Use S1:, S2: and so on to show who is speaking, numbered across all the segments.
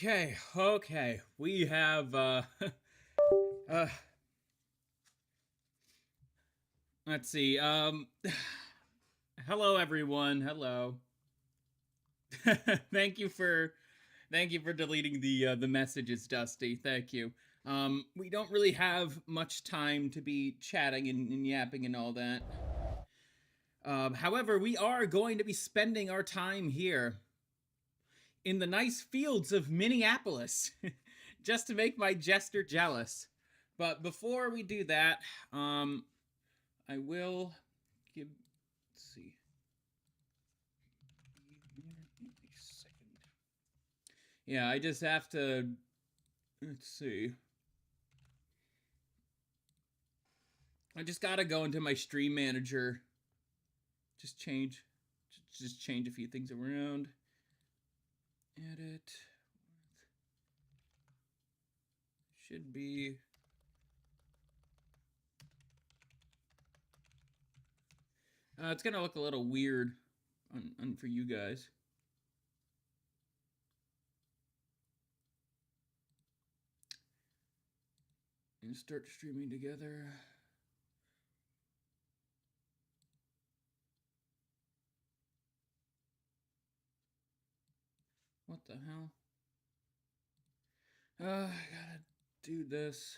S1: Okay. We have, uh, let's see, hello everyone, hello. Thank you for, thank you for deleting the messages, Dusty, thank you. We don't really have much time to be chatting and yapping and all that. However, we are going to be spending our time here in the nice fields of Minneapolis, just to make my jester jealous. But before we do that, I will give. Let's see. A second. Yeah, I just have to. Let's see. I just gotta go into my stream manager. Just change a few things around. Edit. Should be. It's gonna look a little weird for you guys. And start streaming together. What the hell? I gotta do this.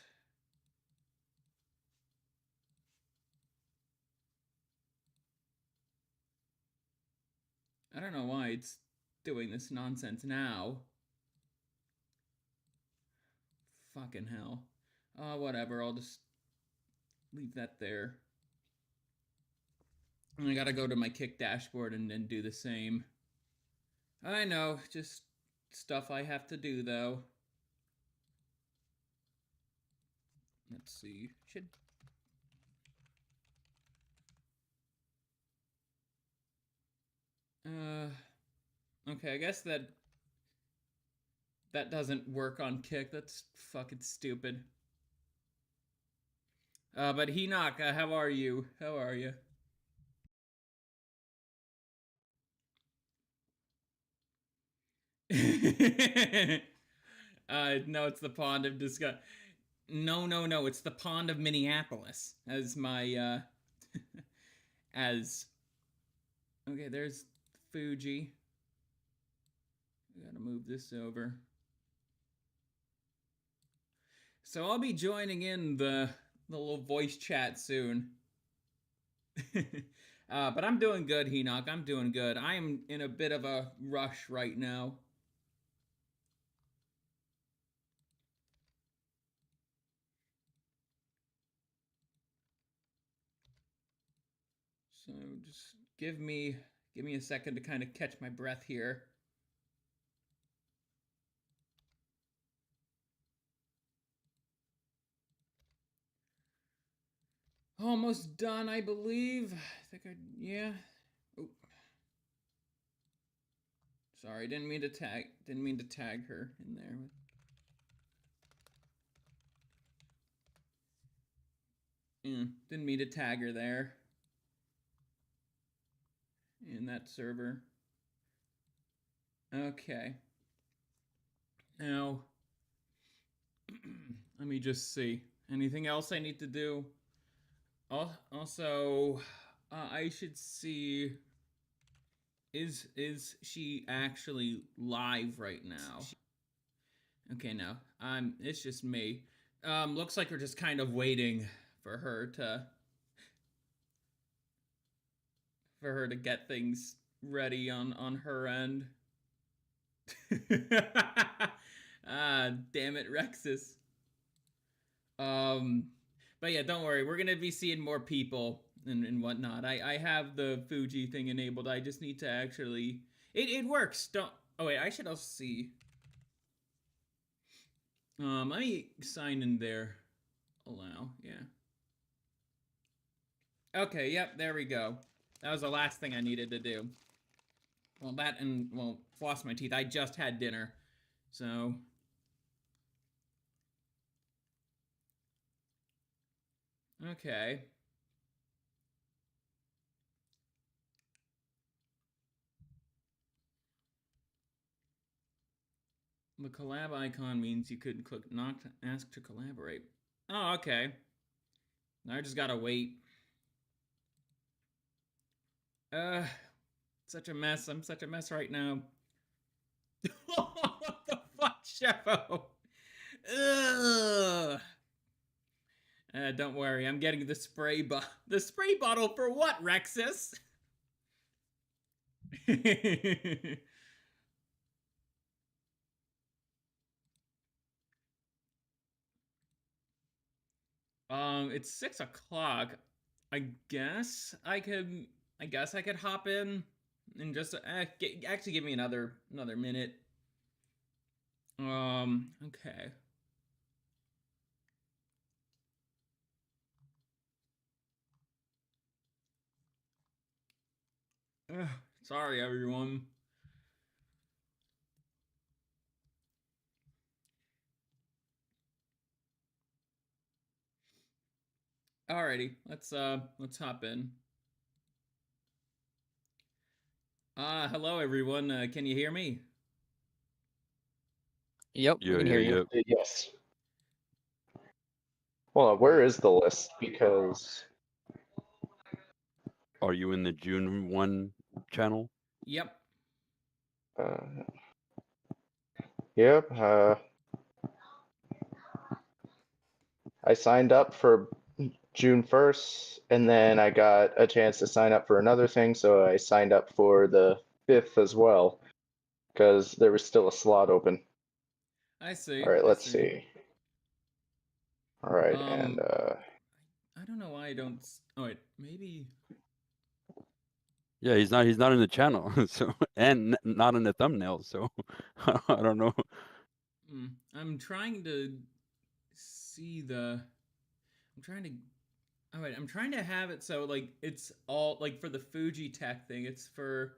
S1: I don't know why it's doing this nonsense now. Fucking hell. Whatever, I'll just leave that there. And I gotta go to my Kick dashboard and do the same. I know, just stuff I have to do, though. Let's see. Okay, I guess that doesn't work on Kick. That's fucking stupid. But Hinok, how are you? How are you? No, it's the Pond of Disgust. No, it's the Pond of Minneapolis. As my, as... Okay, there's Fuji. We gotta move this over. So I'll be joining in the little voice chat soon. But I'm doing good, Hinok. I'm doing good. I am in a bit of a rush right now. So just give me a second to kind of catch my breath here. Almost done, I believe. Yeah. Oh. Sorry, didn't mean to tag her in there. Didn't mean to tag her there. In that server. Okay. Now, let me just see. Anything else I need to do? Also, I should see. Is she actually live right now? Okay, no. It's just me. Looks like we're just kind of waiting for her to get things ready on her end. Damn it, Rexus. But yeah, don't worry. We're gonna be seeing more people and whatnot. I have the Fuji thing enabled. I just need to actually... It works. Don't... Oh, wait. I should also see... let me sign in there. Allow. Yeah. Okay, yep. There we go. That was the last thing I needed to do. Well, that and... Well, floss my teeth. I just had dinner. So... Okay. The collab icon means you could click not to ask to collaborate. Oh, okay. I just gotta wait. Such a mess. I'm such a mess right now. What the fuck, Sheffo? Ugh. Don't worry, I'm getting the spray bottle for what, Rexus? It's 6 o'clock. I guess I could hop in and just actually give me another minute. Okay. Sorry, everyone. Alrighty, let's hop in. Hello everyone. Can you hear me?
S2: Yep, we can hear you.
S3: Yes. Well, where is the list? Because
S4: Are you in the June 1 channel?
S1: Yep.
S3: Yep. I signed up for June 1st, and then I got a chance to sign up for another thing, so I signed up for the 5th as well, because there was still a slot open.
S1: I see.
S3: All right, let's see. All right, and
S1: I don't know why I don't. Oh wait, maybe.
S4: Yeah, he's not in the channel, so and not in the thumbnail, so I don't know.
S1: I'm trying to see the. I'm trying to. Oh wait, I'm trying to have it so like it's all like for the Fuji Tech thing. It's for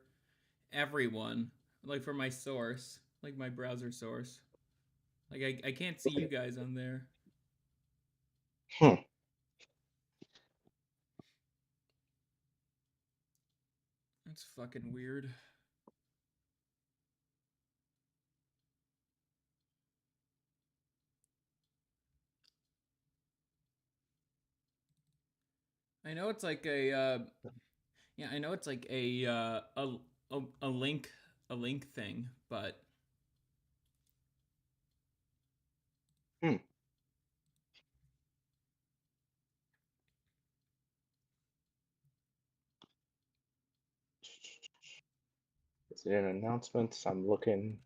S1: everyone, like for my source, like my browser source. Like I can't see you guys on there. That's fucking weird. I know it's like a yeah, I know it's like a link thing, but
S3: is it an announcement? I'm looking.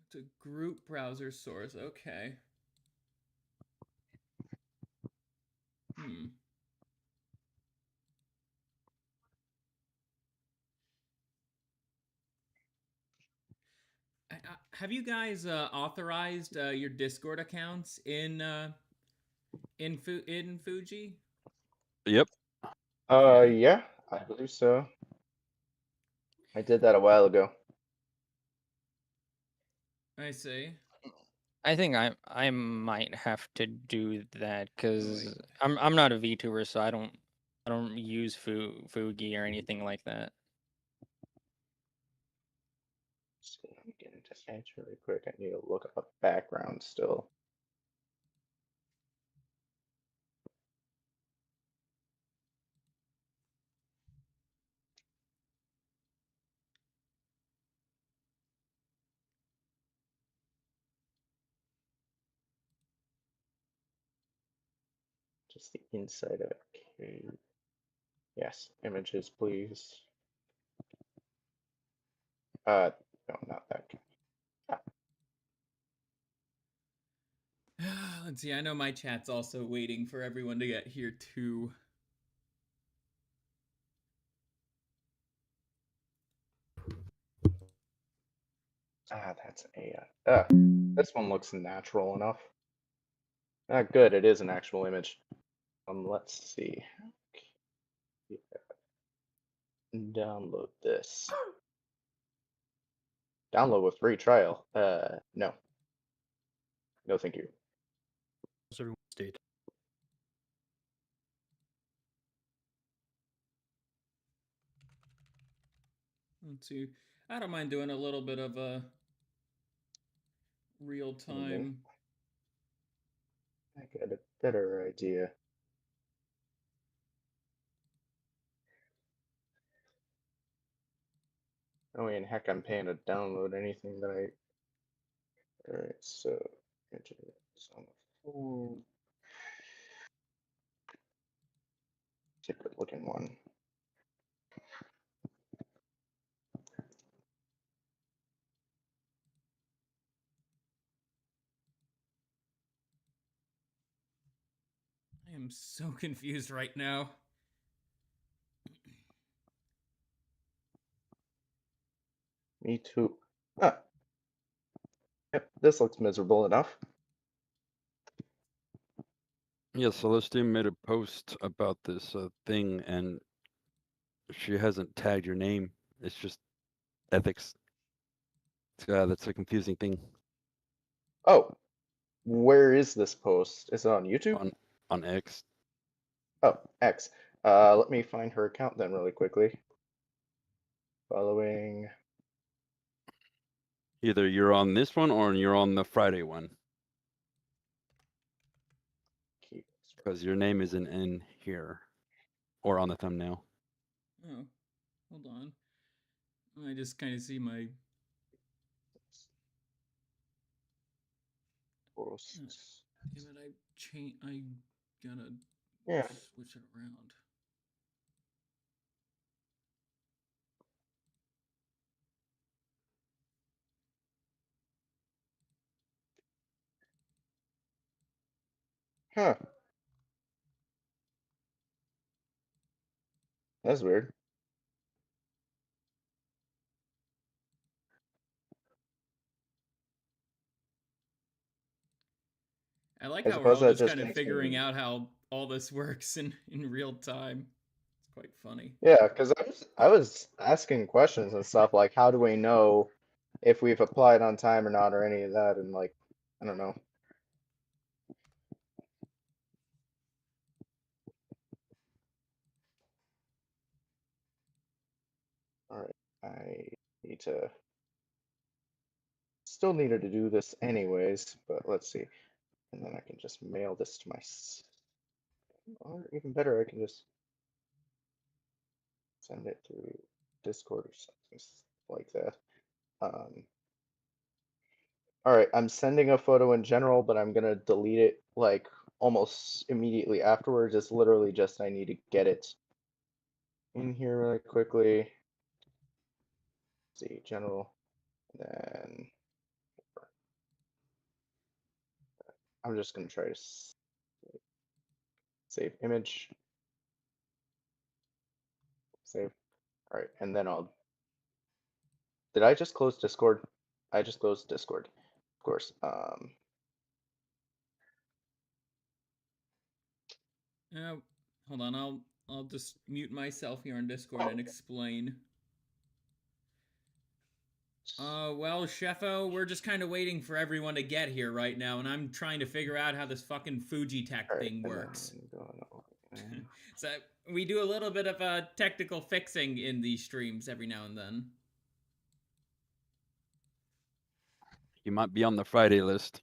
S1: it's a group browser source. Okay. Have you guys authorized your Discord accounts in Fuji?
S4: Yep.
S1: Okay.
S3: Yeah, I believe so. I did that a while ago.
S1: I see.
S2: I think I might have to do that because I'm not a VTuber, so I don't use Fuji or anything like that.
S3: Let me get into Edge really quick. I need to look up background still. Just the inside of it. Okay. Yes, images, please. No, not that.
S1: Let's see. I know my chat's also waiting for everyone to get here too.
S3: That's a. This one looks natural enough. Good. It is an actual image. Let's see. download this. Download with free trial. No. No, thank you.
S5: How's everyone's state?
S1: Let's see. I don't mind doing a little bit of a real time.
S3: I got a better idea. Oh, and heck, I'm paying to download anything that I. Alright, so. Enter this on the phone. Take a good looking one.
S1: I am so confused right now.
S3: Me too. Ah. Yep, this looks miserable enough.
S4: Yeah, Celestia made a post about this thing, and she hasn't tagged your name. It's just ethics. That's a confusing thing
S3: Oh, where is this post? Is it on YouTube?
S4: on X.
S3: Oh, X. Let me find her account then really quickly. Following.
S4: Either you're on this one or you're on the Friday one,
S3: Keep.
S4: because your name isn't in here or on the thumbnail.
S1: Oh, hold on. I just kind of see my.
S3: Posts.
S1: Damn it! I gotta
S3: Yeah.
S1: switch it around.
S3: Huh. That's weird.
S1: I like
S3: I
S1: how we're
S3: suppose
S1: all
S3: that
S1: just
S3: just
S1: kind of
S3: makes me-
S1: figuring out how all this works in real time. It's quite funny.
S3: Yeah, because I was asking questions and stuff like, how do we know if we've applied on time or not, or any of that, and like, I don't know. All right, I need to. Still needed to do this anyways, but let's see. And then I can just mail this to my. Or even better, I can just send it through Discord or something like that. All right, I'm sending a photo in general, but I'm gonna delete it like almost immediately afterwards. It's literally just I need to get it in here really quickly. See, general, then I'm just gonna try to save image, save. All right, and then I'll. Did I just close Discord? I just closed Discord, of course.
S1: Hold on. I'll just mute myself here on Discord and explain. Well, Sheffo, we're just kind of waiting for everyone to get here right now, and I'm trying to figure out how this fucking Fuji Tech thing works. So we do a little bit of technical fixing in these streams every now and then.
S4: You might be on the Friday list.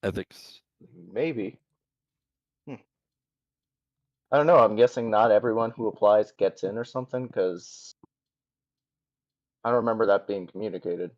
S4: Ethics.
S3: Maybe. I don't know. I'm guessing not everyone who applies gets in or something, because I don't remember that being communicated.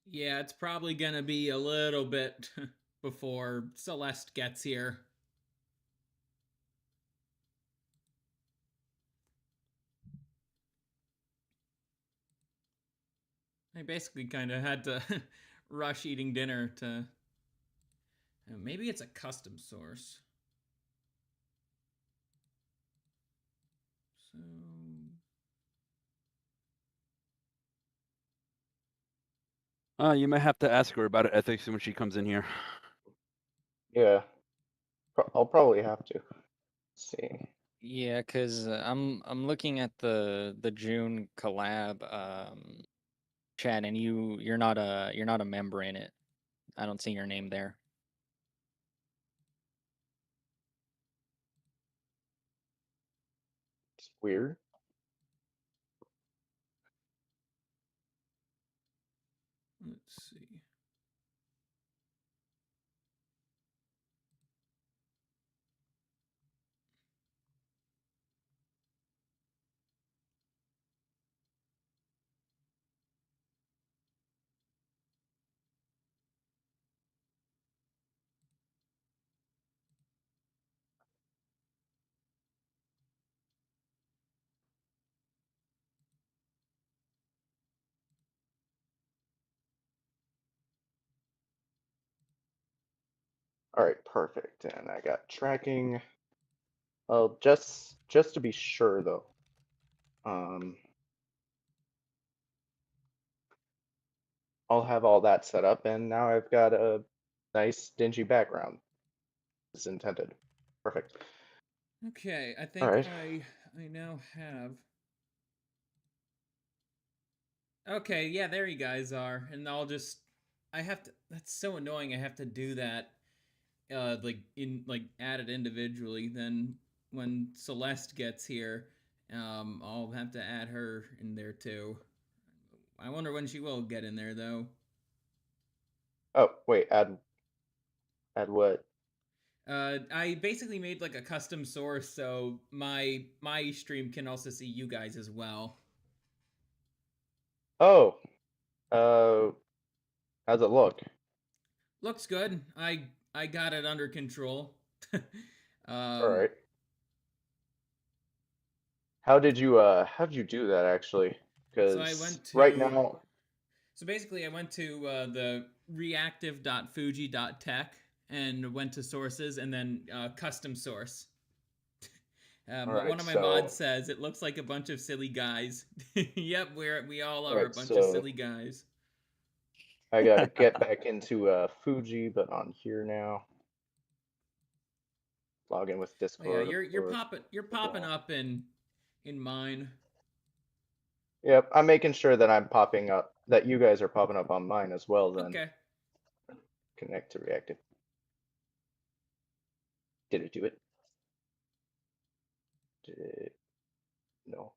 S1: Yeah, it's probably gonna be a little bit before Celeste gets here. I basically kind of had to rush eating dinner to. Maybe it's a custom source. So.
S4: You might have to ask her about ethics when she comes in here.
S3: Yeah, I'll probably have to. Let's see.
S2: Yeah, because I'm looking at the June collab chat, and you're not a member in it. I don't see your name there.
S3: It's weird.
S1: Let's see.
S3: All right, perfect. And I got tracking. Oh, just to be sure though. I'll have all that set up, and now I've got a nice dingy background. As intended. Perfect.
S1: Okay, I think
S3: Alright.
S1: I now have. Okay, yeah, there you guys are, and I'll just. I have to. That's so annoying. I have to do that. Add it individually. Then when Celeste gets here, I'll have to add her in there too. I wonder when she will get in there though.
S3: Oh, wait, add what?
S1: I basically made like a custom source so my stream can also see you guys as well.
S3: Oh. How's it look?
S1: Looks good. I got it under control.
S3: Alright. How'd you do that actually?
S1: So I
S3: Because
S1: went to
S3: right now
S1: So basically I went to the reactive.fuji.tech and went to sources and then custom source.
S3: alright,
S1: One of my
S3: so
S1: mods says it looks like a bunch of silly guys. Yep, we all are a
S3: alright,
S1: bunch of
S3: so
S1: silly guys.
S3: I gotta get back into Fuji, but on here now. Log in with
S1: Oh, yeah,
S3: Discord.
S1: you're popping up in mine.
S3: Yep, I'm making sure that I'm popping up, that you guys are popping up on mine as well then.
S1: Okay.
S3: Connect to reactive. Did it do it? Did it? No.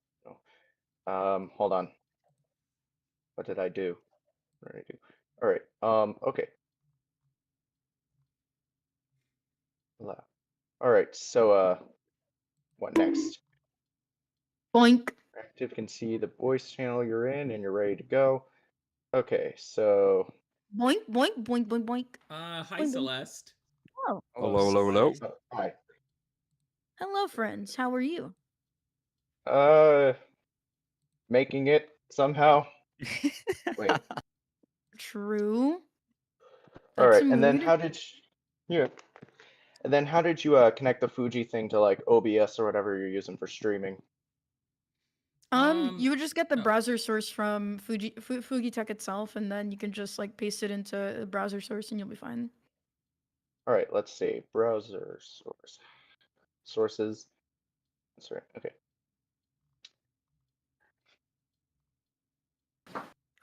S3: Hold on. What did I do? What did I do? All right. Okay. All right. So, what next?
S6: Boink.
S3: Active can see the voice channel you're in, and you're ready to go. Okay. So.
S6: Boink, boink, boink, boink, boink.
S1: Hi
S6: Boink, boink.
S1: Celeste.
S6: Oh,
S4: Hello.
S3: Oh, hi.
S6: hello, friends. How are you?
S3: Making it somehow. Wait.
S6: True.
S3: All
S6: That's
S3: right.
S6: some
S3: And then
S6: mood.
S3: how did you? Yeah. And then how did you connect the Fuji thing to like OBS or whatever you're using for streaming?
S6: You would just get the
S1: oh.
S6: browser source from Fugitech itself, and then you can just like paste it into the browser source, and you'll be fine.
S3: All right, let's see. Browser sources. That's right. Okay.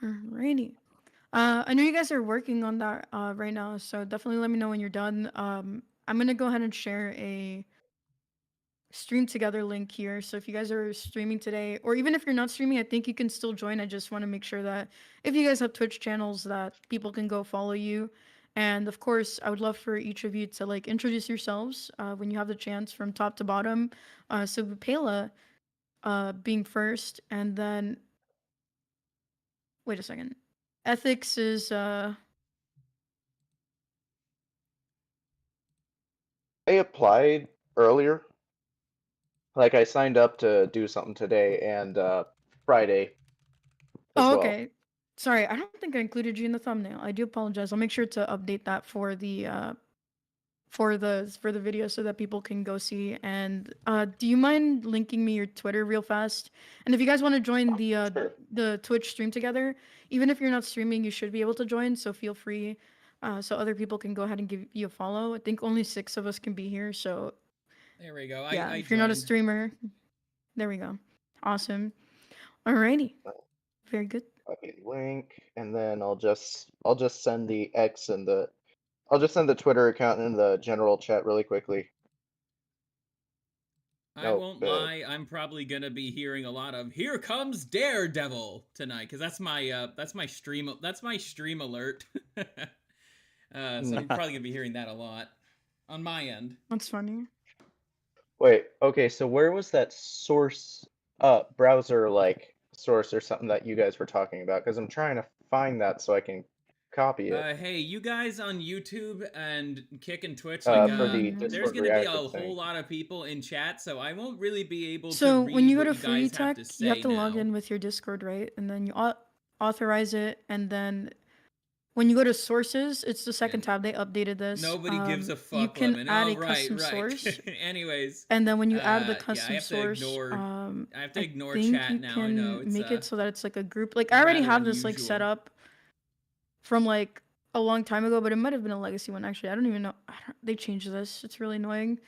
S6: Alrighty. I know you guys are working on that right now, so definitely let me know when you're done. I'm gonna go ahead and share a stream together link here. So if you guys are streaming today, or even if you're not streaming, I think you can still join. I just want to make sure that if you guys have Twitch channels, that people can go follow you. And of course, I would love for each of you to like introduce yourselves when you have the chance from top to bottom. So Pela being first, and then wait a second. ethics is
S3: I applied earlier. Like I signed up to do something today and Friday as
S6: Oh,
S3: well.
S6: okay. Sorry, I don't think I included you in the thumbnail. I do apologize. I'll make sure to update that for the video so that people can go see. And do you mind linking me your Twitter real fast? And if you guys want to join
S3: Sure.
S6: the Twitch stream together, even if you're not streaming, you should be able to join. So feel free, so other people can go ahead and give you a follow. I think only 6 of us can be here. So
S1: There we go.
S6: yeah,
S1: I
S6: if you're not a
S1: joined.
S6: streamer, there we go. Awesome. Alrighty. Very good.
S3: Okay, link, and then I'll just send the X and I'll just send the Twitter account in the general chat really quickly.
S1: I
S3: Nope,
S1: won't lie. I'm probably gonna be hearing a lot of "Here comes Daredevil" tonight, because that's my stream alert. So I'm probably gonna be hearing that a lot on my end.
S6: That's funny.
S3: Wait, okay, so where was that source browser like source or something that you guys were talking about? Because I'm trying to find that so I can copy it.
S1: Hey, you guys on YouTube and Kick and Twitch,
S3: For
S1: like,
S3: the
S1: there's
S3: Discord
S1: gonna be a
S3: reactive thing.
S1: whole lot of people in chat, so I won't really be able to
S6: So
S1: read
S6: when you go
S1: what
S6: to
S1: you
S6: Free
S1: guys have
S6: Tech,
S1: to say
S6: you have to log
S1: now.
S6: in with your Discord, right? And then you authorize it, and then when you go to sources, it's the second tab. They updated this.
S1: Nobody gives a fuck.
S6: You can
S1: Lemon.
S6: add
S1: Oh,
S6: a custom source.
S1: Anyways,
S6: And then when you add the
S1: yeah,
S6: custom
S1: I have
S6: source,
S1: to ignore. I have to ignore
S6: think
S1: chat
S6: you
S1: now. I
S6: can
S1: know it's
S6: make it so that it's like a group. Like I already
S1: rather
S6: have this like set
S1: unusual.
S6: up from like a long time ago, but it might have been a legacy one actually. I don't even know. They changed this. It's really annoying.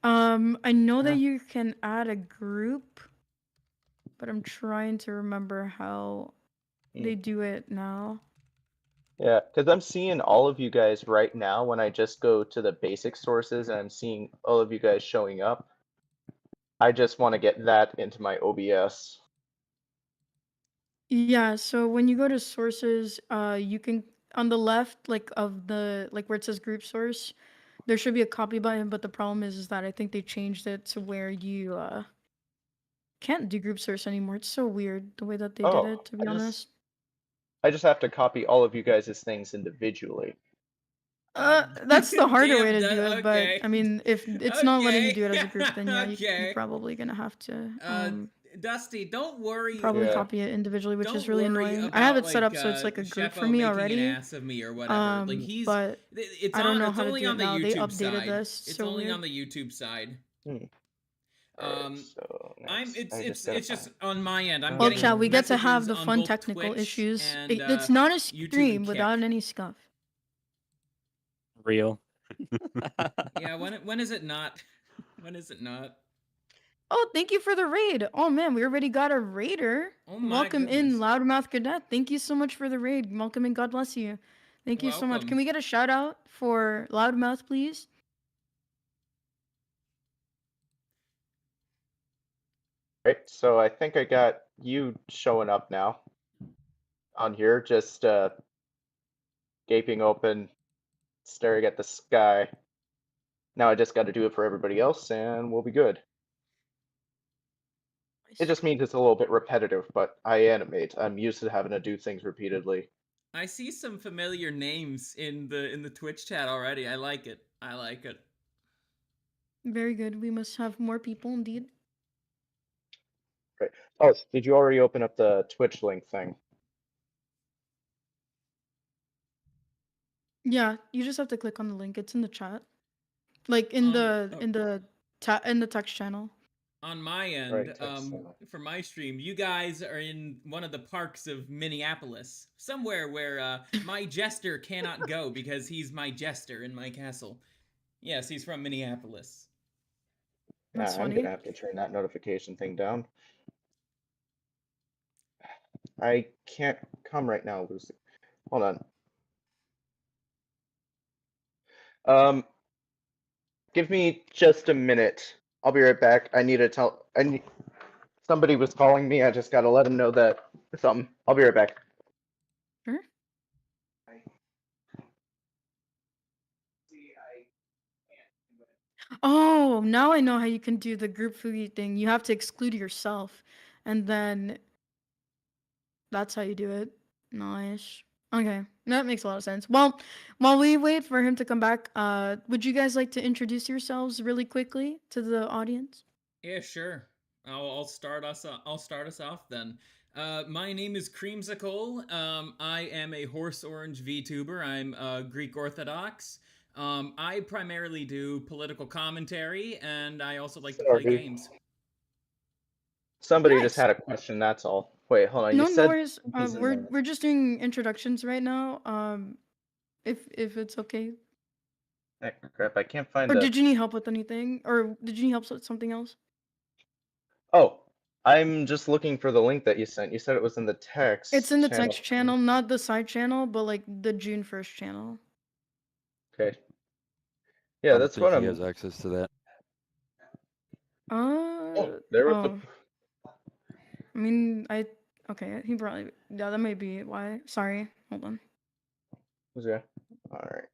S6: I know that you can add a group, but I'm trying to remember how they do it now.
S3: Yeah, because I'm seeing all of you guys right now when I just go to the basic sources and I'm seeing all of you guys showing up. I just want to get that into my OBS.
S6: Yeah, so when you go to sources, you can on the left, like of the like where it says group source, there should be a copy button, but the problem is that I think they changed it to where you can't do group source anymore. It's so weird the way that they did it, to be honest.
S3: I just have to copy all of you guys' things individually.
S6: That's the harder way to
S1: damn,
S6: do it,
S1: okay.
S6: but I mean, if it's not letting you
S1: Okay.
S6: do it as a group, then yeah,
S1: Okay.
S6: you're probably gonna have to
S1: Dusty, don't worry.
S6: probably
S3: Yeah.
S6: copy it individually, which
S1: Don't
S6: is really
S1: worry
S6: annoying.
S1: about,
S6: I have it set
S1: like,
S6: up so it's like a group
S1: Sheppo
S6: for me
S1: making
S6: already.
S1: an ass of me or whatever. Like he's,
S6: But
S1: it's
S6: I don't know
S1: it's
S6: how to
S1: only
S6: do
S1: on
S6: it
S1: the
S6: now. They
S1: YouTube
S6: updated
S1: side.
S6: this.
S1: It's
S6: So
S1: only
S6: weird.
S1: on the YouTube side.
S3: Alright, so next,
S1: It's just on my end. I'm
S6: Well,
S1: getting
S6: chat, we get to have
S1: messages
S6: the
S1: on
S6: fun
S1: both
S6: technical
S1: Twitch
S6: issues.
S1: and,
S6: It's not a
S1: YouTube
S6: stream
S1: and
S6: without
S1: Kick.
S6: any scuff.
S2: Real.
S1: Yeah, when is it not? When is it not?
S6: Oh, thank you for the raid. Oh man, we already got a raider.
S1: Oh my
S6: Welcome
S1: goodness.
S6: in, Loudmouth Cadet. Thank you so much for the raid. Welcome in. God bless you. Thank you so much.
S1: Welcome.
S6: Can we get a shout out for Loudmouth, please?
S3: Right, so I think I got you showing up now on here, just gaping open, staring at the sky. Now I just got to do it for everybody else, and we'll be good. It just means it's a little bit repetitive, but I animate. I'm used to having to do things repeatedly.
S1: I see some familiar names in the Twitch chat already. I like it. I like it.
S6: Very good. We must have more people indeed.
S3: Right. Oh, did you already open up the Twitch link thing?
S6: Yeah, you just have to click on the link. It's in the chat. Like in the text channel.
S1: On my end,
S3: Right, text channel.
S1: for my stream, you guys are in one of the parks of Minneapolis, somewhere where my jester cannot go because he's my jester in my castle. Yes, he's from Minneapolis.
S6: That's
S3: I'm
S6: funny.
S3: gonna have to turn that notification thing down. I can't come right now, Lucy. Hold on. Give me just a minute. I'll be right back. I need to tell. Somebody was calling me. I just gotta let them know that something. I'll be right back.
S6: Sure. Oh, now I know how you can do the group foodie thing. You have to exclude yourself, and then that's how you do it. Nice. Okay, that makes a lot of sense. Well, while we wait for him to come back, would you guys like to introduce yourselves really quickly to the audience?
S1: Yeah, sure. I'll start us. I'll start us off then. My name is Creamsicle. I am a horse orange VTuber. I'm Greek Orthodox. I primarily do political commentary, and I also like to play
S3: Sorry.
S1: games.
S3: Somebody just
S6: Nice.
S3: had a question. That's all. Wait, hold on. You
S6: No, no
S3: said
S6: worries.
S3: he's in the.
S6: We're just doing introductions right now. If it's okay.
S3: Heck, crap! I can't find
S6: Or
S3: the.
S6: did you need help with anything? Or did you need help with something else?
S3: Oh, I'm just looking for the link that you sent. You said it was in the text.
S6: It's in the
S3: channel.
S6: text channel, not the side channel, but like the June 1st channel.
S3: Okay.
S4: I
S3: Yeah,
S4: don't
S3: that's
S4: think
S3: what
S4: he
S3: I'm.
S4: has access to that.
S3: Oh, there was
S6: Oh. I mean, okay, he probably, yeah, that may be why. Sorry, hold on.
S3: Yeah. All right.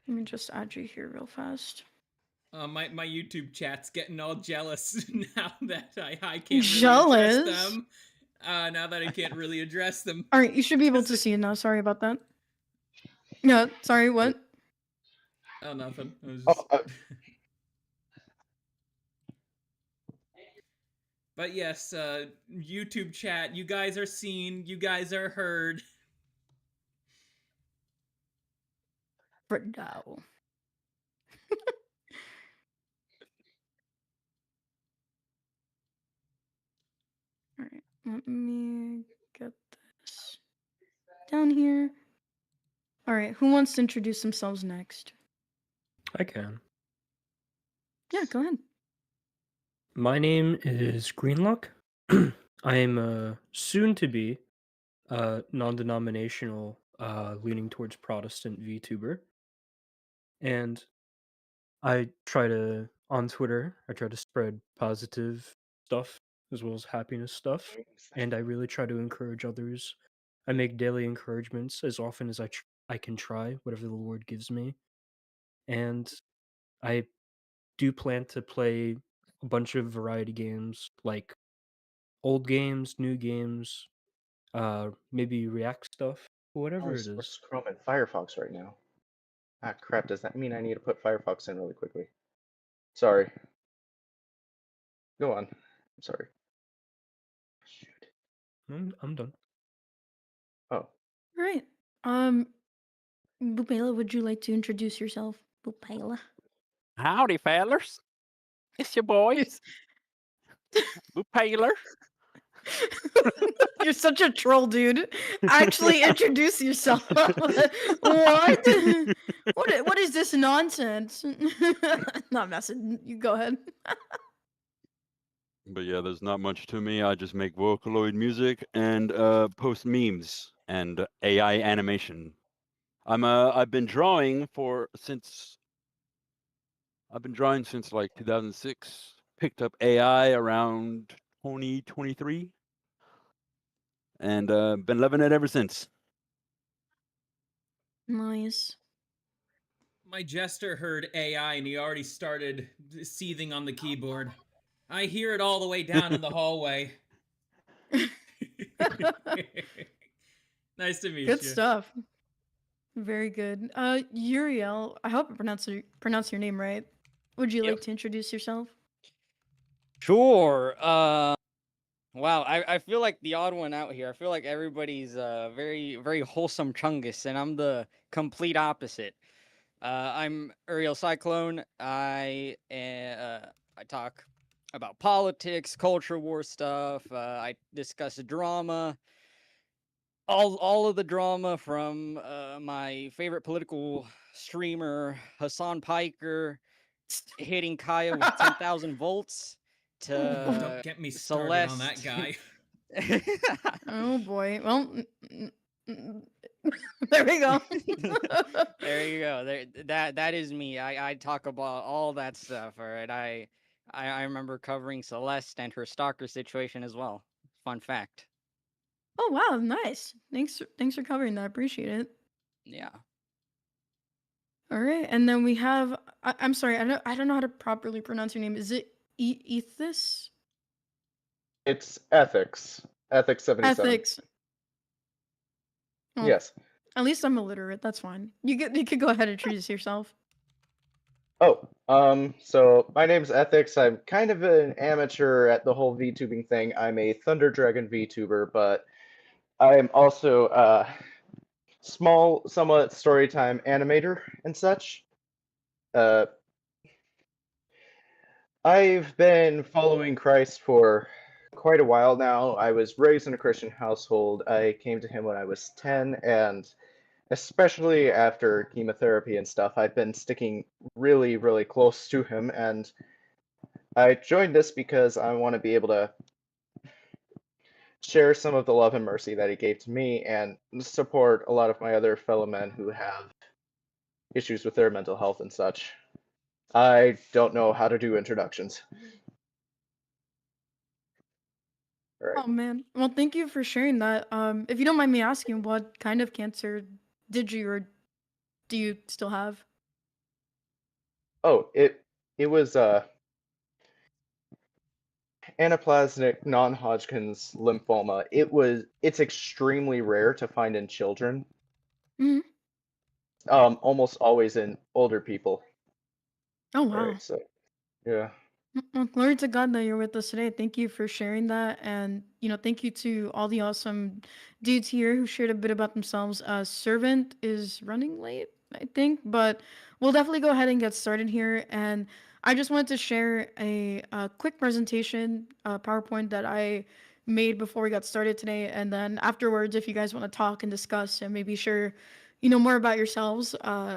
S6: Let me just add you here real fast.
S1: My YouTube chat's getting all jealous now that I can't really
S6: Jealous?
S1: address them. Now that I can't really address them.
S6: All right, you should be able to see it now. Sorry about that. Yeah, sorry, what?
S1: Oh, nothing. I was
S3: Oh,
S1: just... But yes, YouTube chat, you guys are seen, you guys are heard.
S6: For now. All right, let me get this down here. All right, who wants to introduce themselves next?
S5: I can.
S6: Yeah, go ahead.
S5: My name is Greenlock. I am a soon-to-be non-denominational, leaning towards Protestant VTuber, and I try to on Twitter. I try to spread positive stuff as well as happiness stuff, and I really try to encourage others. I make daily encouragements as often as I can try, whatever the Lord gives me, and I do plan to play a bunch of variety games, like old games, new games, maybe React stuff, whatever it
S3: we're
S5: is.
S3: Chrome and Firefox right now. Ah, crap! Does that mean I need to put Firefox in really quickly? Sorry. Go on. I'm sorry. Shoot.
S5: I'm done.
S3: Oh.
S6: All right. Bupela, would you like to introduce yourself? Bupela.
S4: Howdy, fellers. It's your boys, Bupailer.
S6: You're such a troll, dude. Actually introduce yourself. What? What is this nonsense? Not messing. You go ahead.
S4: But yeah, there's not much to me. I just make Vocaloid music and post memes and AI animation. I've been drawing since like 2006. Picked up AI around 2023, and been loving it ever since.
S6: Nice.
S1: My jester heard AI and he already started seething on the keyboard. I hear it all the way down in the hallway. Nice to meet you.
S6: Good stuff. Very good. Uriel, I hope I pronounce your name right. Would you
S2: Yep.
S6: like to introduce yourself?
S2: Sure. Wow, I feel like the odd one out here. I feel like everybody's very very wholesome chungus, and I'm the complete opposite. I'm Uriel Cyclone. I talk about politics, culture war stuff. I discuss drama. All of the drama from my favorite political streamer Hassan Piker hitting Kaya with 10,000 volts
S1: Don't
S2: to
S1: get me started on that
S2: Celeste.
S1: guy.
S6: Oh boy. Well, there we go.
S2: There you go. That is me. I talk about all that stuff. All right. I remember covering Celeste and her stalker situation as well. Fun fact.
S6: Oh wow, nice. Thanks for covering that. I appreciate it.
S2: Yeah.
S6: All right, and then we have. I'm sorry, I don't know how to properly pronounce your name. Is it Ethis?
S3: It's ethics. Ethics 77.
S6: Ethics. Oh,
S3: Yes.
S6: At least I'm illiterate. That's fine. You could go ahead and introduce yourself.
S3: Oh, so my name's Ethics. I'm kind of an amateur at the whole VTubing thing. I'm a Thunder Dragon VTuber, but I'm also a small, somewhat storytime animator and such. Uh, I've been following Christ for quite a while now. I was raised in a Christian household. I came to him when I was 10, and especially after chemotherapy and stuff, I've been sticking really, really close to him, and I joined this because I want to be able to share some of the love and mercy that he gave to me and support a lot of my other fellow men who have issues with their mental health and such. I don't know how to do introductions. All right.
S6: Oh man. Well, thank you for sharing that. If you don't mind me asking, what kind of cancer did you or do you still have?
S3: Oh, it was anaplastic non-Hodgkin's lymphoma. It's extremely rare to find in children.
S6: Mhm.
S3: Almost always in older people.
S6: Oh
S3: All
S6: wow.
S3: right, so yeah.
S6: Well, glory to God that you're with us today. Thank you for sharing that. And, thank you to all the awesome dudes here who shared a bit about themselves. Servant is running late, I think, but we'll definitely go ahead and get started here. And I just wanted to share a quick presentation, PowerPoint that I made before we got started today. And then afterwards, if you guys want to talk and discuss and maybe share, more about yourselves,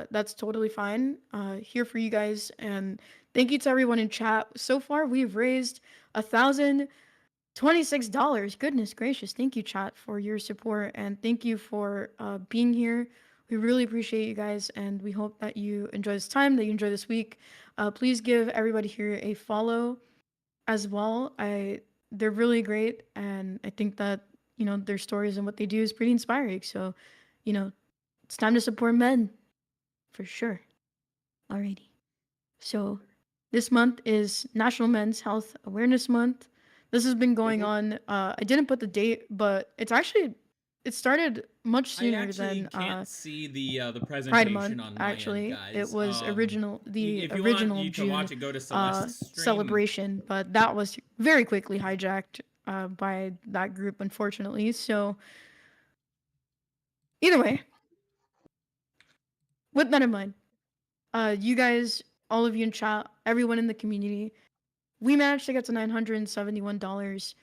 S6: that's totally fine. Here for you guys. And thank you to everyone in chat. So far, we've raised $1,026. Goodness gracious. Thank you, chat, for your support. And thank you for being here. We really appreciate you guys. And we hope that you enjoy this time, that you enjoy this week. Please give everybody here a follow as well. They're really great. And I think that, their stories and what they do is pretty inspiring. So, it's time to support men for sure. Alrighty. So this month is National Men's Health Awareness Month. This has been going on. I didn't put the date, but it started much
S1: I
S6: sooner
S1: actually
S6: than
S1: can't see the
S6: Pride
S1: presentation
S6: Month.
S1: on my end,
S6: Actually,
S1: guys.
S6: it was the
S1: If you want,
S6: original
S1: you can
S6: June
S1: watch it. Go to Celeste's stream.
S6: celebration, but that was very quickly hijacked by that group, unfortunately. So either way, with that in mind, you guys, all of you in chat, everyone in the community, we managed to get to $971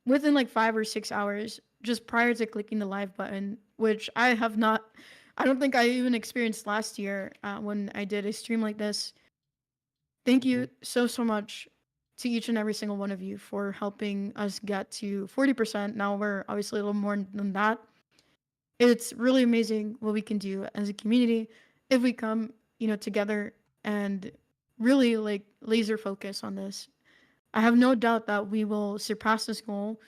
S6: within like 5 or 6 hours just prior to clicking the live button, which I don't think I even experienced last year when I did a stream like this. Thank you so much to each and every single one of you for helping us get to 40%. Now we're obviously a little more than that. It's really amazing what we can do as a community if we come, together and really like laser focus on this. I have no doubt that we will surpass this goal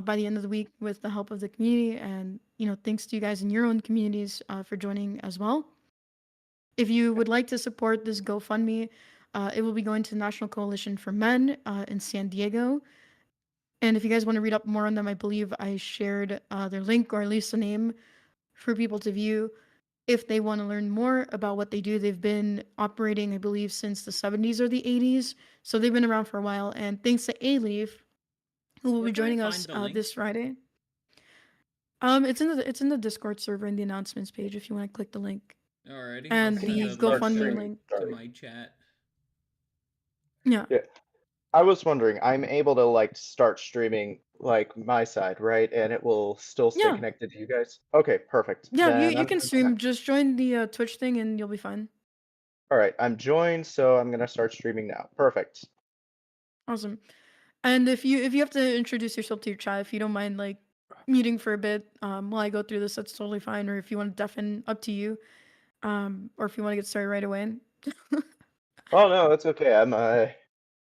S6: by the end of the week with the help of the community. And, thanks to you guys in your own communities for joining as well. If you would like to support this GoFundMe, it will be going to the National Coalition for Men in San Diego. And if you guys want to read up more on them, I believe I shared their link or at least a name for people to view if they want to learn more about what they do. They've been operating, I believe, since the 70s or the 80s. So they've been around for a while. And thanks to A-Leaf, who will
S1: Where
S6: be
S1: can I
S6: joining
S1: find
S6: us
S1: the link?
S6: this Friday. It's in the Discord server in the announcements page if you want to click the link.
S1: Alrighty.
S6: And
S1: I'll
S6: the
S1: send
S6: GoFundMe
S1: link
S6: link.
S1: to my chat.
S6: Yeah.
S3: I was wondering, I'm able to like start streaming like my side, right? And it will still stay
S6: Yeah.
S3: connected to you guys? Okay, perfect.
S6: Yeah,
S3: Then
S6: you
S3: I'm
S6: can
S3: gonna-
S6: stream. Just join the Twitch thing and you'll be fine.
S3: All right, I'm joined, so I'm gonna start streaming now. Perfect.
S6: Awesome. And if you have to introduce yourself to your chat, if you don't mind like muting for a bit while I go through this, that's totally fine. Or if you want to deafen, up to you. Or if you want to get started right away.
S3: Oh no, that's okay.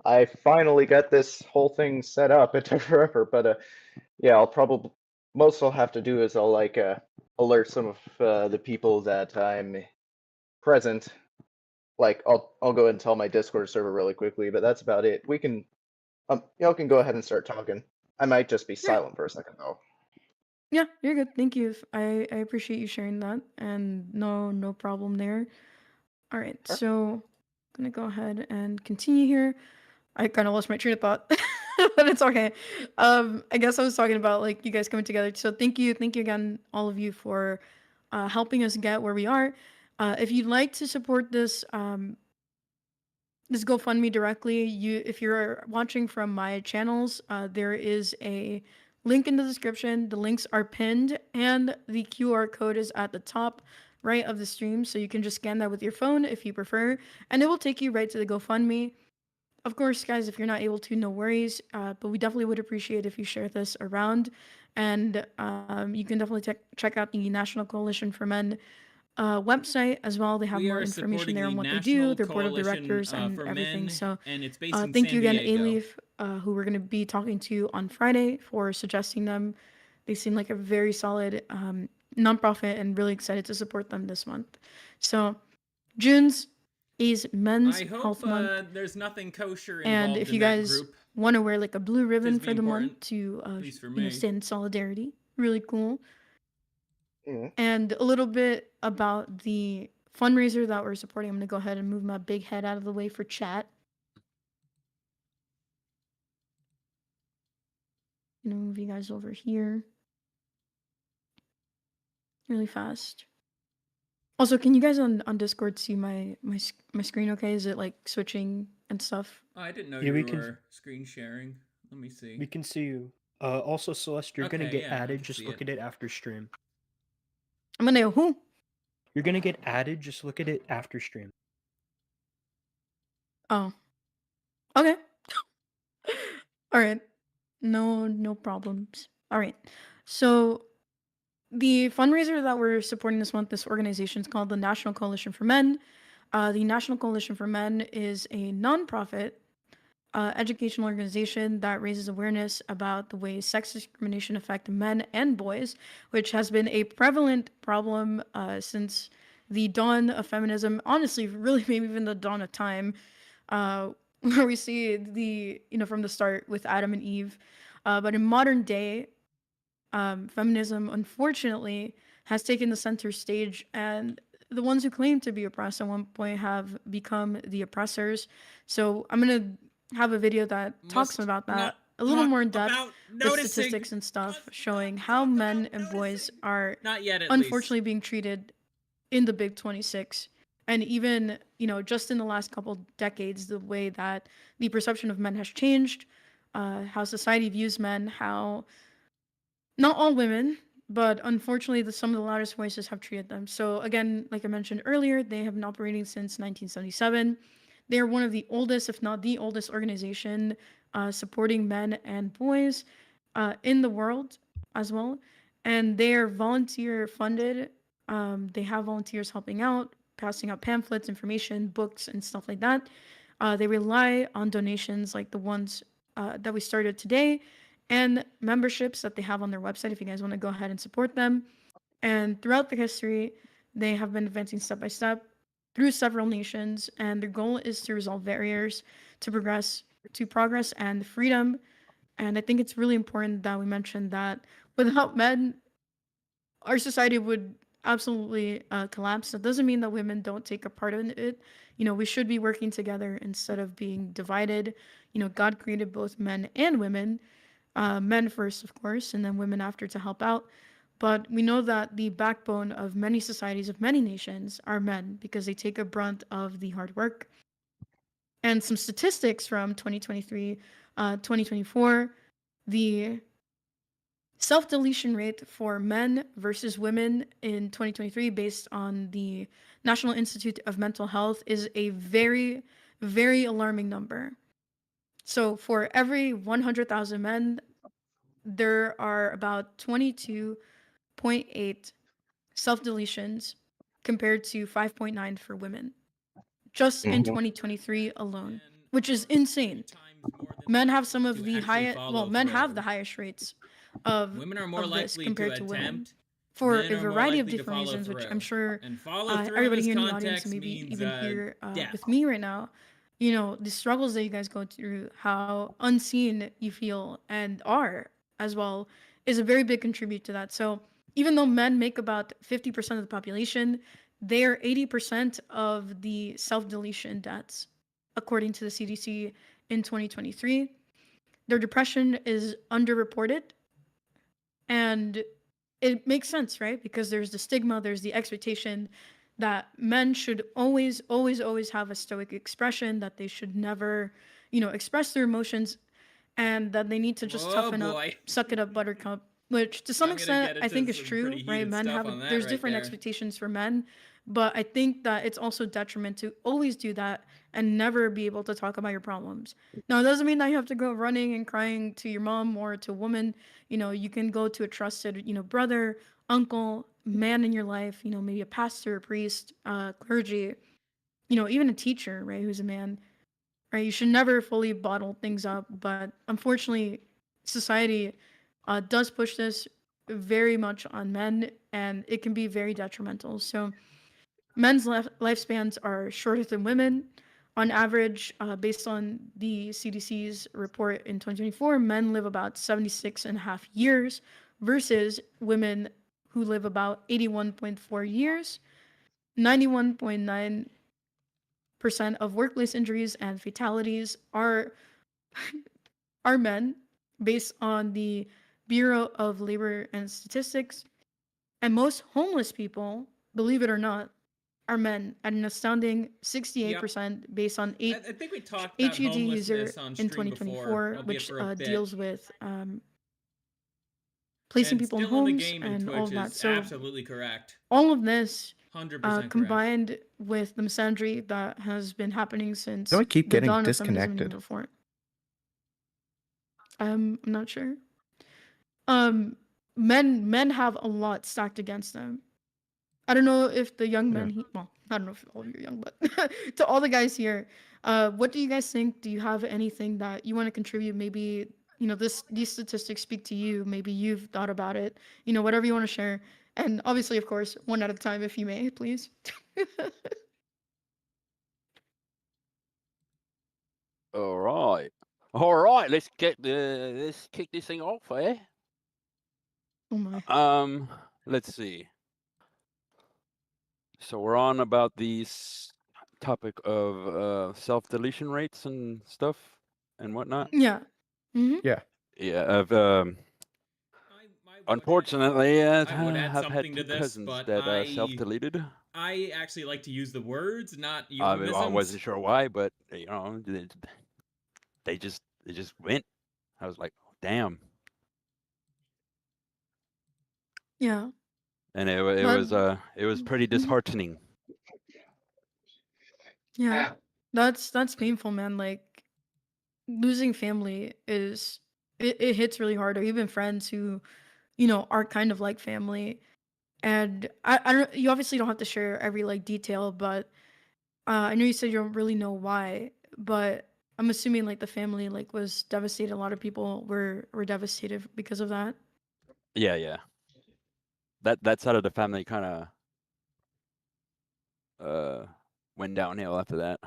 S3: I finally got this whole thing set up. It took forever, but yeah, most I'll have to do is I'll like alert some of the people that I'm present. Like I'll go and tell my Discord server really quickly, but that's about it. We can y'all can go ahead and start talking. I might just be
S6: Great.
S3: silent for a second though.
S6: Yeah, you're good. Thank you. I appreciate you sharing that, and no problem there. All right,
S3: Sure.
S6: so I'm gonna go ahead and continue here. I kind of lost my train of thought, but it's okay. I guess I was talking about like you guys coming together. So thank you again, all of you, for helping us get where we are. If you'd like to support this GoFundMe directly, if you're watching from my channels, there is a link in the description. The links are pinned, and the QR code is at the top right of the stream, so you can just scan that with your phone if you prefer, and it will take you right to the GoFundMe. Of course, guys, if you're not able to, no worries. But we definitely would appreciate if you share this around. And you can definitely check out the National Coalition for Men website as well. They have
S1: We
S6: more
S1: are
S6: information
S1: supporting
S6: there
S1: the
S6: on what they do,
S1: National
S6: their board of
S1: Coalition
S6: directors, and
S1: for
S6: everything.
S1: Men,
S6: So
S1: and it's based in
S6: thank
S1: San
S6: you again,
S1: Diego.
S6: Alif, who we're going to be talking to on Friday, for suggesting them. They seem like a very solid nonprofit, and really excited to support them this month. So June's is Men's
S1: I hope
S6: Health Month.
S1: there's nothing kosher
S6: And
S1: involved
S6: if
S1: in
S6: you
S1: that
S6: guys
S1: group.
S6: want to wear like a blue ribbon
S1: be
S6: for the month
S1: important,
S6: to
S1: at least for me.
S6: stand in solidarity, really cool.
S3: Mhm.
S6: And a little bit about the fundraiser that we're supporting. I'm gonna go ahead and move my big head out of the way for chat. Gonna move you guys over here really fast. Also, can you guys on Discord see my screen? Okay, is it like switching and stuff?
S1: Oh, I didn't know
S5: Yeah,
S1: you
S5: we
S1: were
S5: can-
S1: screen sharing. Let me see.
S5: We can see you. Also, Celeste, you're gonna
S1: Okay,
S5: get
S1: yeah, I
S5: added.
S1: can
S5: Just
S1: see
S5: look
S1: it.
S5: at it after stream.
S6: I'm gonna who?
S5: You're gonna get added. Just look at it after stream.
S6: Oh, okay. All right. No problems. All right. So the fundraiser that we're supporting this month, this organization is called the National Coalition for Men. The National Coalition for Men is a nonprofit educational organization that raises awareness about the way sex discrimination affects men and boys, which has been a prevalent problem since the dawn of feminism. Honestly, really, maybe even the dawn of time, where we see from the start with Adam and Eve. But in modern day, feminism, unfortunately, has taken the center stage, and the ones who claim to be oppressed at one point have become the oppressors. So I'm gonna have a video that talks
S1: Must
S6: about that
S1: not
S6: a little
S1: talk
S6: more in depth,
S1: about
S6: with
S1: noticing.
S6: statistics and stuff,
S1: Must
S6: showing
S1: not
S6: how
S1: talk
S6: men
S1: about
S6: and boys
S1: noticing.
S6: are
S1: Not yet, at
S6: unfortunately
S1: least.
S6: being treated in the Big 26. And even, just in the last couple decades, the way that the perception of men has changed, how society views men, how not all women, but unfortunately, some of the loudest voices have treated them. So again, like I mentioned earlier, they have been operating since 1977. They are one of the oldest, if not the oldest, organization supporting men and boys in the world as well. And they are volunteer funded. They have volunteers helping out, passing out pamphlets, information, books, and stuff like that. They rely on donations like the ones that we started today, and memberships that they have on their website if you guys want to go ahead and support them. And throughout the history, they have been advancing step by step through several nations, and their goal is to resolve barriers to progress and freedom. And I think it's really important that we mention that without men, our society would absolutely collapse. That doesn't mean that women don't take a part in it. We should be working together instead of being divided. God created both men and women, men first, of course, and then women after, to help out. But we know that the backbone of many societies, of many nations, are men, because they take a brunt of the hard work. And some statistics from 2023, 2024, the self-deletion rate for men versus women in 2023, based on the National Institute of Mental Health, is a very, very alarming number. So for every 100,000 men, there are about 22.8 self-deletions compared to 5.9 for women, just in
S3: Mhm.
S6: 2023 alone,
S1: Men
S6: which is
S1: work 3
S6: insane.
S1: times more than
S6: Men have
S1: women
S6: some of
S1: to
S6: the
S1: actually
S6: highest,
S1: follow
S6: men have
S1: through.
S6: the highest rates of
S1: Women are more
S6: this
S1: likely
S6: compared
S1: to
S6: to women,
S1: attempt.
S6: for
S1: Men
S6: a
S1: are more
S6: variety of
S1: likely to
S6: different
S1: follow
S6: reasons, which
S1: through.
S6: I'm sure
S1: And follow through in
S6: everybody
S1: this
S6: here in the audience,
S1: context
S6: maybe
S1: means
S6: even here
S1: death.
S6: with me right now, the struggles that you guys go through, how unseen you feel and are as well is a very big contributor to that. So even though men make about 50% of the population, they are 80% of the self-deletion deaths, according to the CDC in 2023. Their depression is underreported, and it makes sense, right? Because there's the stigma, there's the expectation that men should always, always, always have a stoic expression, that they should never, express their emotions, and that they need to just
S1: Oh,
S6: toughen up,
S1: boy.
S6: suck it up, buttercup, which to some
S1: I'm gonna
S6: extent
S1: get
S6: I think
S1: into
S6: is
S1: some
S6: true,
S1: pretty
S6: right?
S1: heated
S6: Men
S1: stuff
S6: have
S1: on that
S6: there's
S1: right
S6: different
S1: there.
S6: expectations for men, but I think that it's also detriment to always do that and never be able to talk about your problems. Now, it doesn't mean that you have to go running and crying to your mom or to a woman. You can go to a trusted, brother, uncle, man in your life, maybe a pastor, a priest, clergy, even a teacher, right, who's a man, right? You should never fully bottle things up, but unfortunately, society does push this very much on men, and it can be very detrimental. So, men's lifespans are shorter than women. On average, based on the CDC's report in 2024, men live about 76 and a half years versus women who live about 81.4 years. 91.9% of workplace injuries and fatalities are men, based on the Bureau of Labor and Statistics. And most homeless people, believe it or not, are men at an astounding 68% based on
S1: I think we talked about
S6: HUD user
S1: homelessness on
S6: in
S1: stream before,
S6: 2024,
S1: albeit
S6: which
S1: for a bit.
S6: deals with placing
S1: And
S6: people in
S1: still in the
S6: homes
S1: game in
S6: and all
S1: Twitch
S6: of that.
S1: is
S6: So
S1: absolutely correct.
S6: all of this
S1: 100% correct.
S6: combined with the misandry that has been happening since
S7: Don't keep
S6: the
S7: getting
S6: dawn of feminism, even
S7: disconnected.
S6: before. I'm not sure. Men have a lot stacked against them. I don't know if the young men, well, I don't know if all of you are young, but to all the guys here, what do you guys think? Do you have anything that you want to contribute? Maybe, these statistics speak to you. Maybe you've thought about it, whatever you want to share. And obviously, of course, one at a time, if you may, please.
S4: All right. Let's kick this thing off, eh?
S6: Oh my.
S4: Let's see. So we're on about these topic of self-deletion rates and stuff and whatnot.
S6: Yeah. Mm-hmm.
S7: Yeah.
S4: Yeah.
S1: I
S4: Unfortunately,
S1: would
S4: I've
S1: add
S4: had
S1: something to
S4: two
S1: this,
S4: cousins
S1: but
S4: that self-deleted.
S1: I actually like to use the words, not
S4: I
S1: euphemisms.
S4: wasn't sure why, but they just went. I was like, damn.
S6: Yeah.
S4: And it was pretty
S6: Mhm.
S4: disheartening.
S6: Yeah. That's painful, man. Like, losing family is it hits really hard, or even friends who are kind of like family. And I don't, you obviously don't have to share every like detail, but I know you said you don't really know why, but I'm assuming like the family like was devastated. A lot of people were devastated because of that.
S4: Yeah. That side of the family kind of went downhill after that.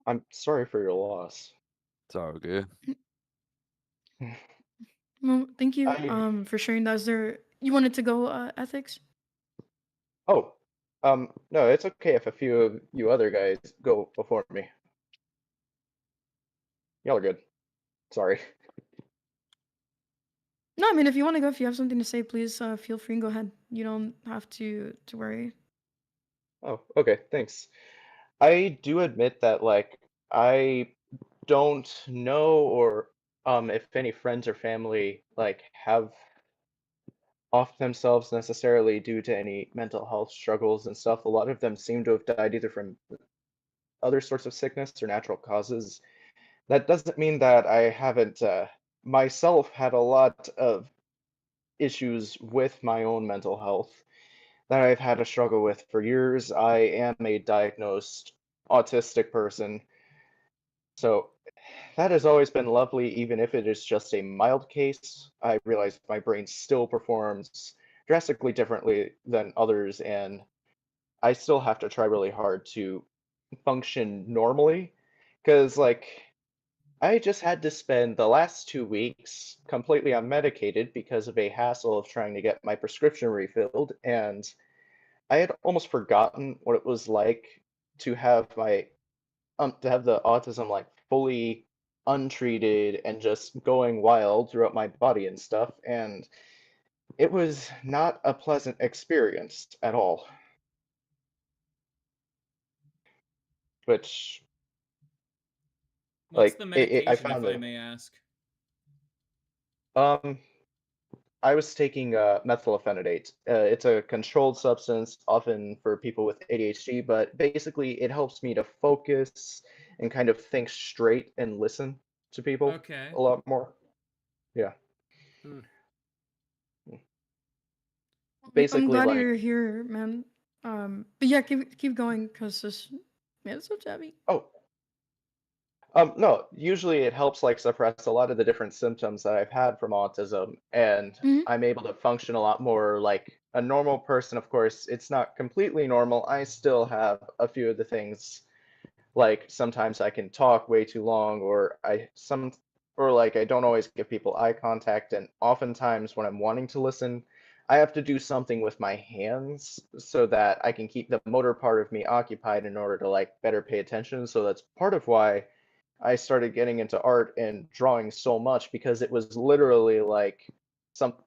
S3: I'm sorry for your loss.
S4: It's all good.
S6: Well, thank you
S3: I
S6: for sharing that. Is there, you wanted to go ethics?
S3: Oh, no, it's okay if a few of you other guys go before me. Y'all are good. Sorry.
S6: No, I mean, if you want to go, if you have something to say, please feel free and go ahead. You don't have to worry.
S3: Oh, okay, thanks. I do admit that, like, I don't know or if any friends or family like have off themselves necessarily due to any mental health struggles and stuff. A lot of them seem to have died either from other sorts of sickness or natural causes. That doesn't mean that I haven't myself had a lot of issues with my own mental health that I've had to struggle with for years. I am a diagnosed autistic person. So that has always been lovely, even if it is just a mild case. I realize my brain still performs drastically differently than others, and I still have to try really hard to function normally. Because, like, I just had to spend the last 2 weeks completely unmedicated because of a hassle of trying to get my prescription refilled, and I had almost forgotten what it was like to have the autism like fully untreated and just going wild throughout my body and stuff, and it was not a pleasant experience at all. Which,
S1: What's
S3: like,
S1: the
S3: I
S1: medication, if
S3: found
S1: I
S3: it.
S1: may ask?
S3: Um, I was taking methylphenidate. It's a controlled substance, often for people with ADHD, but basically it helps me to focus and kind of think straight and listen to people
S1: Okay.
S3: a lot more. Yeah.
S7: Hmm.
S6: I'm
S3: Basically,
S6: glad
S3: like,
S6: you're here, man. But yeah, keep going, cause this, man, it's so chatty.
S3: oh, no, usually it helps like suppress a lot of the different symptoms that I've had from autism, and
S6: Mhm.
S3: I'm able to function a lot more like a normal person. Of course, it's not completely normal. I still have a few of the things, like sometimes I can talk way too long, or like I don't always give people eye contact, and oftentimes when I'm wanting to listen, I have to do something with my hands so that I can keep the motor part of me occupied in order to like better pay attention. So that's part of why I started getting into art and drawing so much, because it was literally like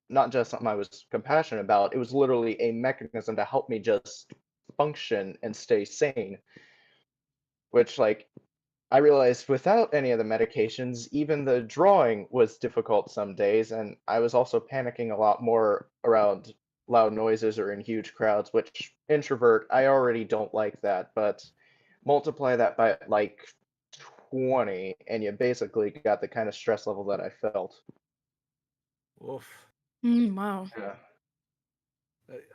S3: not just something I was compassionate about, it was literally a mechanism to help me just function and stay sane. Which, like, I realized without any of the medications, even the drawing was difficult some days, and I was also panicking a lot more around loud noises or in huge crowds, which introvert, I already don't like that, but multiply that by like 20, and you basically got the kind of stress level that I felt.
S7: Oof.
S6: Wow.
S3: Yeah.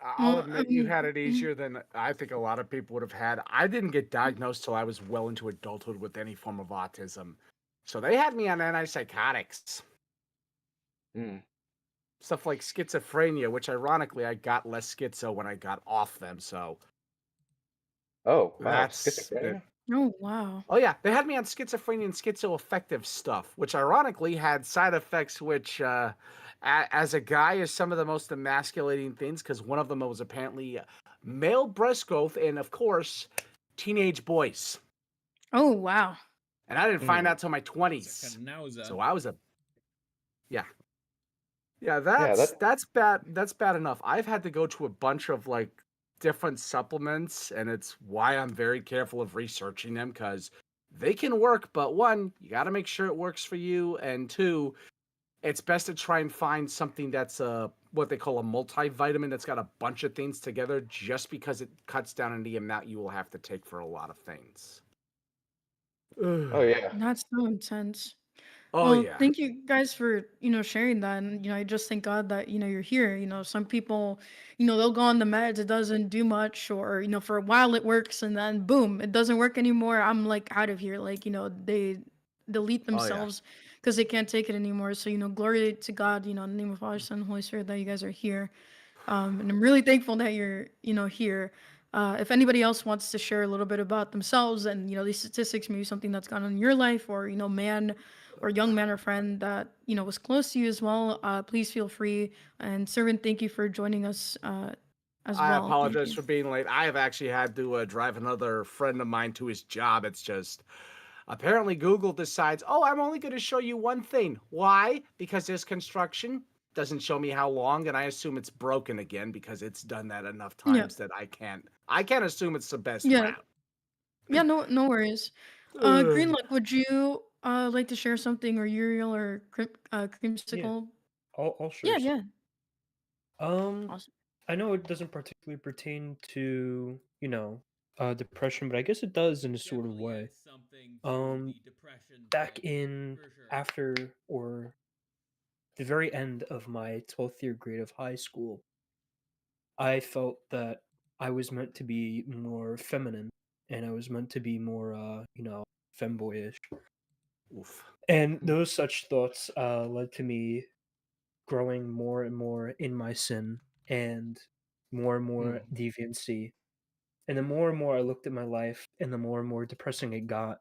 S7: I'll
S6: Well, I
S7: admit you
S6: mean,
S7: had it easier than I think a lot of people would have had. I didn't get diagnosed till I was well into adulthood with any form of autism. So they had me on antipsychotics.
S3: Mm.
S7: Stuff like schizophrenia, which ironically I got less schizo when I got off them. So
S3: Oh, wow,
S7: that's been.
S3: schizophrenia?
S6: oh wow.
S7: Oh yeah, they had me on schizophrenia and schizoaffective stuff, which ironically had side effects which as a guy is some of the most emasculating things, because one of them was apparently male breast growth and of course teenage boys.
S6: Oh wow.
S7: And I didn't find
S3: Mm.
S7: out till my 20s.
S1: Nauza.
S7: So I was a yeah. Yeah,
S3: Yeah,
S7: that's bad. That's bad enough. I've had to go to a bunch of like different supplements, and it's why I'm very careful of researching them, because they can work, but one, you got to make sure it works for you, and two, it's best to try and find something that's what they call a multivitamin that's got a bunch of things together, just because it cuts down on the amount you will have to take for a lot of things.
S3: oh yeah.
S6: That's so intense.
S7: Oh
S6: Well,
S7: yeah.
S6: thank you guys for, sharing that. And, I just thank God that, you're here. Some people, they'll go on the meds, it doesn't do much, or, for a while it works and then boom, it doesn't work anymore. I'm like out of here. Like, they delete
S7: Oh yeah.
S6: themselves because they can't take it anymore. So, glory to God, in the name of Father, Son, and Holy Spirit, that you guys are here. And I'm really thankful that you're, here. If anybody else wants to share a little bit about themselves and, these statistics, maybe something that's gone on in your life, or, man or young man or friend that, was close to you as well, please feel free. And Servant, thank you for joining us as
S7: I
S6: well. Thank
S7: apologize
S6: you.
S7: for being late. I have actually had to drive another friend of mine to his job. It's just apparently Google decides, oh, I'm only going to show you one thing. Why? Because there's construction. Doesn't show me how long, and I assume it's broken again because it's done that enough
S6: Yeah.
S7: times that I can't assume it's the best
S6: Yeah.
S7: route.
S6: Yeah. No worries.
S7: Ugh.
S6: Greenlock, would you like to share something, or Uriel or
S5: Yeah,
S6: Creamsicle?
S5: I'll share
S6: Yeah.
S5: some.
S6: Yeah.
S5: Um,
S6: Awesome.
S5: I know it doesn't particularly pertain to, depression, but I guess it does in a sort of
S1: Definitely
S5: way.
S1: adds something to
S5: Um,
S1: the depression
S5: back
S1: thing,
S5: in
S1: for sure.
S5: after or the very end of my 12th year grade of high school, I felt that I was meant to be more feminine and I was meant to be more, femboyish.
S7: Oof.
S5: And those such thoughts led to me growing more and more in my sin and more
S3: Mm.
S5: deviancy. And the more I looked at my life and the more depressing it got,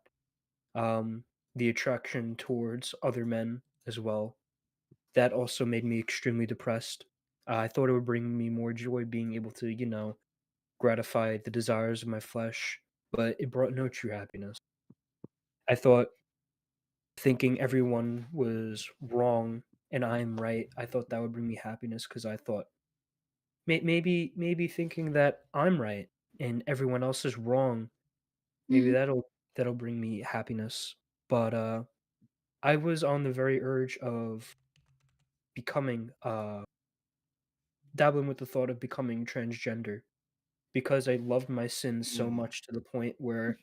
S5: um, the attraction towards other men as well. That also made me extremely depressed. I thought it would bring me more joy being able to, gratify the desires of my flesh, but it brought no true happiness. I thought thinking everyone was wrong and I'm right, I thought that would bring me happiness because I thought maybe thinking that I'm right and everyone else is wrong, maybe
S6: Mhm.
S5: that'll bring me happiness. But I was on the very urge of becoming dabbling with the thought of becoming transgender because I loved my sins so much to the point where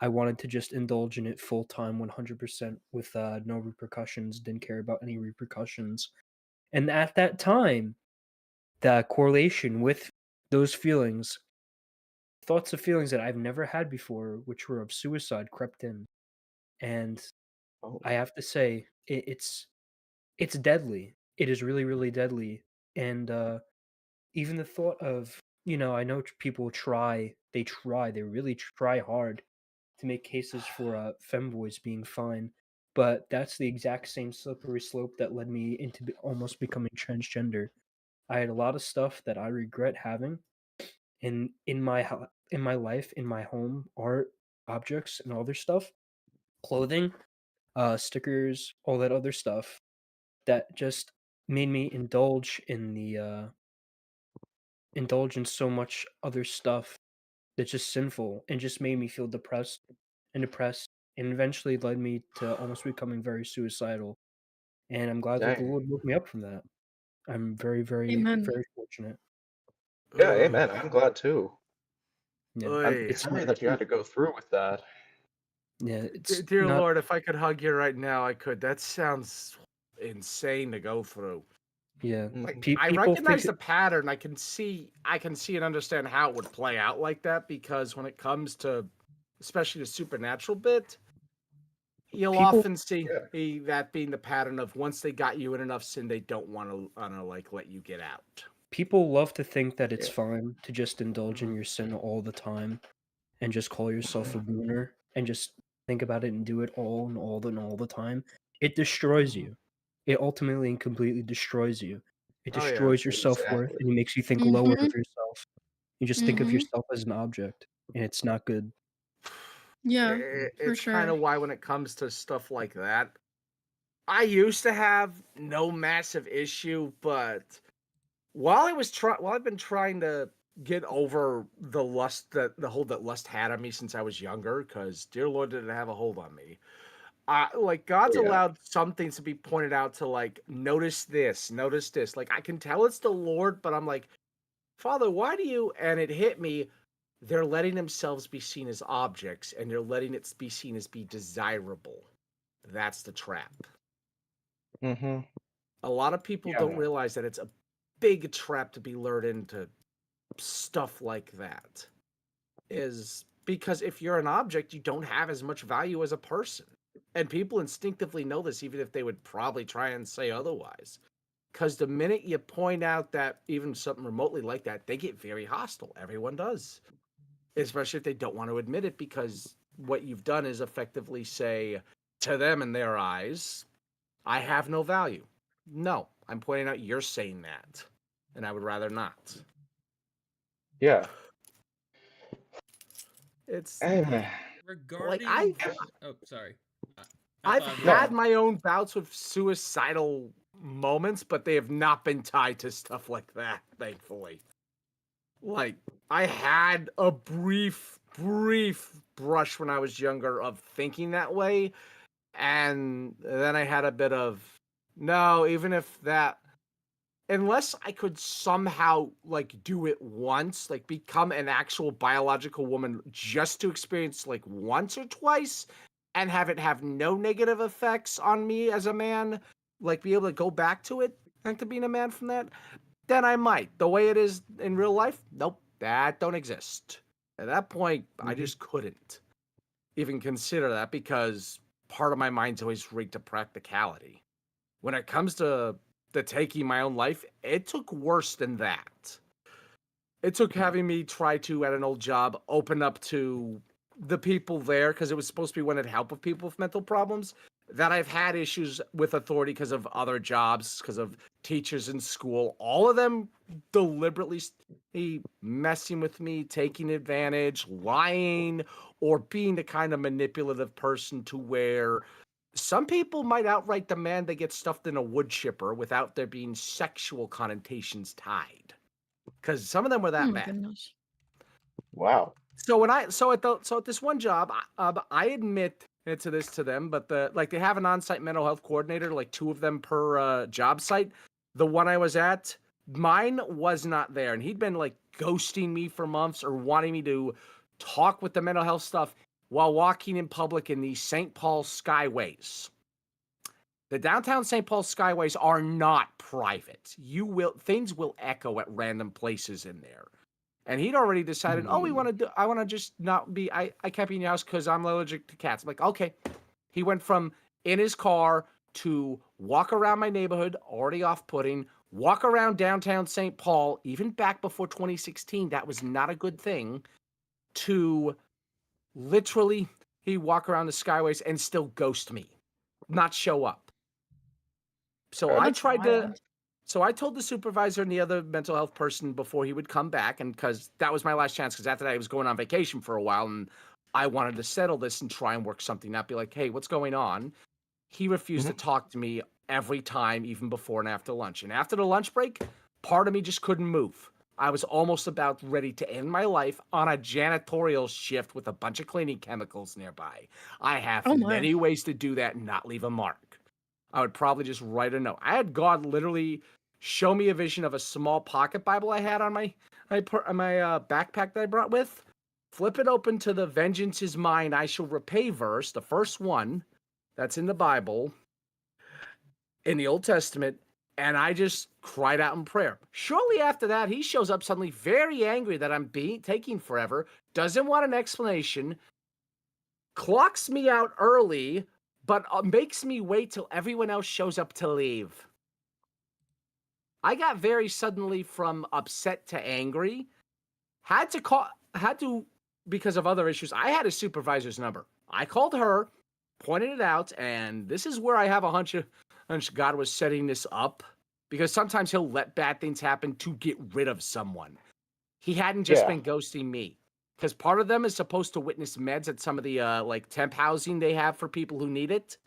S5: I wanted to just indulge in it full time 100% with no repercussions, didn't care about any repercussions. And at that time, the correlation with those feelings, thoughts of feelings that I've never had before, which were of suicide, crept in. And
S3: Oh,
S5: I have to say, it's deadly. It is really, really deadly. And even the thought of, I know people they really try hard to make cases for femboys being fine, but that's the exact same slippery slope that led me into almost becoming transgender. I had a lot of stuff that I regret having in my life, in my home, art, objects, and other stuff, clothing, stickers, all that other stuff that just made me indulge in so much other stuff that's just sinful and just made me feel depressed and eventually led me to almost becoming very suicidal. And I'm glad that the
S3: dang.
S5: Lord woke me up from that. I'm very, very,
S6: Amen.
S5: very fortunate.
S3: Yeah,
S7: Ugh.
S3: amen. I'm glad too.
S5: Yeah.
S3: I'm
S7: Oy.
S3: sorry that you had to go through with that.
S5: Yeah, it's
S7: Dear
S5: not
S7: Lord, if I could hug you right now, I could. That sounds insane to go through.
S5: yeah.
S7: Like
S3: Mhm.
S7: I
S5: People
S7: recognize
S5: think
S7: the pattern. I can see and understand how it would play out like that because when it comes to especially the supernatural bit, you'll
S5: people
S7: often see
S3: Yeah.
S7: that being the pattern of once they got you in enough sin, they don't want to like let you get out.
S5: people love to think that it's
S3: Yeah.
S5: fine to just indulge in
S7: Mhm.
S5: your sin all the time and just call yourself a
S3: Mhm.
S5: booner and just think about it and do it all the time. It destroys
S3: Mhm.
S5: you. It ultimately and completely destroys you. It
S7: Oh yeah.
S5: destroys your self-worth
S3: Exactly.
S5: and it makes you think lower
S6: Mhm.
S5: of yourself. You just think of
S6: Mhm.
S5: yourself as an object, and it's not good.
S6: Yeah, for
S7: It's kind
S6: sure.
S7: of why when it comes to stuff like that, I used to have no massive issue, but while I've been trying to get over the lust that the hold that lust had on me since I was younger, because dear Lord did it have a hold on me. Like God's
S3: Yeah.
S7: allowed some things to be pointed out to like notice this, notice this. Like I can tell it's the Lord, but I'm like, Father, why do you? And it hit me. They're letting themselves be seen as objects, and they're letting it be seen as be desirable. That's the trap.
S3: Mhm.
S7: A lot of people don't
S3: Yeah.
S7: realize that it's a big trap to be lured into stuff like that. Is because if you're an object, you don't have as much value as a person. And people instinctively know this, even if they would probably try and say otherwise. Because the minute you point out that even something remotely like that, they get very hostile. Everyone does. Especially if they don't want to admit it, because what you've done is effectively say to them in their eyes, I have no value. No, I'm pointing out you're saying that. And I would rather not.
S3: Yeah.
S7: It's
S3: Eh,
S7: like
S1: Regarding, oh, sorry. Uh, I
S7: I've
S1: thought
S7: had
S3: No.
S7: my own bouts with suicidal moments, but they have not been tied to stuff like that, thankfully. Like, I had a brief brush when I was younger of thinking that way, and then I had a bit of no, even if that unless I could somehow like do it once, like become an actual biological woman just to experience like once or twice and have it have no negative effects on me as a man, like be able to go back to it and to being a man from that, then I might. The way it is in real life, nope, that don't exist. At that point, I
S3: Mhm.
S7: just couldn't even consider that because part of my mind's always rigged to practicality. When it comes to the taking my own life, it took worse than that. It took having me try to, at an old job, open up to the people there, because it was supposed to be when it helped with people with mental problems, that I've had issues with authority because of other jobs, because of teachers in school. All of them deliberately messing with me, taking advantage, lying, or being the kind of manipulative person to where some people might outright demand they get stuffed in a wood chipper without there being sexual connotations tied. Because some of them were
S6: Oh
S7: that
S6: my
S7: bad.
S6: goodness.
S3: Wow.
S7: So at this one job, I admit to this to them, but they have an on-site mental health coordinator, like 2 of them per job site. The one I was at, mine was not there, and he'd been like ghosting me for months or wanting me to talk with the mental health stuff while walking in public in the St. Paul Skyways. The downtown St. Paul Skyways are not private. Things will echo at random places in there. And he'd already decided, I want to just not be, I can't be in your house because I'm allergic to cats. I'm like, okay. He went from in his car to walk around my neighborhood, already off-putting, walk around downtown St. Paul, even back before 2016, that was not a good thing, to literally, he walk around the Skyways and still ghost me, not show up. So I
S6: That's
S7: tried to...
S6: wild.
S7: So I told the supervisor and the other mental health person before he would come back, and because that was my last chance, because after that I was going on vacation for a while, and I wanted to settle this and try and work something out, be like, hey, what's going on? He refused to talk to me every time, even before and after lunch. And after the lunch break, part of me just couldn't move. I was almost about ready to end my life on a janitorial shift with a bunch of cleaning chemicals nearby. I have
S6: Oh my.
S7: many ways to do that and not leave a mark. I would probably just write a note. I had God literally show me a vision of a small pocket Bible I had on my backpack that I brought with. Flip it open to the "Vengeance is mine, I shall repay" verse, the first one that's in the Bible, in the Old Testament, and I just cried out in prayer. Shortly after that, he shows up suddenly very angry that I'm taking forever, doesn't want an explanation, clocks me out early, but makes me wait till everyone else shows up to leave. I got very suddenly from upset to angry. Had to, because of other issues, I had a supervisor's number. I called her, pointed it out, and this is where I have a hunch God was setting this up, because sometimes he'll let bad things happen to get rid of someone. He hadn't just been ghosting me. Because part of them is supposed to witness meds at some of the temp housing they have for people who need it.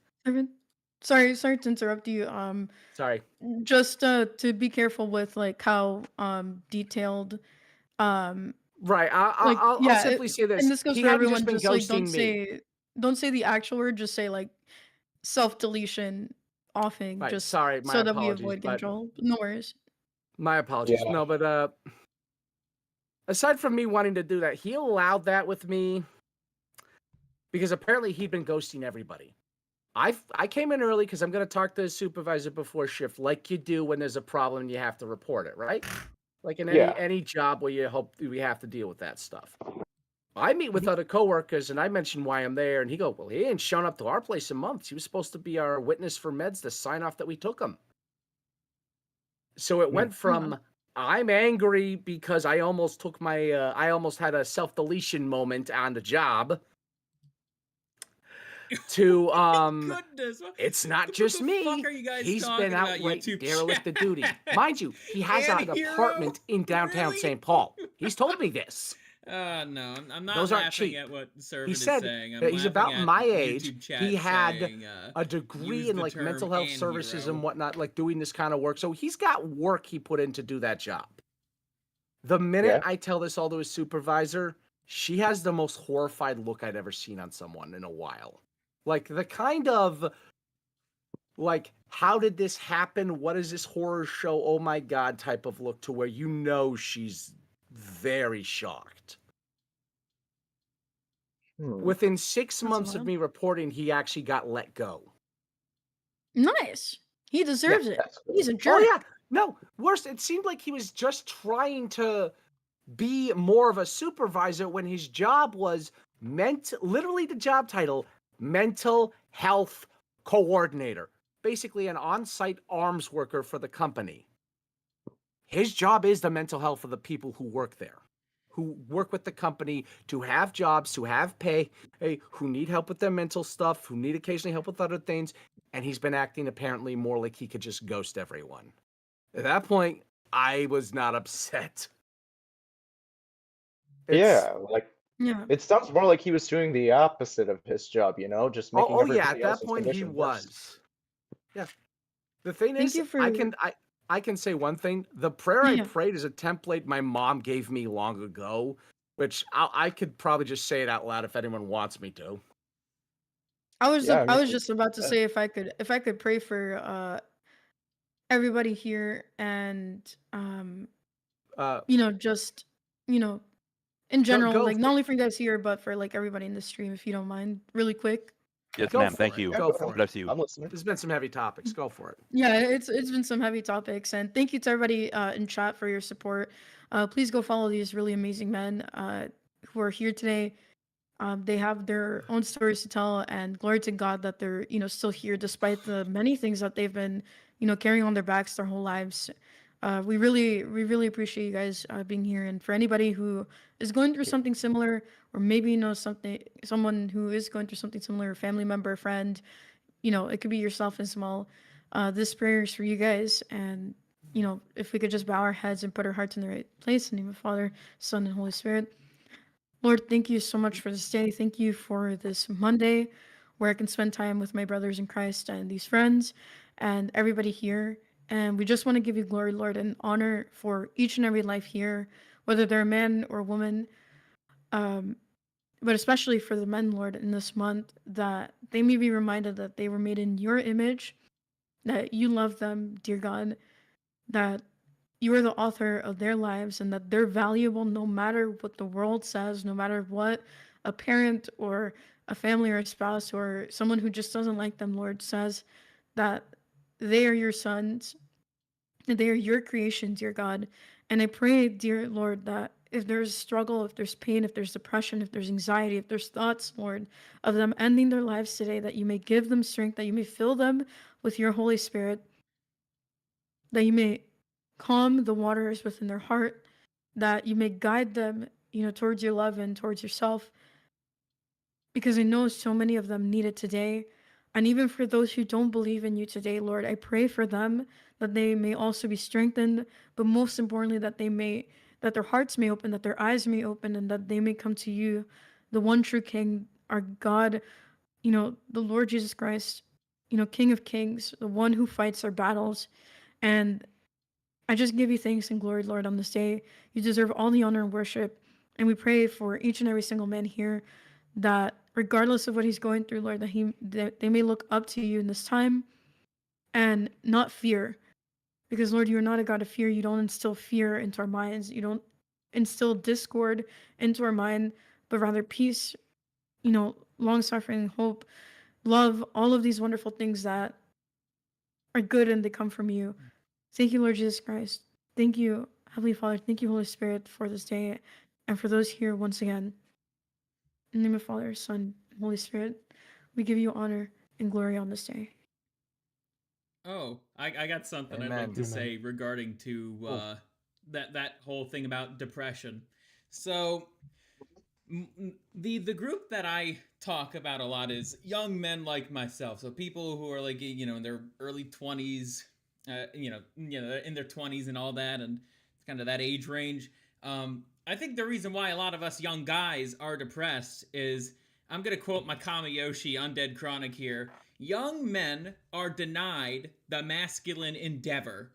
S6: Sorry to interrupt you.
S7: Sorry.
S6: Just to be careful with like how detailed
S7: Right.
S6: like
S7: I'll
S6: yeah,
S7: simply say this.
S6: and this goes
S7: He
S6: for
S7: hadn't
S6: everyone.
S7: just been
S6: Just like
S7: ghosting
S6: don't say the actual word. Just say like self-deletion offing.
S7: Right.
S6: Just
S7: Sorry. My
S6: so that we
S7: apologies.
S6: avoid
S7: But
S6: control. No worries.
S7: my apologies.
S3: Yeah.
S7: No, but aside from me wanting to do that, he allowed that with me because apparently he'd been ghosting everybody. I came in early because I'm going to talk to the supervisor before shift, like you do when there's a problem and you have to report it, right? Like in any job where you hope we have to deal with that stuff. I meet with other coworkers and I mention why I'm there, and he go, well, he ain't shown up to our place in months. He was supposed to be our witness for meds to sign off that we took him. So it went from I'm angry because I almost took my I almost had a self-deletion moment on the job to
S1: Goodness,
S7: it's not
S1: what
S7: just
S1: the
S7: me.
S1: fuck are you guys
S7: He's
S1: talking
S7: been
S1: about,
S7: outright
S1: YouTube
S7: derelict of
S1: chat?
S7: duty. Mind you, he has
S1: And
S7: an
S1: hero?
S7: apartment in downtown
S1: Really?
S7: St. Paul. He's told me this.
S1: No, I'm not
S7: Those aren't
S1: laughing
S7: cheap.
S1: at what Servant
S7: He
S1: is
S7: said
S1: saying. I'm
S7: that he's
S1: laughing
S7: about
S1: at
S7: my age.
S1: YouTube chat
S7: He had
S1: saying,
S7: a degree
S1: use
S7: in
S1: the
S7: like mental
S1: term
S7: health
S1: and
S7: services
S1: hero.
S7: and whatnot, like doing this kind of work. So he's got work he put in to do that job. The minute I tell this all to his supervisor, she has the most horrified look I'd ever seen on someone in a while. Like the kind of like, how did this happen? What is this horror show? Oh my God, type of look to where you know she's very shocked. Within 6 months of me reporting, he actually got let go.
S6: Nice. He deserves it. He's a jerk.
S7: Oh yeah. No, worse, it seemed like he was just trying to be more of a supervisor when his job was literally the job title, mental health coordinator. Basically an on-site arms worker for the company. His job is the mental health of the people who work there, who work with the company to have jobs, to have pay, who need help with their mental stuff, who need occasionally help with other things, and he's been acting apparently more like he could just ghost everyone. At that point, I was not upset.
S3: Yeah, like
S6: Yeah.
S3: it sounds more like he was doing the opposite of his job, just making
S7: Oh yeah,
S3: everybody
S7: at that
S3: else's
S7: point he
S3: condition worse.
S7: was. Yeah. The thing
S6: Thank
S7: is,
S6: you for
S7: I can say one thing. The prayer I
S6: Yeah.
S7: prayed is a template my mom gave me long ago, which I could probably just say it out loud if anyone wants me to.
S6: I was
S3: Yeah, I
S6: I
S3: mean,
S6: was just about to say if I could pray for everybody here and
S7: Uh,
S6: just you know in
S7: go
S6: general,
S7: go
S6: like not only for you guys here but for like everybody in the stream, if you don't mind, really quick.
S4: Yes,
S7: go
S4: ma'am.
S7: for
S4: Thank
S7: it.
S4: you.
S7: Go for it.
S4: Bless you.
S3: I'm listening.
S7: There's been some heavy topics. Go for it.
S6: Yeah, it's been some heavy topics, and thank you to everybody in chat for your support. Please go follow these really amazing men who are here today. They have their own stories to tell, and glory to God that they're still here despite the many things that they've been carrying on their backs their whole lives. We really appreciate you guys being here, and for anybody who is going through something similar, or maybe someone who is going through something similar, a family member, friend, it could be yourself as well. This prayer is for you guys, and if we could just bow our heads and put our hearts in the right place, in the name of the Father, Son, and Holy Spirit. Lord, thank you so much for this day. Thank you for this Monday where I can spend time with my brothers in Christ and these friends and everybody here. And we just want to give you glory, Lord, and honor for each and every life here, whether they're a man or a woman, but especially for the men, Lord, in this month, that they may be reminded that they were made in your image, that you love them, dear God, that you are the author of their lives, and that they're valuable no matter what the world says, no matter what a parent or a family or a spouse or someone who just doesn't like them, Lord, says, that they are your sons, that they are your creation, dear God. And I pray, dear Lord, that if there's struggle, if there's pain, if there's depression, if there's anxiety, if there's thoughts, Lord, of them ending their lives today, that you may give them strength, that you may fill them with your Holy Spirit, that you may calm the waters within their heart, that you may guide them, towards your love and towards yourself, because I know so many of them need it today. And even for those who don't believe in you today, Lord, I pray for them that they may also be strengthened, but most importantly, that their hearts may open, that their eyes may open, and that they may come to you, the one true King, our God, the Lord Jesus Christ, King of Kings, the one who fights our battles. And I just give you thanks and glory, Lord, on this day. You deserve all the honor and worship. And we pray for each and every single man here that regardless of what he's going through, Lord, that they may look up to you in this time and not fear. Because, Lord, you are not a God of fear. You don't instill fear into our minds. You don't instill discord into our mind, but rather peace, long suffering, hope, love, all of these wonderful things that are good and they come from you. Thank you, Lord Jesus Christ. Thank you, Heavenly Father. Thank you, Holy Spirit, for this day and for those here once again. In the name of Father, Son, and Holy Spirit, we give you honor and glory on this day.
S1: Oh, I got something I'd like
S7: Amen.
S1: to
S5: Amen.
S1: say regarding to that whole thing about depression. So the group that I talk about a lot is young men like myself. So people who are like in their early 20s, in their 20s and all that, and it's kind of that age range. I think the reason why a lot of us young guys are depressed is, I'm gonna quote my Kamiyoshi Undead Chronic here. Young men are denied the masculine endeavor.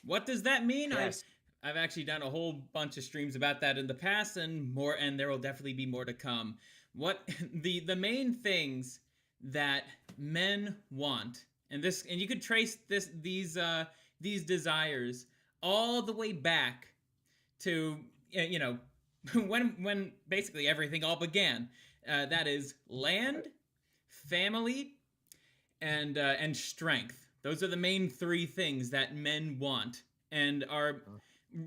S1: What does that mean?
S7: Yes.
S1: I've actually done a whole bunch of streams about that in the past, and there will definitely be more to come. What the main things that men want, and you could trace these desires all the way back to when basically everything all began. That is land, family, and strength. Those are the main three things that men want, and are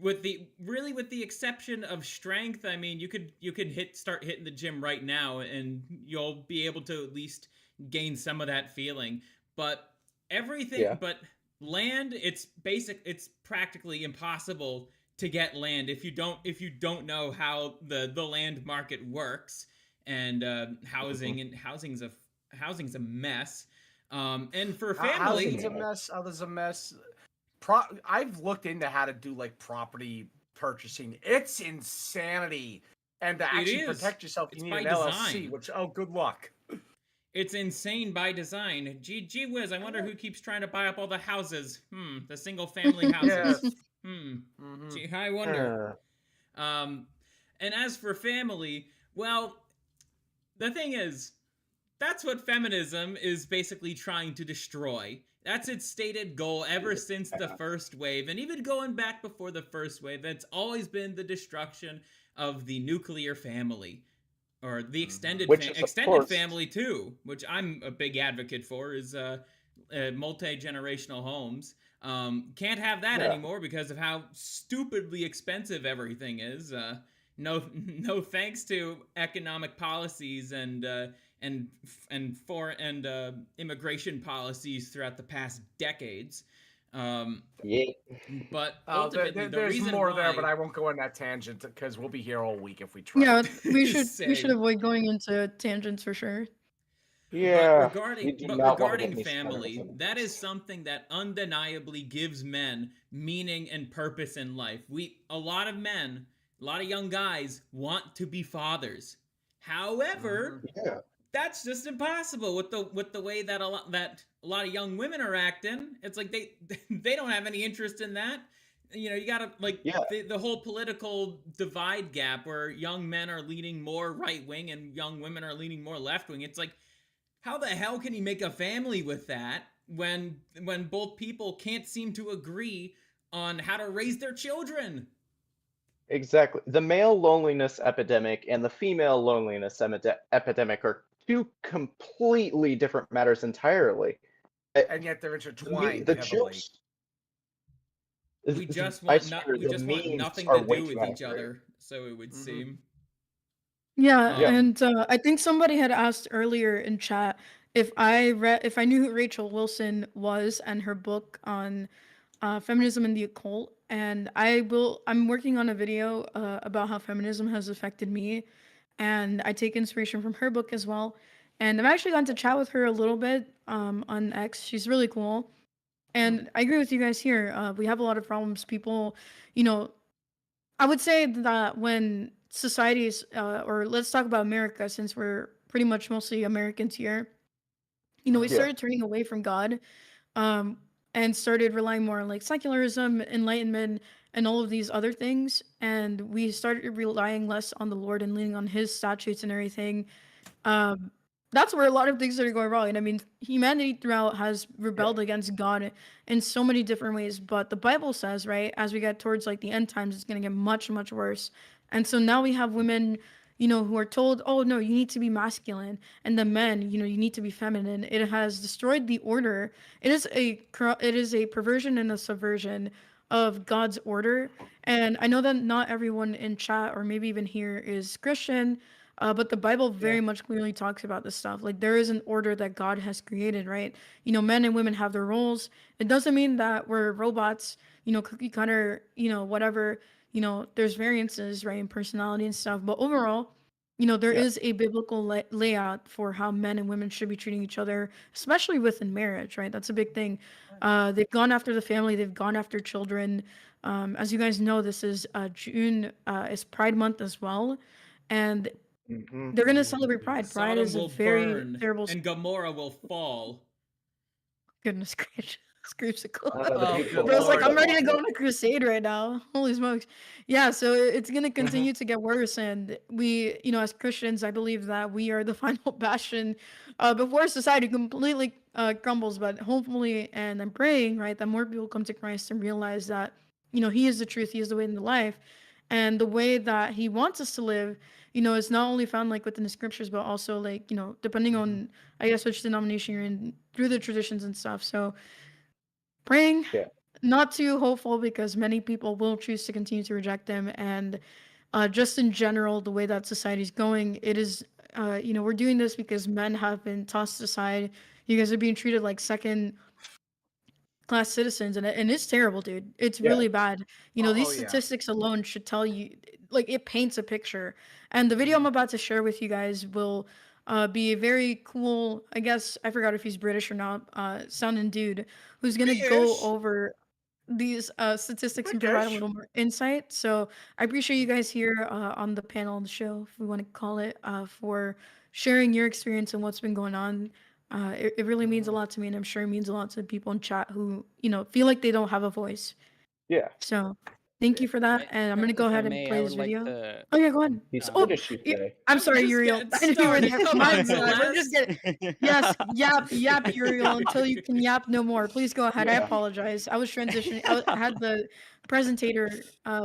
S1: with the exception of strength. I mean, you could start hitting the gym right now, and you'll be able to at least gain some of that feeling. But everything,
S3: Yeah.
S1: but land, it's practically impossible to get land if you don't know how the land market works, and housing's a mess. And for
S7: Housing's
S1: family,
S7: a mess. Others a mess. I've looked into how to do like property purchasing. It's insanity. And to actually
S1: is.
S7: protect yourself,
S1: It's
S7: you need
S1: by
S7: an LLC,
S1: design.
S7: which, oh, good luck.
S1: It's insane by design. Gee whiz, I wonder who keeps trying to buy up all the houses. The single family houses. Gee, I wonder. And as for family, well, the thing is, that's what feminism is basically trying to destroy. That's its stated goal ever since the first wave, and even going back before the first wave, that's always been the destruction of the nuclear family, or the extended family too, which I'm a big advocate for, is multi-generational homes. Can't have that anymore because of how stupidly expensive everything is. No thanks to economic policies and immigration policies throughout the past decades. But ultimately,
S7: there's
S1: reason
S7: more
S1: why,
S7: there, but I won't go on that tangent because we'll be here all week if we try.
S6: Yeah, we should avoid going into tangents for sure.
S3: Yeah.
S1: But regarding family, that is something that undeniably gives men meaning and purpose in life. A lot of men, a lot of young guys want to be fathers. However, that's just impossible with the way that a lot of young women are acting. It's like they don't have any interest in that. You gotta the whole political divide gap where young men are leaning more right wing and young women are leaning more left wing. It's like, how the hell can you make a family with that when both people can't seem to agree on how to raise their children?
S3: Exactly. The male loneliness epidemic and the female loneliness epidemic are two completely different matters entirely.
S7: And yet they're intertwined heavily.
S1: We just want nothing to do with each other, so it would seem.
S6: Yeah, and I think somebody had asked earlier in chat if I knew who Rachel Wilson was and her book on feminism and the occult, and I'm working on a video about how feminism has affected me, and I take inspiration from her book as well. And I've actually gotten to chat with her a little bit on X. She's really cool. And I agree with you guys here. We have a lot of problems. People, I would say that when societies, or let's talk about America, since we're pretty much mostly Americans here, we started turning away from God, and started relying more on like secularism, enlightenment, and all of these other things. And we started relying less on the Lord and leaning on His statutes and everything. That's where a lot of things are going wrong. And I mean, humanity throughout has rebelled against God in so many different ways. But the Bible says, right, as we get towards like the end times, it's going to get much, much worse. And so now we have women, who are told, oh, no, you need to be masculine. And the men, you need to be feminine. It has destroyed the order. It is a perversion and a subversion of God's order. And I know that not everyone in chat or maybe even here is Christian. But the Bible very much clearly talks about this stuff. Like, there is an order that God has created, right? Men and women have their roles. It doesn't mean that we're robots, cookie cutter, whatever. There's variances, right, in personality and stuff. But overall, there is a biblical layout for how men and women should be treating each other, especially within marriage, right? That's a big thing. They've gone after the family. They've gone after children. As you guys know, this is June is Pride Month as well. And they're going to celebrate Pride. Pride is a very terrible...
S1: And Gomorrah will fall.
S6: Goodness gracious. Kreemsicle.
S1: Oh,
S6: Bro's like, I'm ready to go on a crusade right now. Holy smokes. Yeah, so it's going to continue to get worse. And we, as Christians, I believe that we are the final bastion before society completely crumbles. But hopefully, and I'm praying, right, that more people come to Christ and realize that, He is the truth, He is the way and the life. And the way that He wants us to live, is not only found like within the scriptures, but also like, depending on, I guess, which denomination you're in, through the traditions and stuff. So praying, not too hopeful, because many people will choose to continue to reject Him. And just in general, the way that society's going, it is, we're doing this because men have been tossed aside. You guys are being treated like second class citizens, and it's terrible, dude. It's
S3: Yeah.
S6: really bad. You know, these
S7: Oh, yeah.
S6: statistics alone should tell you, like, it paints a picture. And the video I'm about to share with you guys will be a very cool, I guess, I forgot if he's British or not, sounding dude who's gonna go
S7: British?
S6: over these statistics and provide a
S7: British?
S6: little more insight. So I appreciate you guys here on the panel on the show, if we want to call it, for sharing your experience and what's been going on. It really means a lot to me, and I'm sure it means a lot to people in chat who, you know, feel like they don't have a voice.
S3: Yeah.
S6: So thank you for that,
S2: I-
S6: and I'm gonna go
S2: if I
S6: ahead and
S2: may,
S6: play
S2: I
S6: this
S2: would like
S6: video.
S2: to.
S6: Oh yeah, go ahead.
S3: He's
S6: Oh,
S3: British, you
S6: yeah,
S3: say.
S6: I'm
S1: I'm
S6: sorry,
S1: just
S6: Uriel.
S1: getting
S6: I knew you were
S1: started.
S6: there.
S1: Come
S6: My
S1: on,
S6: bad. We're just
S1: Celeste.
S6: getting yes, yap, Uriel, until you can yap no more. Please go ahead. I
S3: Yeah.
S6: apologize. I was transitioning. I had the presentator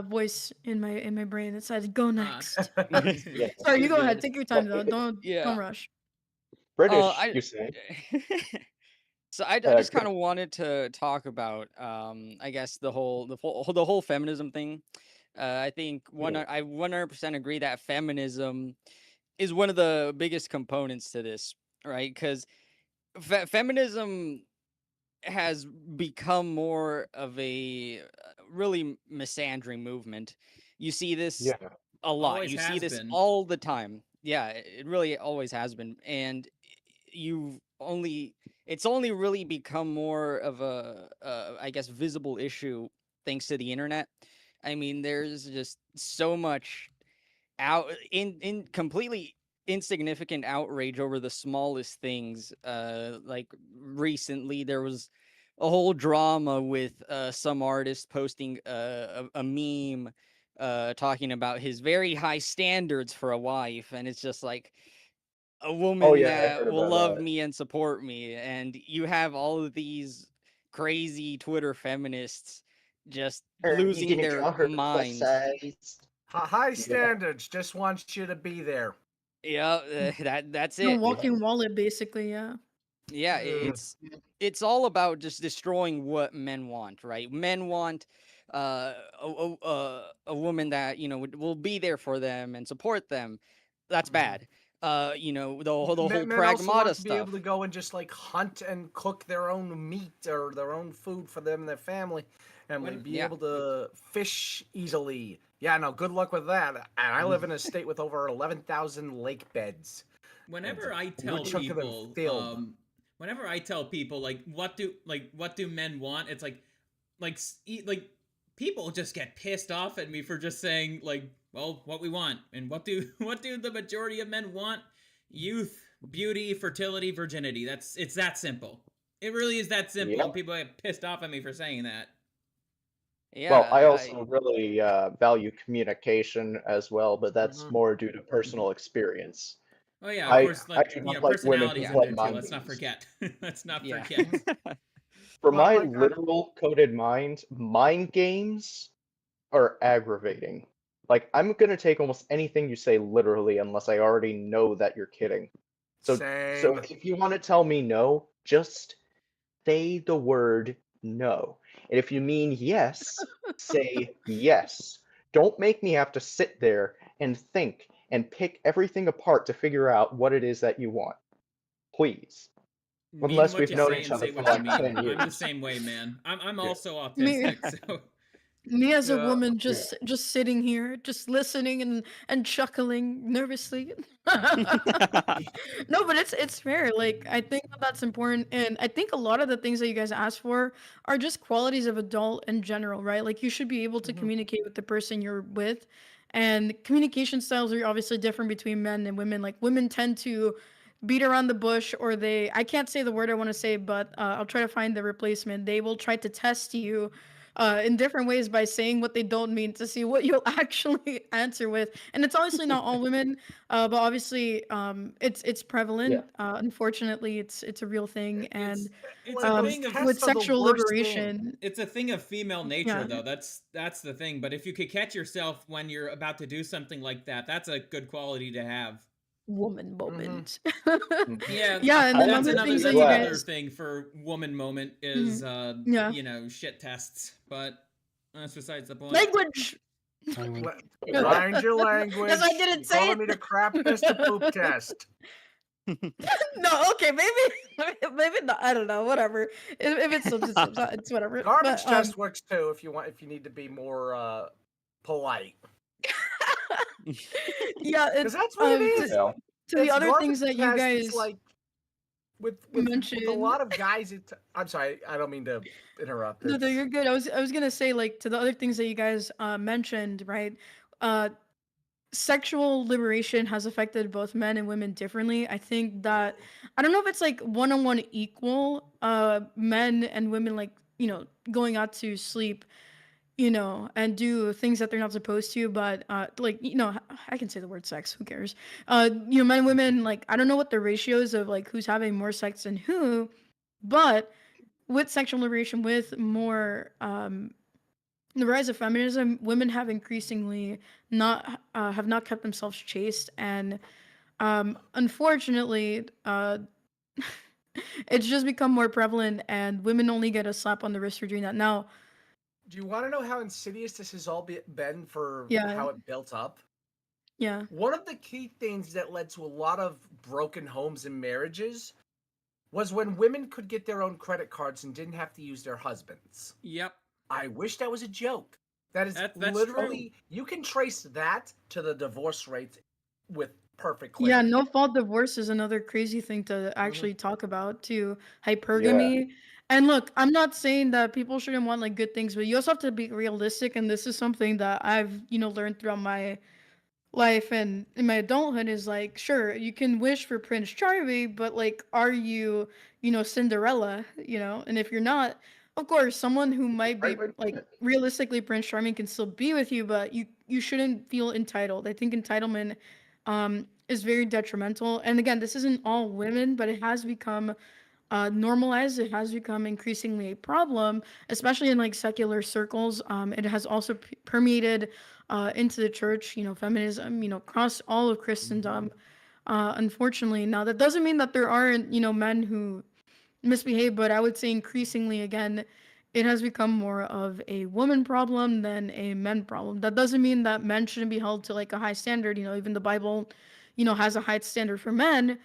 S6: voice in my brain that said go next.
S3: Yeah.
S6: Sorry, you go
S2: Good.
S6: ahead. Take your time
S3: Well,
S6: though. Don't
S2: Yeah.
S6: rush.
S3: British,
S2: I.
S3: you say.
S2: So I just kind of wanted to talk about, I guess the whole feminism thing. I think I 100% agree that feminism is one of the biggest components to this, right? Because feminism has become more of a really misandry movement. You see this
S3: Yeah.
S2: a lot.
S1: Always
S2: You see
S1: has
S2: this
S1: been.
S2: all the time. Yeah, it really always has been. And it's only really become more of a I guess visible issue thanks to the internet. I mean, there's just so much in completely insignificant outrage over the smallest things. Like recently there was a whole drama with some artist posting a meme talking about his very high standards for a wife, and it's just like a
S3: Oh
S2: woman
S3: yeah, I
S2: that
S3: heard
S2: will
S3: about
S2: love
S3: that.
S2: me and support me, and you have all of these crazy Twitter feminists just
S3: You
S2: losing
S3: gonna
S2: their
S3: draw her plus
S2: minds.
S3: size?
S7: High
S3: Yeah.
S7: standards. Just wants you to be there.
S2: Yeah, that's
S6: No
S2: it.
S6: walking wallet, basically. Yeah.
S2: Yeah, it's all about just destroying what men want, right? Men want a woman that, you know, will be there for them and support them. That's bad. You know, the whole
S7: Men also want
S2: pragmata
S7: to be able to
S2: stuff.
S7: go and just like hunt and cook their own meat or their own food for them and their family, and
S1: When-
S7: be
S2: Yeah.
S7: able to fish easily. Yeah, no, good luck with that. And I live in a state with over 11,000 lake beds.
S1: Whenever I
S7: good
S1: tell
S7: chunk of them
S1: people,
S7: filled.
S1: whenever I tell people like what do men want, it's like people just get pissed off at me for just saying like, well, what we want, and what do the majority of men want? Youth, beauty, fertility, virginity. It's that simple. It really is that simple,
S3: Yep.
S1: and people get pissed off at me for saying that.
S2: Yeah,
S3: Well, I also really value communication as well, but that's
S7: Mhm.
S3: more due to personal experience.
S1: Oh yeah, of
S3: I
S1: course. Like,
S3: do
S1: you
S3: not
S1: know,
S3: like women who
S1: personality's in
S3: play
S1: there too.
S3: mind
S1: Let's not
S3: games.
S1: forget. Let's not
S2: yeah.
S1: forget.
S3: For my
S7: Like,
S3: literal coded mind games are aggravating. Like, I'm gonna take almost anything you say literally unless I already know that you're kidding. So
S7: Same.
S3: if you want to tell me no, just say the word no. And if you mean yes, say yes. Don't make me have to sit there and think and pick everything apart to figure out what it is that you want. Please.
S1: Mean
S3: Unless
S1: what
S3: we've
S1: you
S3: known
S1: say
S3: each
S1: and
S3: other
S1: say
S3: for
S1: what you
S3: like
S1: mean.
S3: 10
S1: I'm the
S3: years.
S1: same way, man. I'm
S3: Yeah.
S1: also
S6: Me-
S1: autistic, so
S6: Me as a
S7: Yeah.
S6: woman, just sitting here, just listening and chuckling nervously. No, but it's fair. Like, I think that's important, and I think a lot of the things that you guys ask for are just qualities of adult in general, right? Like, you should be able to
S7: Mhm.
S6: communicate with the person you're with, and communication styles are obviously different between men and women. Like, women tend to beat around the bush, or I can't say the word I want to say, but I'll try to find the replacement. They will try to test you in different ways by saying what they don't mean to see what you'll actually answer with. And it's obviously not all women, but obviously it's prevalent. Unfortunately, it's a real thing. And
S1: it's
S7: Like,
S1: a
S7: those
S1: thing of
S7: tests
S6: with
S7: are the
S6: sexual
S7: worst thing.
S6: liberation,
S1: it's a thing of female nature
S6: Yeah.
S1: though. That's the thing. But if you could catch yourself when you're about to do something like that, that's a good quality to have.
S6: woman moment.
S1: Yeah,
S6: Yeah, and then
S1: that's
S6: other
S1: another
S6: things that
S1: that's
S6: you
S1: another
S6: guys.
S1: thing for woman moment is
S6: Yeah.
S1: you know, shit tests. But that's besides the point.
S6: Language.
S7: Mind your language.
S6: Yes, I didn't
S7: You're
S6: say
S7: calling
S6: it.
S7: me to crap test a poop test.
S6: No, okay, maybe not. I don't know. Whatever. If it's substance abuse, it's whatever.
S7: Garbage
S6: But
S7: test works too if you need to be more polite.
S6: yeah,
S7: Because that's what it is.
S3: Yeah.
S6: to the
S7: It's
S6: other
S7: garbage
S6: things that you
S7: test, it's
S6: guys
S7: like with a
S6: mentioned.
S7: lot of guys. I'm sorry, I don't mean to interrupt.
S6: No,
S7: It's-
S6: you're good. I was gonna say, like, to the other things that you guys mentioned, right? Uh, Sexual liberation has affected both men and women differently. I think that I don't know if it's like one-on-one equal, men and women, like, going out to sleep, and do things that they're not supposed to, but like, I can say the word sex, who cares? Men and women, like, I don't know what the ratios of like who's having more sex and who, but with sexual liberation, with more the rise of feminism, women have increasingly not have not kept themselves chaste, and unfortunately, it's just become more prevalent, and women only get a slap on the wrist for doing that. Now,
S7: Do you want to know how insidious this has all been for
S6: Yeah.
S7: how it built up?
S6: yeah,
S7: One of the key things that led to a lot of broken homes and marriages was when women could get their own credit cards and didn't have to use their husbands.
S1: Yep.
S7: I wish that was a joke. That is
S1: That's
S7: literally, you can trace that to the divorce rates with perfect
S6: yeah,
S7: clarity.
S6: no fault divorce is another crazy thing to actually talk about too. Hypergamy. And look, I'm not saying that people shouldn't want like good things, but you also have to be realistic. And this is something that I've, learned throughout my life and in my adulthood is like, sure, you can wish for Prince Charming, but like, are you, Cinderella, And if you're not, of course, someone who might be like realistically Prince Charming can still be with you, but you shouldn't feel entitled. I think entitlement is very detrimental. And again, this isn't all women, but it has become normalized. It has become increasingly a problem, especially in like secular circles. It has also permeated into the church, feminism, across all of Christendom. Unfortunately, now that doesn't mean that there aren't, men who misbehave, but I would say increasingly, again, it has become more of a woman problem than a men problem. That doesn't mean that men shouldn't be held to like a high standard. Even the Bible, has a high standard for men,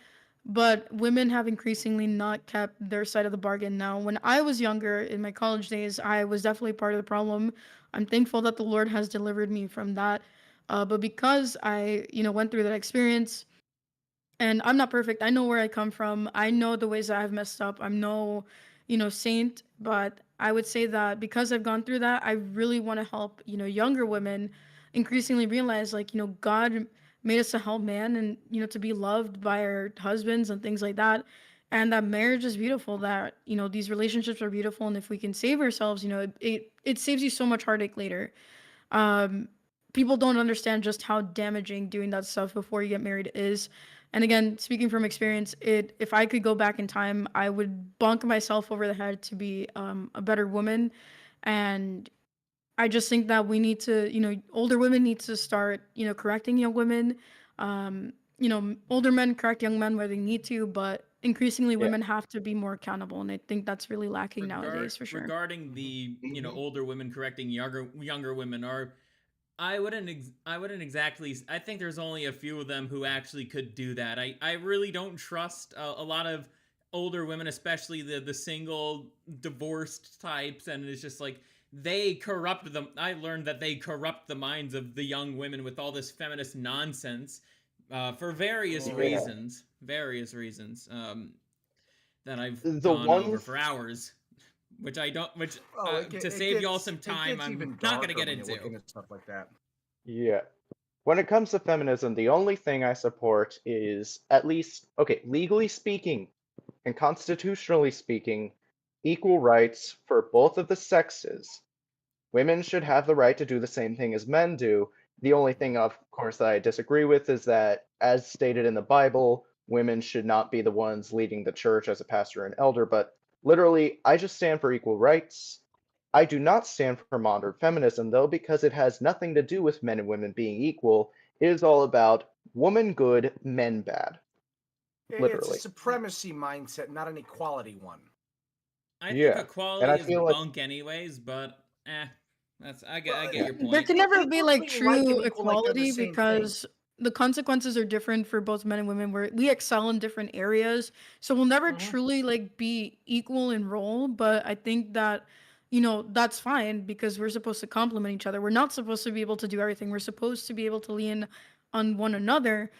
S6: but women have increasingly not kept their side of the bargain. Now, when I was younger in my college days, I was definitely part of the problem. I'm thankful that the Lord has delivered me from that. But because I, went through that experience, and I'm not perfect. I know where I come from. I know the ways that I've messed up. I'm no, saint, but I would say that because I've gone through that, I really want to help, younger women increasingly realize like, God made us to help man and, to be loved by our husbands and things like that. And that marriage is beautiful, that, these relationships are beautiful. And if we can save ourselves, it saves you so much heartache later. Um, People don't understand just how damaging doing that stuff before you get married is. And again, speaking from experience, if I could go back in time, I would bunk myself over the head to be a better woman. And I just think that we need to, older women need to start, correcting young women. Older men correct young men where they need to, but increasingly women have to be more accountable. And I think that's really lacking nowadays for sure.
S1: Regarding the older women correcting younger women, or I wouldn't exactly. I think there's only a few of them who actually could do that. I really don't trust a lot of older women, especially the single divorced types, and it's just like they corrupt them. I learned that they corrupt the minds of the young women with all this feminist nonsense for various reasons. Various reasons that I've gone over for hours. Which I don't. Which to save y'all some time, I'm not gonna get into.
S7: Stuff like that.
S3: Yeah. When it comes to feminism, the only thing I support is, at least, okay, legally speaking and constitutionally speaking, equal rights for both of the sexes. Women should have the right to do the same thing as men do. The only thing, of course, that I disagree with is that, as stated in the Bible, women should not be the ones leading the church as a pastor and elder, but literally, I just stand for equal rights. I do not stand for modern feminism, though, because it has nothing to do with men and women being equal. It is all about woman good, men bad. Literally.
S7: It's a supremacy mindset, not an equality one.
S1: I think equality is bunk anyways, but I get your point.
S6: There can never be like
S7: People treat like
S6: true
S7: and equal like they're the
S6: equality
S7: same
S6: because
S7: thing.
S6: the consequences are different for both men and women, where we excel in different areas, so we'll never truly like be equal in role. But I think that, that's fine, because we're supposed to complement each other. We're not supposed to be able to do everything. We're supposed to be able to lean on one another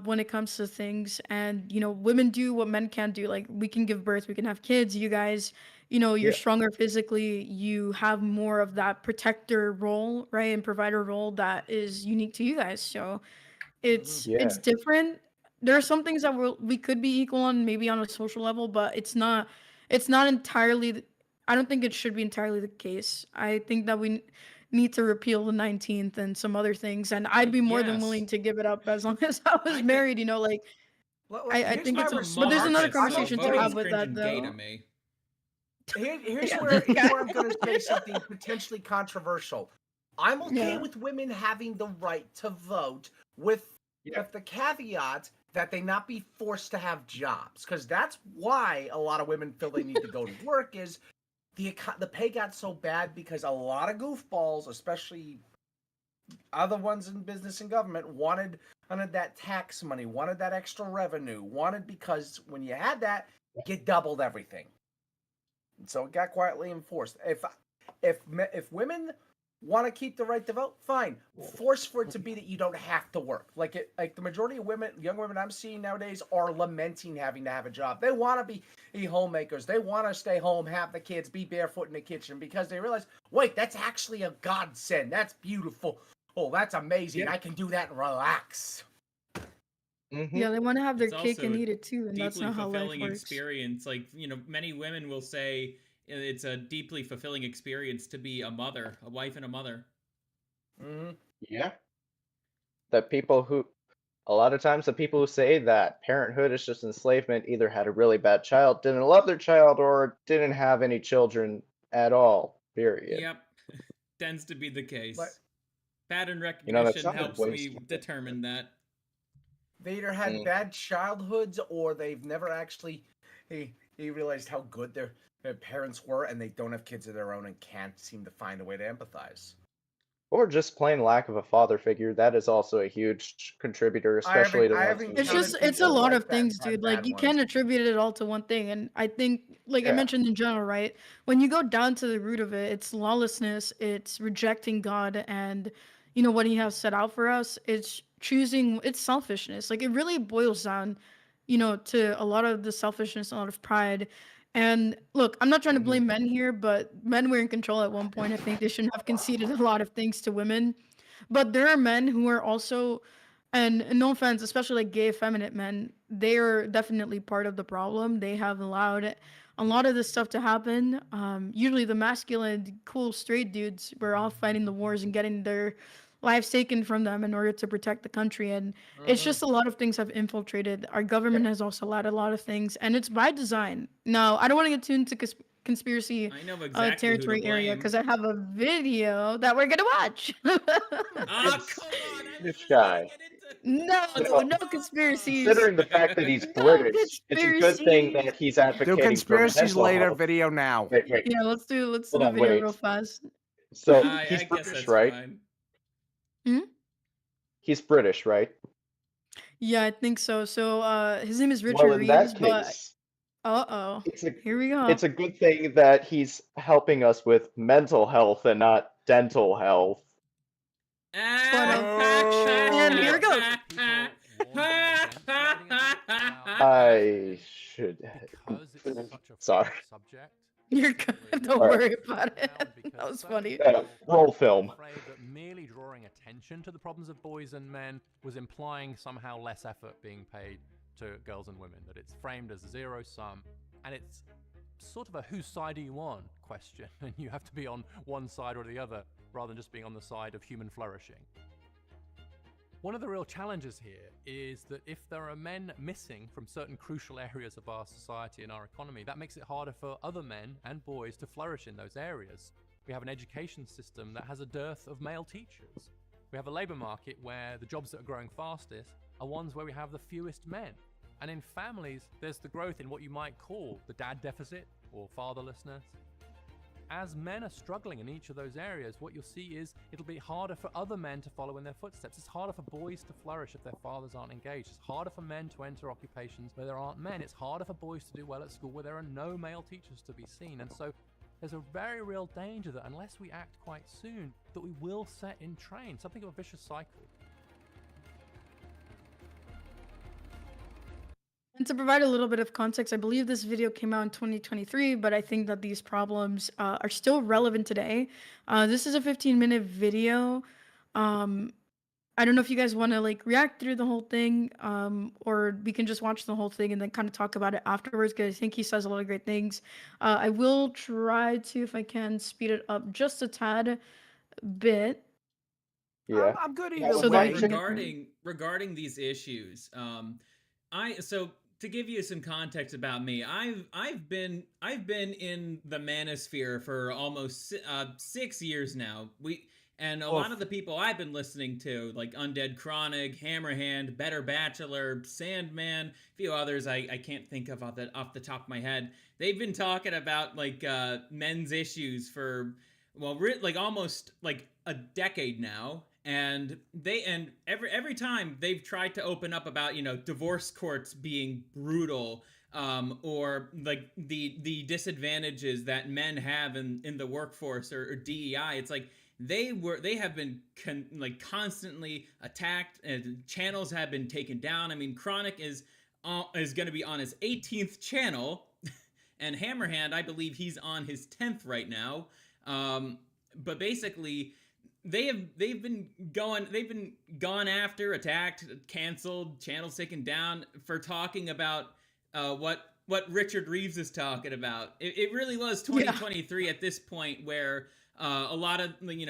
S6: when it comes to things. And women do what men can't do. Like, we can give birth, we can have kids. You guys, you're
S3: Yeah.
S6: stronger physically, you have more of that protector role, right, and provider role that is unique to you guys. So it's
S3: Yeah.
S6: different. There are some things that we could be equal on, maybe on a social level, but it's not entirely I don't think it should be entirely the case. I think that we need to repeal the 19th and some other things, and I'd be more than
S1: Yes.
S6: willing to give it up as long as I was married, like I
S7: Here's
S6: think
S7: my
S6: it's
S1: It's a
S6: but there's another
S1: monarchist, so
S6: conversation to
S1: voting's
S6: have with that
S1: cringe and gay to
S6: though.
S1: me.
S7: Here's
S6: Yeah.
S7: where I'm going to say something potentially controversial. I'm okay
S6: Yeah.
S7: with women having the right to vote, with the caveat that they not be forced to have jobs, because that's why a lot of women feel they need to go to work. Is the pay got so bad because a lot of goofballs, especially other ones in business and government, wanted that tax money, wanted that extra revenue, because when you had that, you doubled everything. So it got quietly enforced. If women want to keep the right to vote, fine. Force for it to be that you don't have to work. Like the majority of young women I'm seeing nowadays, are lamenting having to have a job. They want to be homemakers. They want to stay home, have the kids, be barefoot in the kitchen, because they realize, wait, that's actually a godsend. That's beautiful. Oh, that's amazing.
S3: Yeah.
S7: I can do that and relax.
S6: Yeah, they want to have their
S1: It's
S6: cake
S1: also
S6: and
S1: a
S6: eat it too, and that's
S1: deeply
S6: not how life
S1: fulfilling
S6: works.
S1: experience. Like, many women will say it's a deeply fulfilling experience to be a mother, a wife and a mother.
S3: Yeah. A lot of times the people who say that parenthood is just enslavement either had a really bad child, didn't love their child, or didn't have any children at all, period.
S1: Yep. Tends to be the case.
S7: But-
S1: Pattern
S3: that's
S1: recognition
S3: not a
S1: helps
S3: waste
S1: me
S3: of it.
S1: determine that.
S7: They either had bad childhoods, or they've never actually he realized how good their parents were, and they don't have kids of their own and can't seem to find a way to empathize.
S3: Or just plain lack of a father figure. That is also a huge contributor, especially to
S7: I
S3: ones
S7: haven't
S3: who-
S6: It's
S7: counted
S6: just it's a
S7: people
S6: lot
S7: like
S6: of
S7: that
S6: things,
S7: had
S6: dude. Like,
S7: bad
S6: you
S7: ones.
S6: can't attribute it all to one thing. And I think, like I
S3: Yeah.
S6: mentioned in general, right? When you go down to the root of it, it's lawlessness, it's rejecting God and what he has set out for us. It's selfishness. Like, it really boils down, to a lot of the selfishness, a lot of pride. And look, I'm not trying to blame men here, but men were in control at one point. I think they shouldn't have conceded a lot of things to women. But there are men who are also, and no offense, especially like gay, effeminate men, they are definitely part of the problem. They have allowed a lot of this stuff to happen. Usually the masculine, cool, straight dudes were all fighting the wars and getting their lives taken from them in order to protect the country. And it's just a lot of things have infiltrated. Our government has also allowed a lot of things, and it's by design. Now, I don't want to get too into conspiracy
S1: I know exactly who
S6: territory
S1: to
S6: area,
S1: blame.
S6: because I have a video that we're gonna watch.
S1: Ah, come on! I
S3: This
S1: didn't want
S3: guy.
S1: to get into
S6: No,
S3: No,
S6: no conspiracies.
S3: Considering the fact that he's
S6: No
S3: British, it's a good thing
S6: conspiracies.
S3: that he's
S7: Do
S3: advocating for
S7: conspiracies
S3: mental
S7: later.
S3: health.
S7: Video now.
S3: Wait.
S6: Yeah, let's do
S3: Hold
S6: the
S3: on,
S6: video
S3: wait.
S6: real fast.
S3: So
S1: I
S3: he's
S1: guess
S3: British,
S1: that's
S3: right?
S1: fine.
S3: He's British, right?
S6: Yeah, I think so. So his name is Richard
S3: Well, in
S6: Reeves,
S3: that
S6: but
S3: case,
S6: uh-oh. Here we go.
S3: it's a good thing that he's helping us with mental health and not dental health.
S6: And here it goes.
S3: I should.
S8: Because it's such a
S3: Sorry.
S8: fraught subject.
S6: You're
S8: it's
S6: good.
S8: really
S6: Don't
S3: Alright.
S6: worry about it.
S8: profound because
S6: That was
S8: so
S6: funny.
S8: many people
S3: Roll film.
S8: are afraid that merely drawing attention to the problems of boys and men was implying somehow less effort being paid to girls and women, that it's framed as zero sum, and it's sort of a whose side are you on question, and you have to be on one side or the other rather than just being on the side of human flourishing. One of the real challenges here is that if there are men missing from certain crucial areas of our society and our economy, that makes it harder for other men and boys to flourish in those areas. We have an education system that has a dearth of male teachers. We have a labour market where the jobs that are growing fastest are ones where we have the fewest men. And in families, there's the growth in what you might call the dad deficit or fatherlessness. as men are struggling in each of those areas, what you'll see is it'll be harder for other men to follow in their footsteps. It's harder for boys to flourish if their fathers aren't engaged. It's harder for men to enter occupations where there aren't men. It's harder for boys to do well at school where there are no male teachers to be seen. And so there's a very real danger that unless we act quite soon, that we will set in train something of a vicious cycle.
S6: And to provide a little bit of context, I believe this video came out in 2023, but I think that these problems are still relevant today. This is a 15-minute video. I don't know if you guys want to like react through the whole thing, or we can just watch the whole thing and then kind of talk about it afterwards, because I think he says a lot of great things. I will try to, if I can, speed it up just a tad bit.
S3: Yeah.
S7: I'm good
S3: Yeah,
S7: either
S6: So
S7: way.
S6: that-
S1: regarding these issues, so to give you some context about me, I've been in the manosphere for almost 6 years now. And a lot of the people I've been listening to, like Undead Chronic, Hammerhand, Better Bachelor, Sandman, a few others I can't think of off the top of my head. They've been talking about like men's issues for like almost like a decade now. And every time they've tried to open up about, you know, divorce courts being brutal, or like the disadvantages that men have in the workforce or DEI, it's like they have been constantly attacked, and channels have been taken down. I mean, Chronic is going to be on his 18th channel, and Hammerhand, I believe he's on his 10th right now. But basically, they've been gone after, attacked, canceled, channels taken down for talking about what Richard Reeves is talking about. It really was 2023 at this point where a lot of the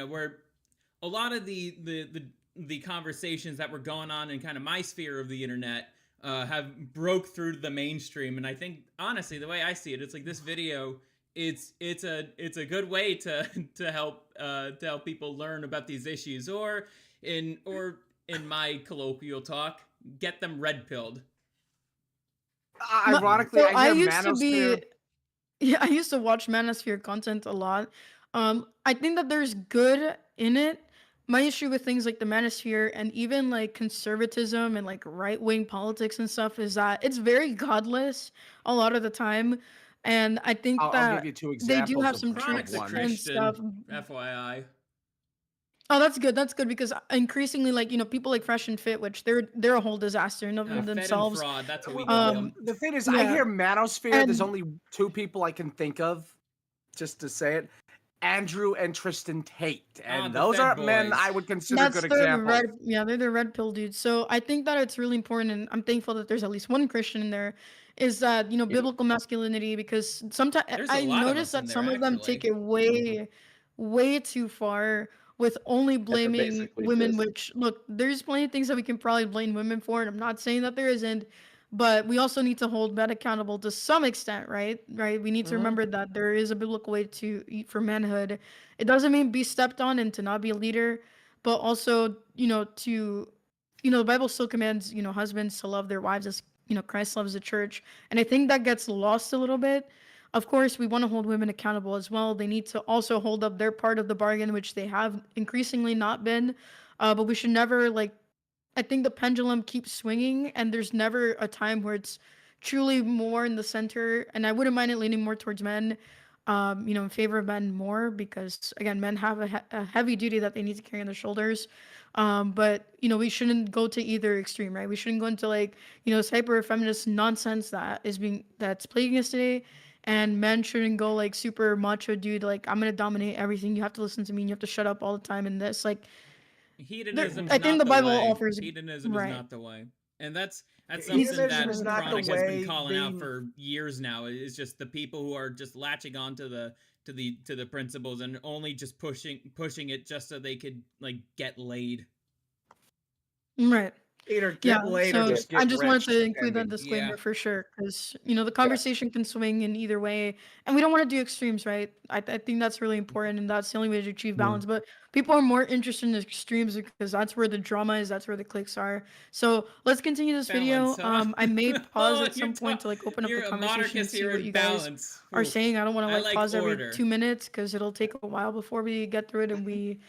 S1: conversations that were going on in kind of my sphere of the internet have broke through to the mainstream. And I think honestly, the way I see it, it's like this video, it's a good way to help people learn about these issues, or in my colloquial talk, get them red pilled.
S7: Ironically,
S6: So
S7: I hear
S6: used to
S7: Manosphere.
S6: I used to watch Manosphere content a lot. I think that there's good in it. My issue with things like the Manosphere and even like conservatism and like right-wing politics and stuff is that it's very godless a lot of the time. And I think
S7: I'll
S6: that
S7: give you two
S6: they
S7: examples
S6: do have
S7: of
S6: some
S7: that
S1: Chronic's a
S6: truths
S7: one.
S6: and stuff.
S1: Christian, FYI.
S6: Oh, that's good. That's good because increasingly, like, you know, people like Fresh and Fit, which they're a whole disaster in of
S1: Fed and
S6: themselves.
S1: fraud, that's what we call them.
S7: The thing is, I
S6: yeah.
S7: hear Manosphere. There's
S6: And-
S7: only two people I can think of, just to say it: Andrew and Tristan Tate, and
S1: the
S7: those
S1: Fed
S7: are men
S1: boys.
S7: I would consider
S6: That's
S7: good
S6: the
S7: examples.
S6: red, yeah, they're the red pill dudes. So I think that it's really important, and I'm thankful that there's at least one Christian in there. Is that, you know,
S3: Yeah.
S6: biblical masculinity? Because sometimes
S1: There's a
S6: I
S1: lot of
S6: notice
S1: us in
S6: that
S1: there,
S6: some of them
S1: actually.
S6: take it way too far with only blaming
S3: basically
S6: women.
S3: just-
S6: Which, look, there's plenty of things that we can probably blame women for, and I'm not saying that there isn't. But we also need to hold men accountable to some extent, right? Right? We need to remember that there is a biblical way to eat for manhood. It doesn't mean be stepped on and to not be a leader, but also, the Bible still commands, husbands to love their wives as, Christ loves the church. And I think that gets lost a little bit. Of course, we want to hold women accountable as well. They need to also hold up their part of the bargain, which they have increasingly not been. But we should never, I think the pendulum keeps swinging, and there's never a time where it's truly more in the center. And I wouldn't mind it leaning more towards men, in favor of men more, because again, men have a heavy duty that they need to carry on their shoulders. But we shouldn't go to either extreme, right? We shouldn't go into this hyper feminist nonsense that's plaguing us today. And men shouldn't go like super macho dude, like I'm gonna dominate everything. You have to listen to me. And you have to shut up all the time. And this,
S1: Hedonism.
S6: I think the Bible
S1: way.
S6: offers
S1: Hedonism
S6: right.
S1: is not the way, and that's
S7: Hedonism
S1: something that
S7: is not the
S1: Chronic has been
S7: way.
S1: calling out for years now. It's just the people who are just latching on to the principles and only just pushing it just so they could get laid.
S6: Right.
S7: Either get
S6: Yeah,
S7: laid or
S6: so
S7: just get
S6: I just wanted
S7: rich,
S6: to include that
S7: depending.
S6: disclaimer
S1: Yeah.
S6: for sure, because the conversation can swing in either way, and we don't want to do extremes, right? I think that's really important, and that's the only way to achieve balance. But people are more interested in extremes because that's where the drama is, that's where the clicks are. So let's continue this video.
S1: Balance, huh?
S6: I may pause
S1: Oh,
S6: at some point to like open up the
S1: you're a
S6: conversation and
S1: monarchist
S6: see
S1: here
S6: what
S1: in
S6: you guys
S1: balance.
S6: are
S1: Oof.
S6: saying. I don't want to
S1: I
S6: like
S1: like
S6: pause every
S1: order.
S6: 2 minutes because it'll take a while before we get through it, and we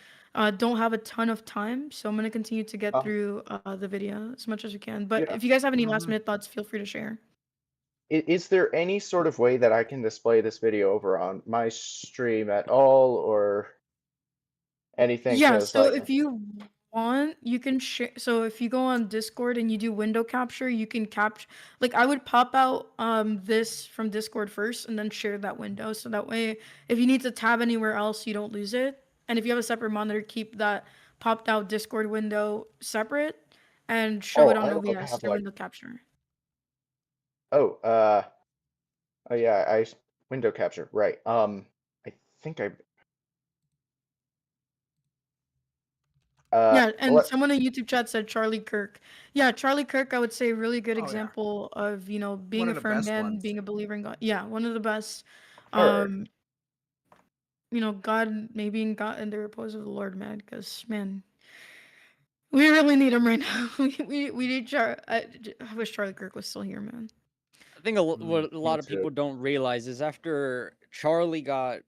S6: don't have a ton of time, so I'm gonna continue to get through the video as much as we can. But
S3: Yeah.
S6: if you guys have any last minute thoughts, feel free to share.
S3: Is there any sort of way that I can display this video over on my stream at all, or anything?
S6: Yeah,
S3: 'Cause,
S6: so
S3: like,
S6: if you want, you can share. So if you go on Discord and you do window capture, you can capture. Like I would pop out this from Discord first and then share that window. So that way, if you need to tab anywhere else, you don't lose it. And if you have a separate monitor, keep that popped out Discord window separate and show it on
S3: I don't
S6: OBS
S3: have
S6: through
S3: like,
S6: window capture.
S3: oh, oh yeah, window capture, right? I think I.
S6: Yeah, and
S3: What?
S6: someone in YouTube chat said Charlie Kirk. Yeah, Charlie Kirk, I would say really good
S7: Oh, yeah.
S6: example of, being
S7: One
S6: a
S7: of the
S6: firm
S7: best
S6: man,
S7: ones.
S6: being a believer in God. Yeah, one of the best.
S3: Heard.
S6: God, maybe in God in the repose of the Lord, man, because man, we really need him right now. We need I wish Charlie Kirk was still here, man.
S2: I think what a
S3: Me
S2: lot of people
S3: too.
S2: don't realize is after Charlie got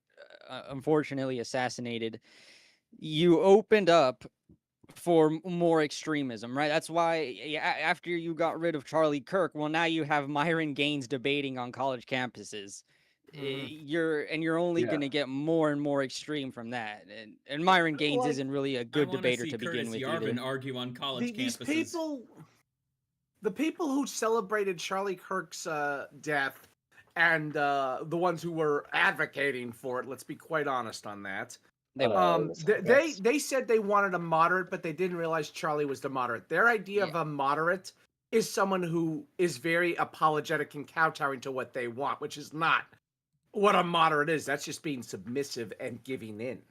S2: unfortunately assassinated, you opened up for more extremism, right? That's why after you got rid of Charlie Kirk, well, now you have Myron Gaines debating on college campuses. You're only
S3: Yeah.
S2: going to get more and more extreme from that. And Myron Gaines
S7: Like,
S2: isn't really a
S1: I
S2: good
S1: want to
S2: debater
S1: see
S2: to begin
S1: Curtis
S2: with
S1: Yarvin
S2: either.
S1: argue on college
S7: These
S1: campuses.
S7: people, the people who celebrated Charlie Kirk's death, and the ones who were advocating for it, let's be quite honest on that. They said they wanted a moderate, but they didn't realize Charlie was the moderate. Their idea of a moderate is someone who is very apologetic and kowtowing to what they want, which is not what a moderate is. That's just being submissive and giving in.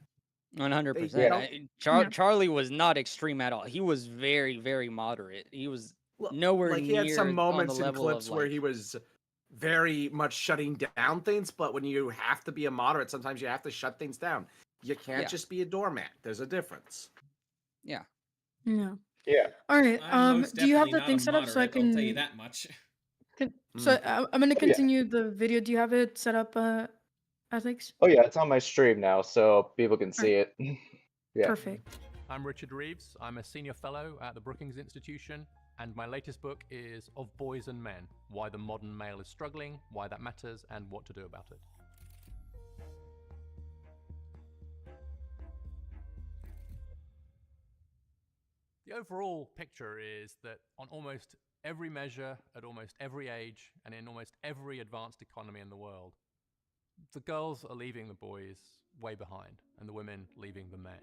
S2: 100%. Charlie was not extreme at all. He was very, very moderate. He was nowhere
S7: like
S2: near
S7: he had some
S2: on
S7: moments
S2: the
S7: and
S2: level
S7: clips
S2: of,
S7: where
S2: like,
S7: he was very much shutting down things, but when you have to be a moderate, sometimes you have to shut things down. You can't just be a doormat. There's a difference.
S2: Yeah.
S6: Yeah.
S3: Yeah.
S6: All right.
S1: I'm most
S6: Do you have
S1: definitely
S6: the
S1: not
S6: thing
S1: a
S6: set up so I
S1: moderate, I'll tell you
S6: can?
S1: that much.
S6: So I'm gonna
S3: yeah.
S6: continue the video. Do you have it set up, Ethics?
S3: Oh yeah, it's on my stream now, so people can see it. Yeah.
S6: Perfect.
S8: I'm Richard Reeves. I'm a senior fellow at the Brookings Institution, and my latest book is Of Boys and Men: Why the Modern Male is Struggling, Why That Matters, and What to Do About it. The overall picture is that on almost every measure, at almost every age, and in almost every advanced economy in the world, the girls are leaving the boys way behind, and the women leaving the men.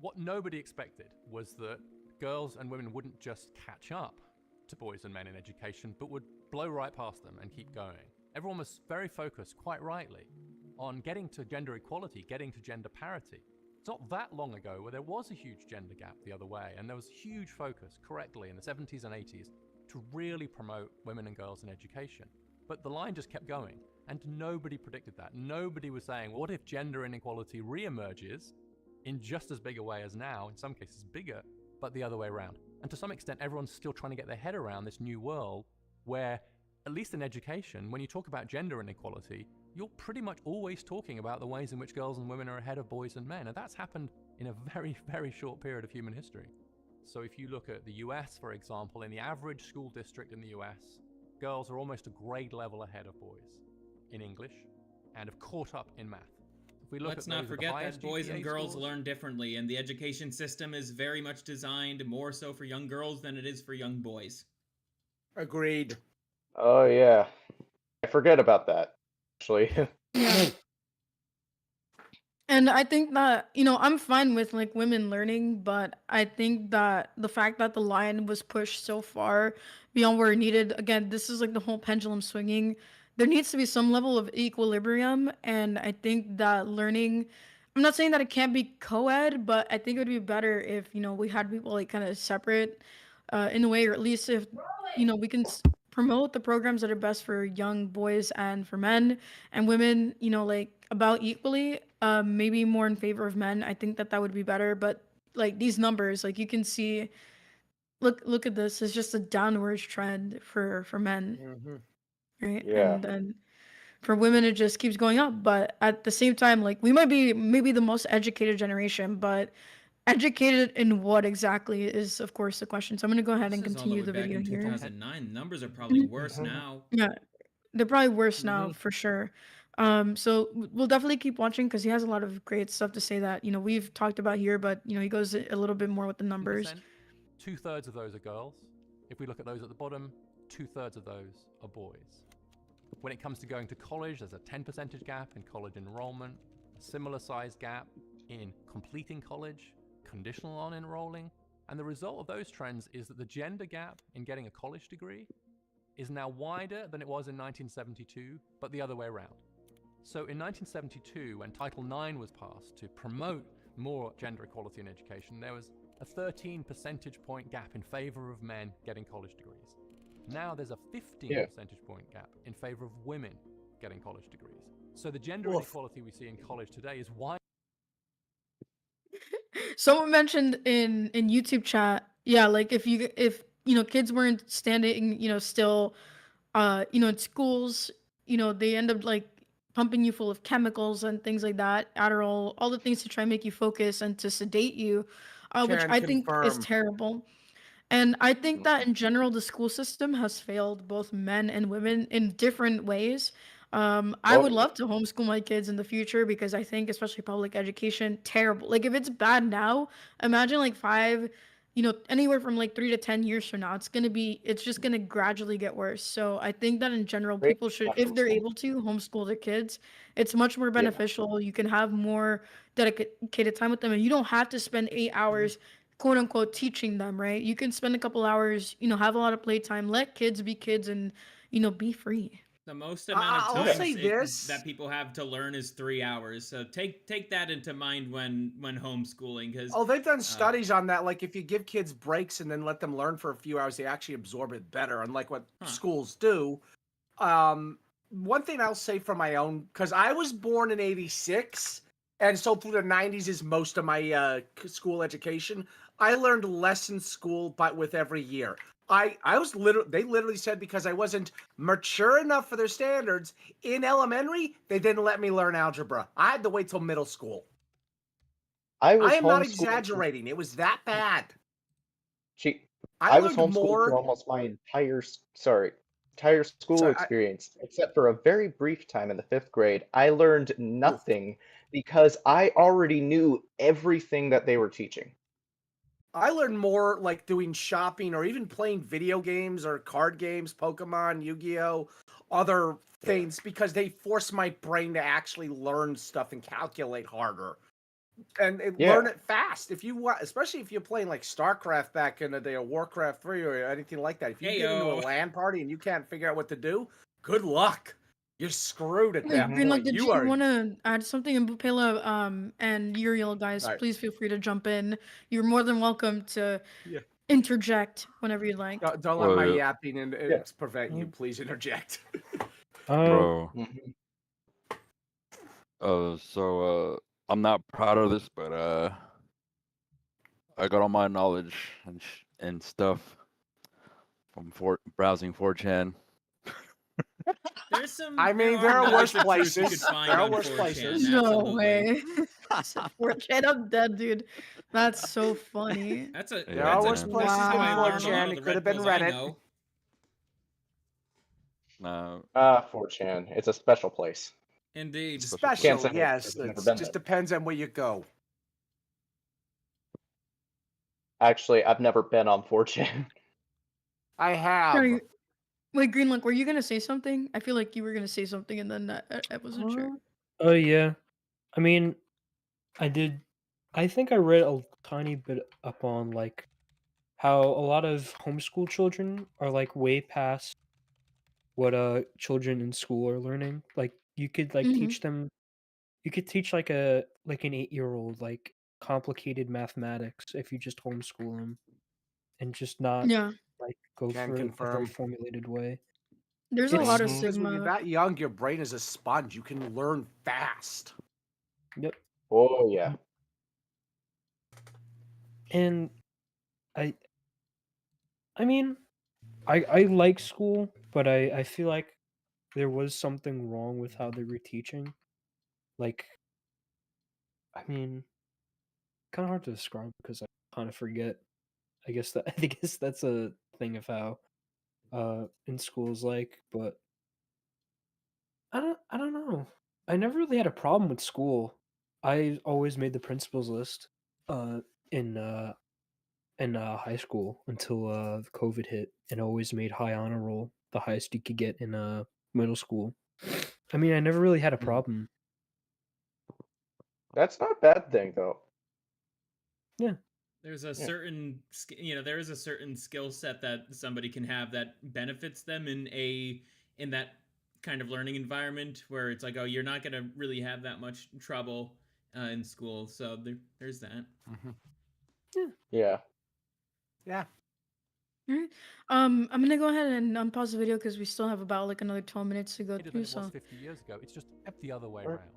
S8: What nobody expected was that girls and women wouldn't just catch up to boys and men in education, but would blow right past them and keep going. Everyone was very focused, quite rightly, on getting to gender equality, getting to gender parity. It's not that long ago where there was a huge gender gap the other way, and there was huge focus, correctly, in the 70s and 80s to really promote women and girls in education. But the line just kept going, and nobody predicted that. Nobody was saying, what if gender inequality re-emerges in just as big a way as now, in some cases bigger, but the other way around? And to some extent, everyone's still trying to get their head around this new world where, at least in education, when you talk about gender inequality, you're pretty much always talking about the ways in which girls and women are ahead of boys and men. And that's happened in a very, very short period of human history. So if you look at the US, for example, in the average school district in the US, girls are almost a grade level ahead of boys in English and have caught up in math. If we look
S1: Let's
S8: at
S1: not
S8: those with the
S1: forget
S8: highest
S1: that boys and
S8: GPA
S1: girls
S8: scores,
S1: learn differently, and the education system is very much designed more so for young girls than it is for young boys.
S7: Agreed.
S3: Oh yeah. I forget about that, actually.
S6: Yeah. And I think that, I'm fine with like women learning, but I think that the fact that the line was pushed so far beyond where it needed, again, this is like the whole pendulum swinging. There needs to be some level of equilibrium. And I think that learning, I'm not saying that it can't be co-ed, but I think it would be better if we had people like kind of separate, in a way, or at least if we can promote the programs that are best for young boys and for men and women, like about equally, maybe more in favor of men. I think that would be better. But like these numbers, like you can see, look at this. It's just a downward trend for men,
S7: Mm-hmm.
S6: right?
S3: Yeah.
S6: And then for women it just keeps going up. But at the same time, like we might be maybe the most educated generation, but educated in what exactly is of course the question. So I'm going to go ahead and
S1: This is all the
S6: continue
S1: way
S6: the
S1: back
S6: video
S1: in
S6: here.
S1: 2009. Numbers are probably worse
S7: Mhm.
S1: now.
S6: Yeah, they're probably worse now
S7: Mhm.
S6: for sure. So we'll definitely keep watching because he has a lot of great stuff to say that we've talked about here, but he goes a little bit more with the numbers.
S8: 2/3 of those are girls. If we look at those at the bottom, 2/3 of those are boys. When it comes to going to college, there's a 10% gap in college enrollment, a similar size gap in completing college, conditional on enrolling, and the result of those trends is that the gender gap in getting a college degree is now wider than it was in 1972, but the other way around. So in 1972, when Title IX was passed to promote more gender equality in education, there was a 13 percentage point gap in favor of men getting college degrees. Now there's a 15 percentage point gap in favor of women getting college degrees. So the gender inequality we see in college today is why.
S6: Someone mentioned in YouTube chat, yeah, like if kids weren't standing, still, in schools, they end up like pumping you full of chemicals and things like that, Adderall, all the things to try and make you focus and to sedate you, which
S7: Can
S6: I think is
S7: confirm.
S6: terrible. And I think that in general, the school system has failed both men and women in different ways. I would love to homeschool my kids in the future because I think, especially public education, terrible. Like if it's bad now, imagine like anywhere from like 3 to 10 years from now, it's just gonna gradually get worse. So I think that in general, people should, if they're able to, homeschool their kids. It's much more beneficial. You can have more dedicated time with them, and you don't have to spend 8 hours quote unquote teaching them, right? You can spend a couple hours, have a lot of playtime, let kids be kids, and be free.
S1: The most amount of
S7: I'll
S1: time
S7: say this.
S1: that people have to learn is 3 hours. So take that into mind when homeschooling. Because
S7: they've done studies on that. Like if you give kids breaks and then let them learn for a few hours, they actually absorb it better, unlike what schools do. One thing I'll say from my own, because I was born in '86, and so through the '90s is most of my school education. I learned less in school, but with every year. I was they literally said because I wasn't mature enough for their standards in elementary, they didn't let me learn algebra. I had to wait till middle school. I am not exaggerating. It was that bad.
S3: I was homeschooled for almost my entire school experience, except for a very brief time in the 5th grade. I learned nothing because I already knew everything that they were teaching.
S7: I learned more like doing shopping or even playing video games or card games, Pokemon, Yu-Gi-Oh, other things, because they forced my brain to actually learn stuff and calculate harder. And learn it fast. If you want, especially if you're playing like StarCraft back in the day, or Warcraft 3 or anything like that. If you get into a LAN party and you can't figure out what to do, good luck. You're screwed at that point.
S6: Did you want to add something? And Bupela, and Uriel, guys, please feel free to jump in. You're more than welcome to interject whenever you like.
S7: Don't let my yapping and prevent you. Please interject.
S4: Bro. So I'm not proud of this, but I got all my knowledge and stuff from browsing 4chan.
S1: There's some.
S7: I mean, there are worse places.
S1: There are worse places.
S6: No way. 4chan, I'm dead, dude. That's so funny.
S7: There are worse places than 4chan. It could have been Reddit.
S4: No.
S3: 4chan. It's a special place.
S1: Indeed.
S7: Special, yes. It just depends on where you go.
S3: Actually, I've never been on 4chan.
S7: I have.
S6: Wait, Greenlock, were you gonna say something? I feel like you were gonna say something, and then I wasn't sure.
S5: Oh yeah, I mean, I did. I think I read a tiny bit up on like how a lot of homeschool children are like way past what children in school are learning. Like you could like teach them you could teach like an 8-year-old like complicated mathematics if you just homeschool them and just not
S6: Yeah.
S5: like go
S7: Can
S5: for a very
S7: confirm.
S5: formulated way.
S6: There's a
S5: It's
S6: lot of
S3: Mhm.
S7: Because when you're
S6: stigma.
S7: that young, your brain is a sponge. You can learn fast.
S5: Yep.
S3: Oh yeah.
S5: And I I mean, I like school, but I feel like there was something wrong with how they were teaching. Like, I mean, kind of hard to describe because I kind of forget. I guess that I guess that's a thing of how in schools like, but I don't know. I never really had a problem with school. I always made the principal's list uh in uh high school until COVID hit, and always made high honor roll, the highest you could get in middle school. I mean, I never really had a
S3: Mhm.
S5: problem.
S3: That's not a bad thing though.
S5: Yeah.
S1: There's a
S3: Yeah.
S1: certain, there is a certain skill set that somebody can have that benefits them in that kind of learning environment where it's like, oh, you're not gonna really have that much trouble in school. So there's that.
S3: Yeah.
S7: Yeah.
S6: Alright. I'm gonna go ahead and unpause the video because we still have about like another 12 minutes to go
S8: Than
S6: through.
S8: it was
S6: So
S8: 50 years ago. It's just the other way
S3: Right.
S8: around.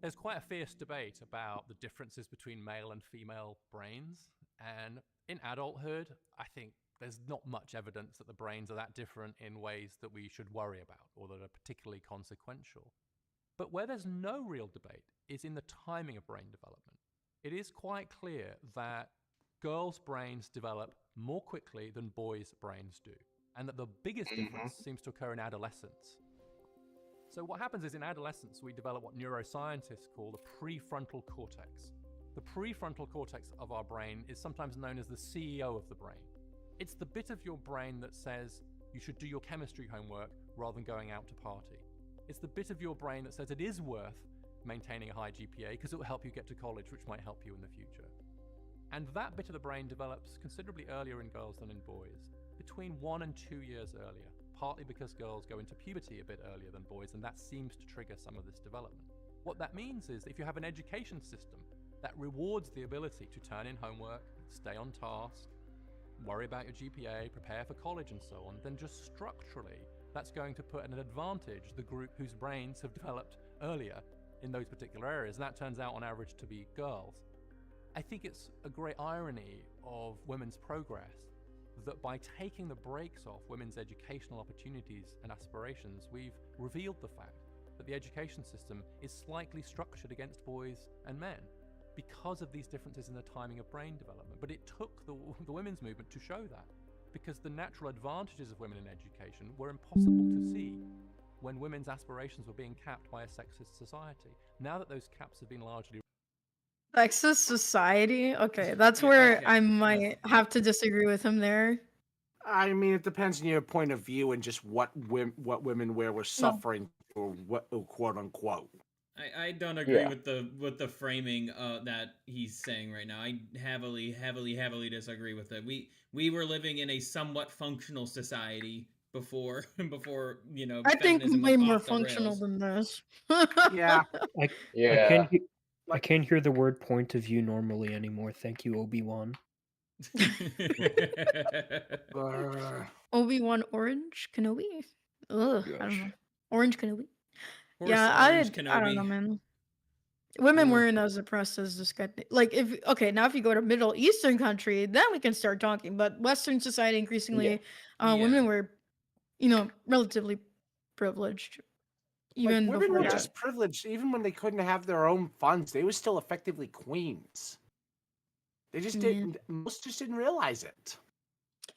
S8: There's quite a fierce debate about the differences between male and female brains, and in adulthood, I think there's not much evidence that the brains are that different in ways that we should worry about or that are particularly consequential. But where there's no real debate is in the timing of brain development. It is quite clear that girls' brains develop more quickly than boys' brains do, and that the biggest difference seems to occur in adolescence. So what happens is in adolescence, we develop what neuroscientists call the prefrontal cortex. The prefrontal cortex of our brain is sometimes known as the CEO of the brain. It's the bit of your brain that says you should do your chemistry homework rather than going out to party. It's the bit of your brain that says it is worth maintaining a high GPA because it will help you get to college, which might help you in the future. And that bit of the brain develops considerably earlier in girls than in boys, between 1 and 2 years earlier, partly because girls go into puberty a bit earlier than boys, and that seems to trigger some of this development. What that means is that if you have an education system that rewards the ability to turn in homework, stay on task, worry about your GPA, prepare for college and so on, then just structurally, that's going to put at an advantage the group whose brains have developed earlier in those particular areas, and that turns out on average to be girls. I think it's a great irony of women's progress that by taking the brakes off women's educational opportunities and aspirations, we've revealed the fact that the education system is slightly structured against boys and men because of these differences in the timing of brain development. But it took the women's movement to show that, because the natural advantages of women in education were impossible to see when women's aspirations were being capped by a sexist society. Now that those caps have been largely
S6: sexist society. Okay, that's
S1: Yeah,
S6: where
S1: okay.
S6: I might have to disagree with him there.
S7: I mean, it depends on your point of view and just what women were suffering for, what quote unquote.
S1: I don't agree
S3: Yeah.
S1: with the framing that he's saying right now. I heavily disagree with it. We were living in a somewhat functional society before
S6: I think
S1: feminism
S6: way
S1: went
S6: more
S1: off the
S6: functional
S1: rails.
S6: than this.
S7: Yeah.
S5: I
S3: Yeah.
S5: can't hear the word point of view normally anymore. Thank you, Obi-Wan.
S6: Obi-Wan Orange Kenobi. Ugh, I don't know.
S5: Gosh.
S6: Orange Kenobi.
S1: Horse
S6: Yeah,
S1: Orange
S6: I don't know,
S1: Kenobi.
S6: man. Women
S5: Ugh.
S6: weren't as oppressed as this guy. Like, now if you go to Middle Eastern country, then we can start talking. But Western society, increasingly,
S1: Yeah.
S6: women were, relatively privileged.
S7: Like,
S6: Even
S7: women
S6: before
S7: were
S6: that.
S7: just privileged. Even when they couldn't have their own funds, they were still effectively queens. They just
S6: Yeah.
S7: didn't. Most just didn't realize it.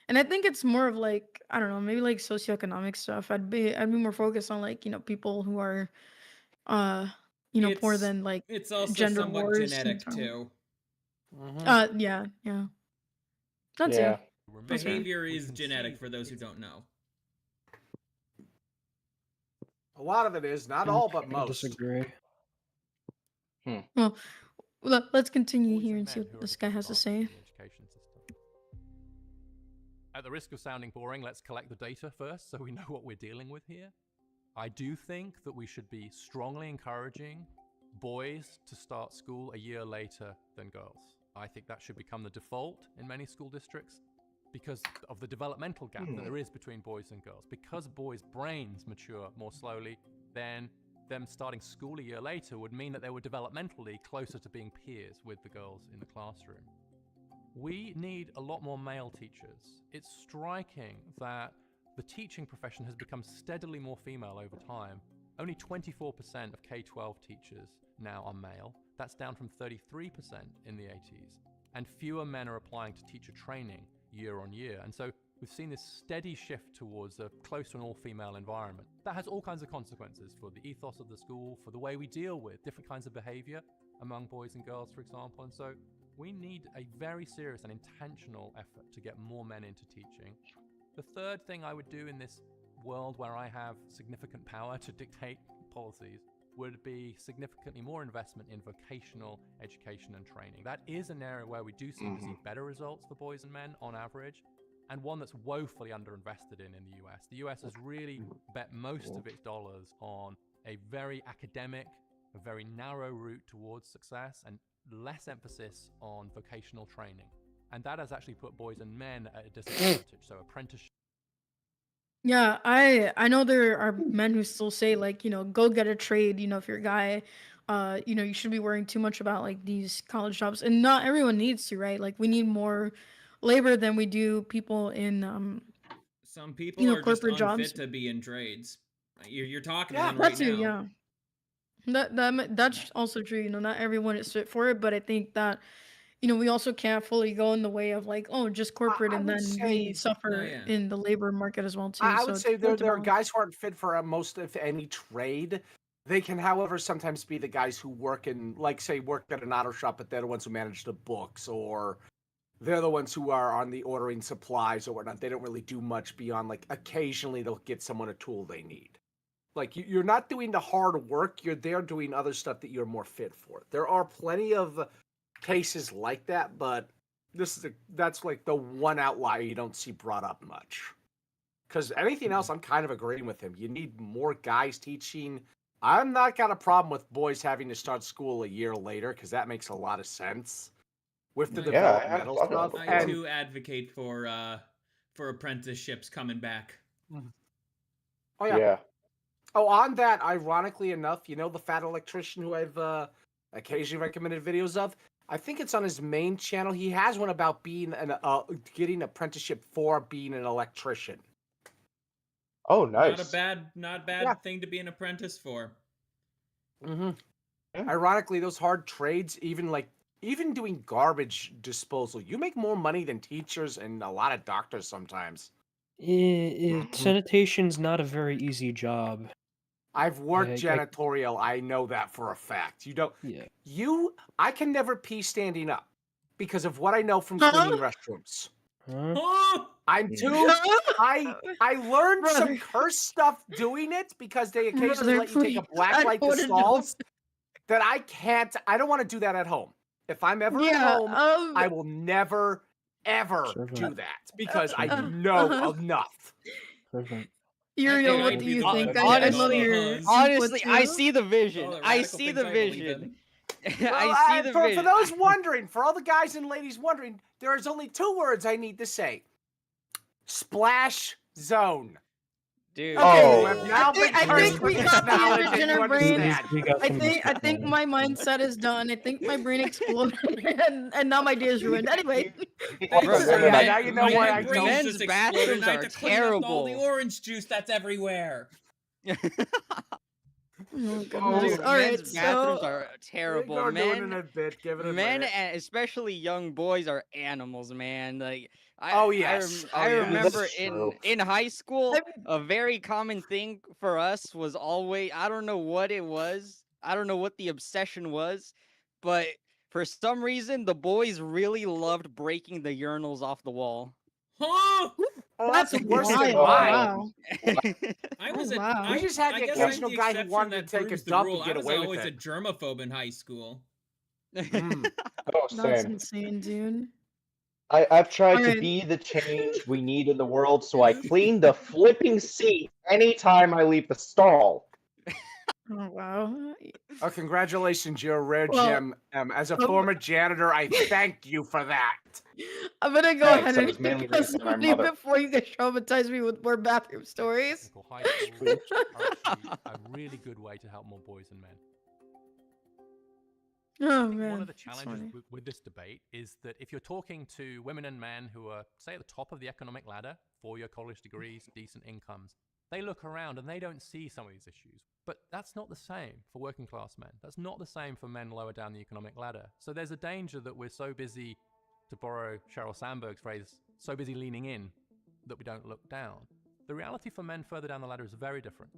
S6: And I think it's more of like, I don't know, maybe like socioeconomic stuff. I'd be more focused on like, people who are poor than like
S1: It's also
S6: gender
S1: somewhat
S6: wars.
S1: genetic too.
S6: Yeah. That too.
S3: Yeah.
S6: That's fair.
S1: Behavior
S8: we
S1: is
S8: can
S1: genetic
S8: see
S1: for those who
S8: it's-
S1: don't know.
S7: A lot of it is, not all, but
S5: I
S7: most.
S5: disagree.
S6: Well, let's continue
S8: boys
S6: here
S8: and
S6: and see
S8: men
S6: what
S8: who are
S6: this guy has to
S8: disadvantaged
S6: say.
S8: in the education system. At the risk of sounding boring, let's collect the data first so we know what we're dealing with here. I do think that we should be strongly encouraging boys to start school a year later than girls. I think that should become the default in many school districts because of the developmental gap that there is between boys and girls. Because boys' brains mature more slowly, then them starting school a year later would mean that they were developmentally closer to being peers with the girls in the classroom. We need a lot more male teachers. It's striking that the teaching profession has become steadily more female over time. Only 24% of K-12 teachers now are male. That's down from 33% in the 80s. And fewer men are applying to teacher training year on year. And so we've seen this steady shift towards a close to an all-female environment. That has all kinds of consequences for the ethos of the school, for the way we deal with different kinds of behavior among boys and girls, for example. And so we need a very serious and intentional effort to get more men into teaching. The third thing I would do in this world where I have significant power to dictate policies would be significantly more investment in vocational education and training. That is an area where we do seem to see better results for boys and men on average, and one that's woefully underinvested in the US. The US has really bet most of its dollars on a very academic, a very narrow route towards success, and less emphasis on vocational training. And that has actually put boys and men at a disadvantage. So apprenticeship.
S6: Yeah, I know there are men who still say like, go get a trade, if you're a guy, you shouldn't be worrying too much about like these college jobs. And not everyone needs to, right? Like we need more labor than we do people in
S1: Some people are just
S6: corporate
S1: unfit
S6: jobs.
S1: to be in trades. You're talking to
S7: Yeah,
S1: them right
S6: That too,
S1: now.
S6: yeah. That's also true. Not everyone is fit for it, but I think that we also can't fully go in the way of like, oh, just corporate,
S7: I
S6: and
S7: would
S6: then
S7: say-
S6: we suffer
S1: yeah.
S6: in the labor market as well too.
S7: I
S6: So
S7: would
S6: it's
S7: say
S6: important to
S7: there are
S6: balance.
S7: guys who aren't fit for most of any trade. They can, however, sometimes be the guys who work in, like, say, work at an auto shop, but they're the ones who manage the books, or they're the ones who are on the ordering supplies or whatnot. They don't really do much beyond, like, occasionally they'll get someone a tool they need. Like, you're not doing the hard work. You're there doing other stuff that you're more fit for. There are plenty of cases like that, but that's like the one outlier you don't see brought up much. Because anything else, I'm kind of agreeing with him. You need more guys teaching. I'm not got a problem with boys having to start school a year later, because that makes a lot of sense with the
S1: Yeah,
S3: I have
S7: developmental
S3: thought
S7: stuff.
S3: about
S1: I
S3: that.
S1: too advocate for apprenticeships coming back.
S7: Oh yeah.
S3: Yeah.
S7: Oh, on that, ironically enough, the fat electrician who I've occasionally recommended videos of. I think it's on his main channel. He has one about being getting an apprenticeship for being an electrician.
S3: Oh, nice.
S1: Not bad
S7: Yeah.
S1: thing to be an apprentice for.
S7: Mm-hmm.
S3: Yeah.
S7: Ironically, those hard trades, even doing garbage disposal, you make more money than teachers and a lot of doctors sometimes.
S5: Sanitation's not a very easy job.
S7: I've worked
S5: I-
S7: janitorial. I know that for a fact.
S5: Yeah.
S7: I can never pee standing up because of what I know from
S6: Huh?
S7: cleaning restrooms.
S5: Huh?
S1: Oh!
S7: I'm
S5: Yeah.
S7: too. I learned some
S6: Brother.
S7: curse stuff doing it because they occasionally
S6: Brother,
S7: let you take a
S6: please,
S7: black
S6: I
S7: light
S6: don't
S7: to
S6: wanna know.
S7: stalls that I can't. I don't want to do that at home. If I'm ever at home, I will never ever
S5: Servant.
S7: do that because I know enough.
S5: Servant.
S6: Uriel,
S1: I
S6: what
S1: can
S6: do
S1: be
S6: you
S1: the
S6: think?
S1: one
S6: I
S1: that
S6: love
S1: does
S6: your
S1: all the
S6: input
S2: Honestly, I
S6: too.
S2: see the vision.
S1: All the
S2: I
S1: radical
S2: see
S1: things
S2: the
S1: I believe
S2: vision.
S1: in.
S2: I see the
S7: for
S2: vision.
S7: those wondering, for all the guys and ladies wondering, there is only 2 words I need to say: splash zone.
S2: Dude.
S6: Okay,
S3: Oh.
S7: You have now been
S6: I
S7: cursed
S6: think
S7: with
S6: we
S7: this
S6: got the
S7: knowledge
S6: image
S7: and
S6: in
S7: you
S6: our brain.
S7: understand.
S5: We got some
S6: I think my mindset is done. I think my brain exploded, and now my day is ruined. Anyway,
S2: Bro,
S7: So, yeah,
S2: men-
S7: now you know
S1: my
S7: why I
S1: brain
S7: don't.
S1: just
S2: Men's
S1: exploded,
S2: bathrooms
S1: and I had
S2: are
S1: to clean up all the
S2: terrible.
S1: orange juice that's everywhere.
S6: oh
S7: Oh,
S6: goodness.
S2: Dude,
S6: All right,
S2: men's bathrooms
S6: so
S2: are terrible.
S7: Go doing
S2: Men,
S7: it a bit, give it a
S2: men,
S7: minute.
S2: and especially young boys are animals, man. Like,
S7: Oh, yes.
S2: I
S7: Oh, yes.
S2: remember
S3: That's true.
S2: in high school,
S6: I-
S2: a very common thing for us was always, I don't know what it was, I don't know what the obsession was, but for some reason the boys really loved breaking the urinals off the wall.
S1: Huh?
S7: Oh,
S6: that's
S7: that's worse
S6: wild.
S7: than
S3: Oh,
S7: mine.
S6: Wow.
S1: I
S6: Oh,
S1: was a,
S6: wow.
S7: We just had
S1: I
S7: the
S1: guess I'm
S7: occasional
S1: the
S7: guy who
S1: exception
S7: wanted to
S1: that
S7: take a
S1: proves the
S7: dump
S1: rule.
S7: and get
S1: I was
S7: away with
S1: always a
S7: it.
S1: germaphobe in high school.
S7: Mm.
S3: Oh,
S6: That's
S3: same.
S6: insane, dude.
S3: I've tried to
S6: Alright.
S3: be the change we need in the world, so I clean the flipping seat anytime I leave the stall.
S6: Oh wow.
S7: Oh, congratulations, you're a rare
S6: Well,
S7: gem. As a former janitor, I thank you for that.
S6: I'm gonna go
S3: Thanks,
S6: ahead
S3: I
S6: and
S3: was mainly
S6: pause
S3: raised by my
S6: the
S3: mother.
S6: before you guys traumatize me with more bathroom stories.
S8: Technical high schools are actually a really good way to help more boys and men.
S6: Oh
S8: I think
S6: man.
S8: one of the
S6: that's
S8: challenges
S6: funny.
S8: with this debate is that if you're talking to women and men who are, say, at the top of the economic ladder, 4-year college degrees, decent incomes, they look around and they don't see some of these issues. But that's not the same for working class men. That's not the same for men lower down the economic ladder. So there's a danger that we're so busy, to borrow Sheryl Sandberg's phrase, so busy leaning in that we don't look down. The reality for men further down the ladder is very different.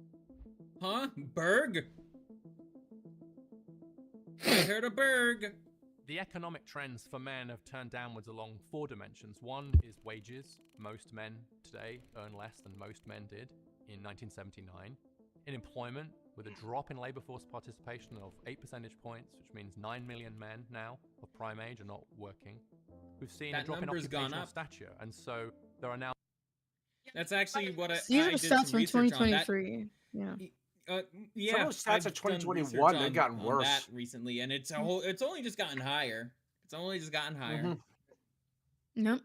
S1: Huh? Berg? I heard a Berg.
S8: The economic trends for men have turned downwards along 4 dimensions. One is wages. Most men today earn less than most men did in 1979. In employment, with a drop in labour force participation of 8 percentage points, which means 9 million men now of prime age are not working. We've seen a
S1: That
S8: drop in
S1: number's gone
S8: occupational
S1: up.
S8: stature, and so there are now...
S1: That's actually what
S6: These
S1: I
S6: are
S1: did
S6: stats
S1: some
S6: from
S1: research on that.
S6: 2023. Yeah.
S1: Yeah,
S7: Some of those stats
S1: I've
S7: of
S1: done
S7: 2021,
S1: research
S7: they've
S1: on-
S7: gotten
S1: on
S7: worse.
S1: that recently, and it's only just gotten higher. It's only just gotten higher.
S7: Mhm.
S6: Yep.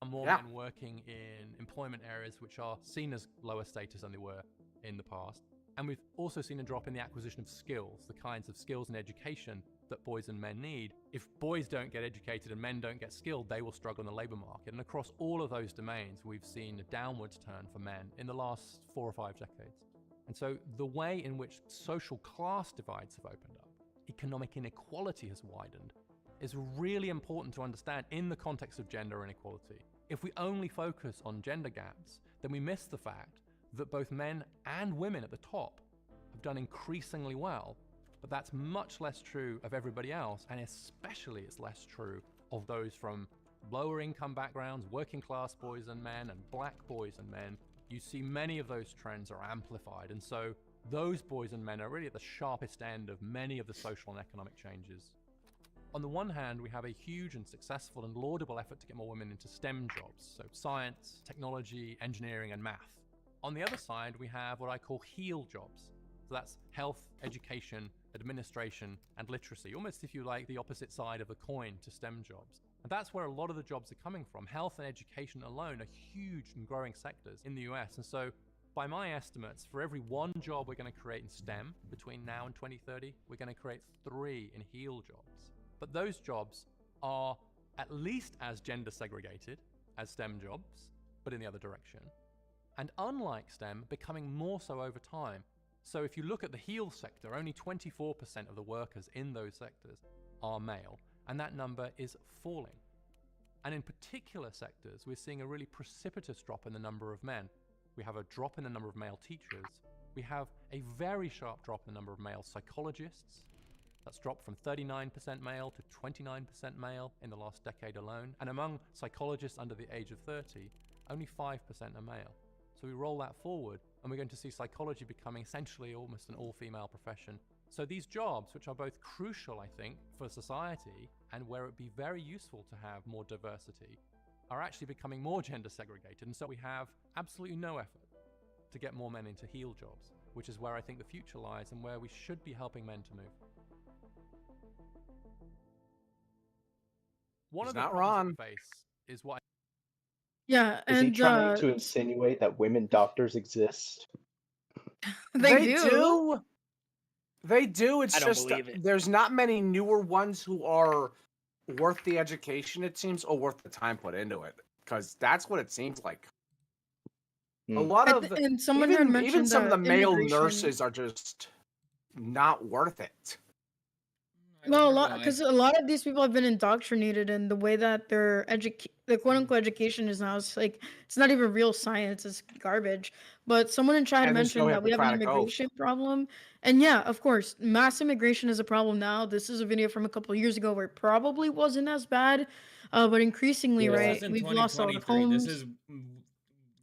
S8: more
S7: Yeah.
S8: men working in employment areas which are seen as lower status than they were in the past. And we've also seen a drop in the acquisition of skills, the kinds of skills and education that boys and men need. If boys don't get educated and men don't get skilled, they will struggle in the labour market. And across all of those domains, we've seen a downwards turn for men in the last 4 or 5 decades. And so the way in which social class divides have opened up, economic inequality has widened, is really important to understand in the context of gender inequality. If we only focus on gender gaps, then we miss the fact that both men and women at the top have done increasingly well, but that's much less true of everybody else, and especially it's less true of those from lower income backgrounds, working class boys and men, and black boys and men. You see many of those trends are amplified, and so those boys and men are really at the sharpest end of many of the social and economic changes. On the one hand, we have a huge and successful and laudable effort to get more women into STEM jobs, so science, technology, engineering, and math. On the other side, we have what I call HEAL jobs. So that's health, education, administration, and literacy, almost, if you like, the opposite side of a coin to STEM jobs. And that's where a lot of the jobs are coming from. Health and education alone are huge and growing sectors in the US. And so, by my estimates, for every 1 job we're going to create in STEM between now and 2030, we're going to create 3 in HEAL jobs. But those jobs are at least as gender segregated as STEM jobs, but in the other direction. And unlike STEM, becoming more so over time. So if you look at the HEAL sector, only 24% of the workers in those sectors are male, and that number is falling. And in particular sectors, we're seeing a really precipitous drop in the number of men. We have a drop in the number of male teachers. We have a very sharp drop in the number of male psychologists. That's dropped from 39% male to 29% male in the last decade alone. And among psychologists under the age of 30, only 5% are male. So we roll that forward, and we're going to see psychology becoming essentially almost an all-female profession. So these jobs, which are both crucial, I think, for society, and where it would be very useful to have more diversity, are actually becoming more gender segregated. And so we have absolutely no effort to get more men into HEAL jobs, which is where I think the future lies and where we should be helping men to move. One
S7: He's
S8: of the
S7: not
S8: problems we face is what
S6: Yeah,
S3: Is he
S6: and
S3: trying to insinuate that women doctors exist?
S6: they do.
S7: They do. It's
S2: I don't
S7: just
S2: believe it.
S7: there's not many newer ones who are worth the education, it seems, or worth the time put into it. Because that's what it seems like. A lot of the,
S6: And someone had
S7: even
S6: mentioned
S7: some of the male
S6: immigration.
S7: nurses are just not worth it.
S6: Well, because a lot of these people have been indoctrinated in the way that their the quote unquote education is now. It's like it's not even real science; it's garbage. But someone in chat
S7: And there's no
S6: mentioned that we have an
S7: Hippocratic oath.
S6: immigration problem, and yeah, of course, mass immigration is a problem now. This is a video from a couple of years ago where it probably wasn't as bad, but increasingly,
S3: Yeah.
S1: This
S6: right?
S1: is in
S6: We've lost a lot of homes.
S1: This is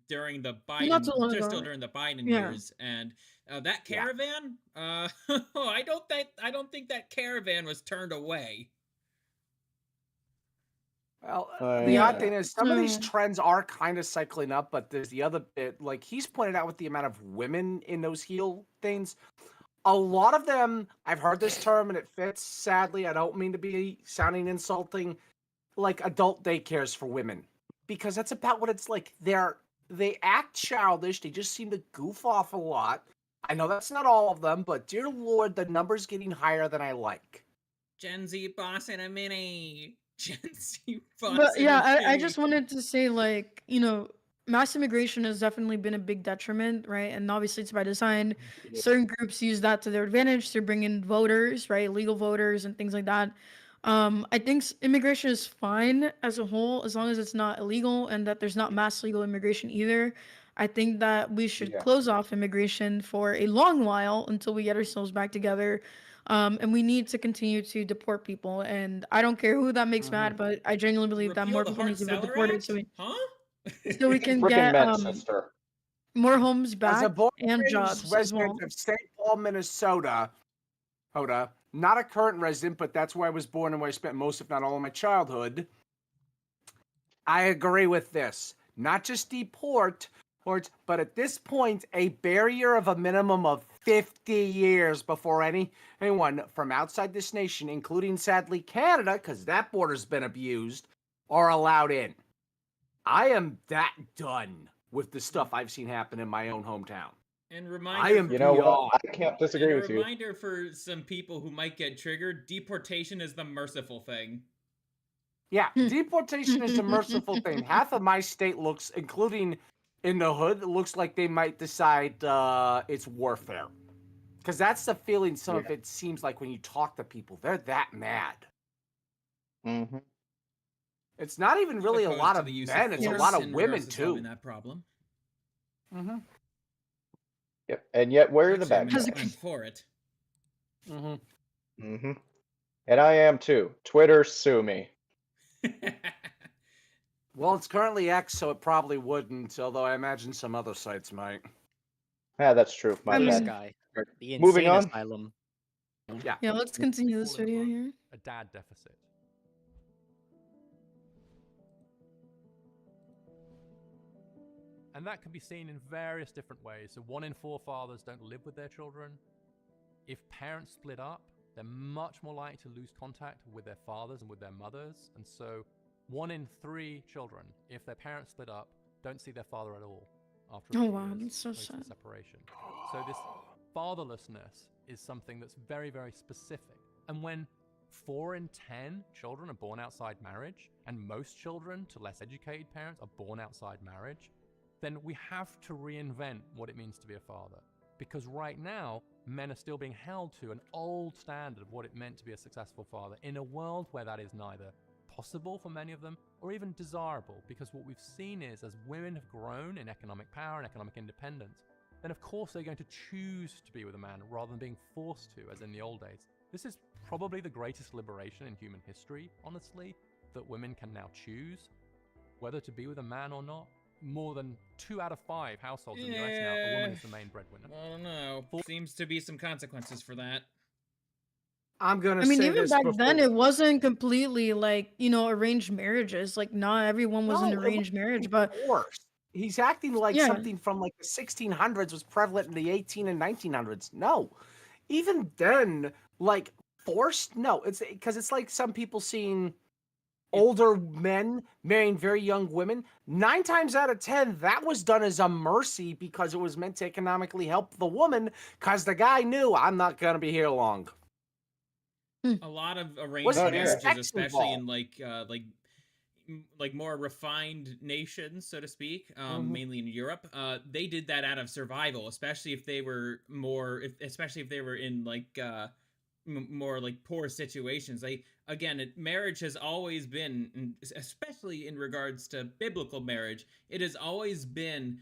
S1: during the
S6: Not too long
S1: Biden, just
S6: ago.
S1: still during the Biden
S6: Yeah.
S1: years, and that
S7: Yeah.
S1: caravan. I don't think that caravan was turned away.
S7: Well,
S3: Oh,
S7: the odd
S3: yeah.
S7: thing is some of these
S6: Mm.
S7: trends are kind of cycling up, but there's the other bit, like he's pointed out with the amount of women in those heel things. A lot of them, I've heard this term and it fits, sadly. I don't mean to be sounding insulting, like adult daycares for women. Because that's about what it's like. They act childish, they just seem to goof off a lot. I know that's not all of them, but dear Lord, the number's getting higher than I like.
S1: Gen Z boss in a mini. Gen Z boss
S6: But
S1: in
S6: yeah,
S1: a
S6: I
S1: mini.
S6: just wanted to say, like, mass immigration has definitely been a big detriment, right? And obviously it's by design. Certain groups use that to their advantage to bring in voters, right? Legal voters and things like that. I think immigration is fine as a whole, as long as it's not illegal and that there's not mass legal immigration either. I think that we should
S3: Yeah.
S6: close off immigration for a long while until we get ourselves back together. And we need to continue to deport people. And I don't care who that makes mad, but I genuinely believe that
S1: Repeal
S6: more
S1: the
S6: people need to be
S1: Hart-Celler
S6: deported
S1: Act?
S6: so we
S1: Huh?
S6: can
S3: Freaking
S6: get
S3: meant, sister.
S6: more homes
S7: As
S6: back
S7: a born
S6: and
S7: raised
S6: jobs as
S7: resident
S6: well.
S7: of St. Paul, Minnesota, Hoda, not a current resident, but that's where I was born and where I spent most, if not all, of my childhood. I agree with this. Not just deport, but at this point, a barrier of a minimum of 50 years before anyone from outside this nation, including sadly Canada, because that border's been abused, are allowed in. I am that done with the stuff I've seen happen in my own hometown.
S1: And
S7: I
S1: reminder
S7: am
S1: for
S3: You know what?
S7: beyond.
S3: I can't
S1: and
S3: disagree
S1: a
S3: with you.
S1: reminder for some people who might get triggered, deportation is the merciful thing.
S7: Yeah, deportation is a merciful thing. Half of my state looks, including in the hood, it looks like they might decide it's warfare. Because that's the feeling some of it seems like when you talk to people. They're that mad.
S3: Mm-hmm.
S7: It's not even really a
S1: Opposed
S7: lot
S1: to
S7: of
S1: the use
S7: men, it's a
S1: force
S7: lot of
S1: in
S7: women
S1: regards to solving
S7: too.
S1: that problem.
S7: Mm-hmm.
S3: Yep. And yet we're the
S1: Actually,
S3: bad
S6: Has
S3: guys.
S6: it-
S1: I'm for it.
S7: Mm-hmm.
S3: Mm-hmm. And I am too. Twitter, sue me.
S7: Well, it's currently X, so it probably wouldn't, although I imagine some other sites might.
S3: Ah, that's true. My
S2: This
S3: bad.
S2: guy, the
S3: Moving
S2: insane
S3: on.
S2: asylum.
S7: Yeah.
S6: Yeah, let's continue this
S8: Fall in
S6: video
S8: among
S6: here.
S8: A dad deficit. And that can be seen in various different ways. So 1 in 4 fathers don't live with their children. If parents split up, they're much more likely to lose contact with their fathers and with their mothers. And so 1 in 3 children, if their parents split up, don't see their father at all after a
S6: Oh
S8: few
S6: wow,
S8: years
S6: that's so
S8: post the
S6: sad.
S8: separation. So this fatherlessness is something that's very, very specific. And when 4 in 10 children are born outside marriage, and most children to less educated parents are born outside marriage, then we have to reinvent what it means to be a father. Because right now, men are still being held to an old standard of what it meant to be a successful father in a world where that is neither possible for many of them or even desirable. Because what we've seen is as women have grown in economic power and economic independence, then of course they're going to choose to be with a man rather than being forced to, as in the old days. This is probably the greatest liberation in human history, honestly, that women can now choose whether to be with a man or not. More than 2 out of 5 households in the US now, a woman is the main breadwinner.
S1: I don't know. Seems to be some consequences for that.
S7: I'm going to
S6: I mean,
S7: say
S6: even
S7: this
S6: back
S7: before...
S6: then, it wasn't completely like, arranged marriages. Like, not everyone was in
S7: No, it
S6: arranged marriage, but
S7: worse. He's acting like
S6: Yeah.
S7: something from like the 1600s was prevalent in the 18 and 1900s. No. Even then, like forced? No, it's because it's like some people seeing older men marrying very young women. 9 times out of 10, that was done as a mercy because it was meant to economically help the woman because the guy knew I'm not going to be here long.
S1: A lot of arranged
S7: Wasn't
S3: even
S1: marriages,
S7: sex
S1: especially in
S7: involved.
S1: like more refined nations, so to speak,
S7: Mhm.
S1: mainly in Europe, they did that out of survival, especially if they were especially if they were in like more like poor situations. Marriage has always been, especially in regards to biblical marriage, it has always been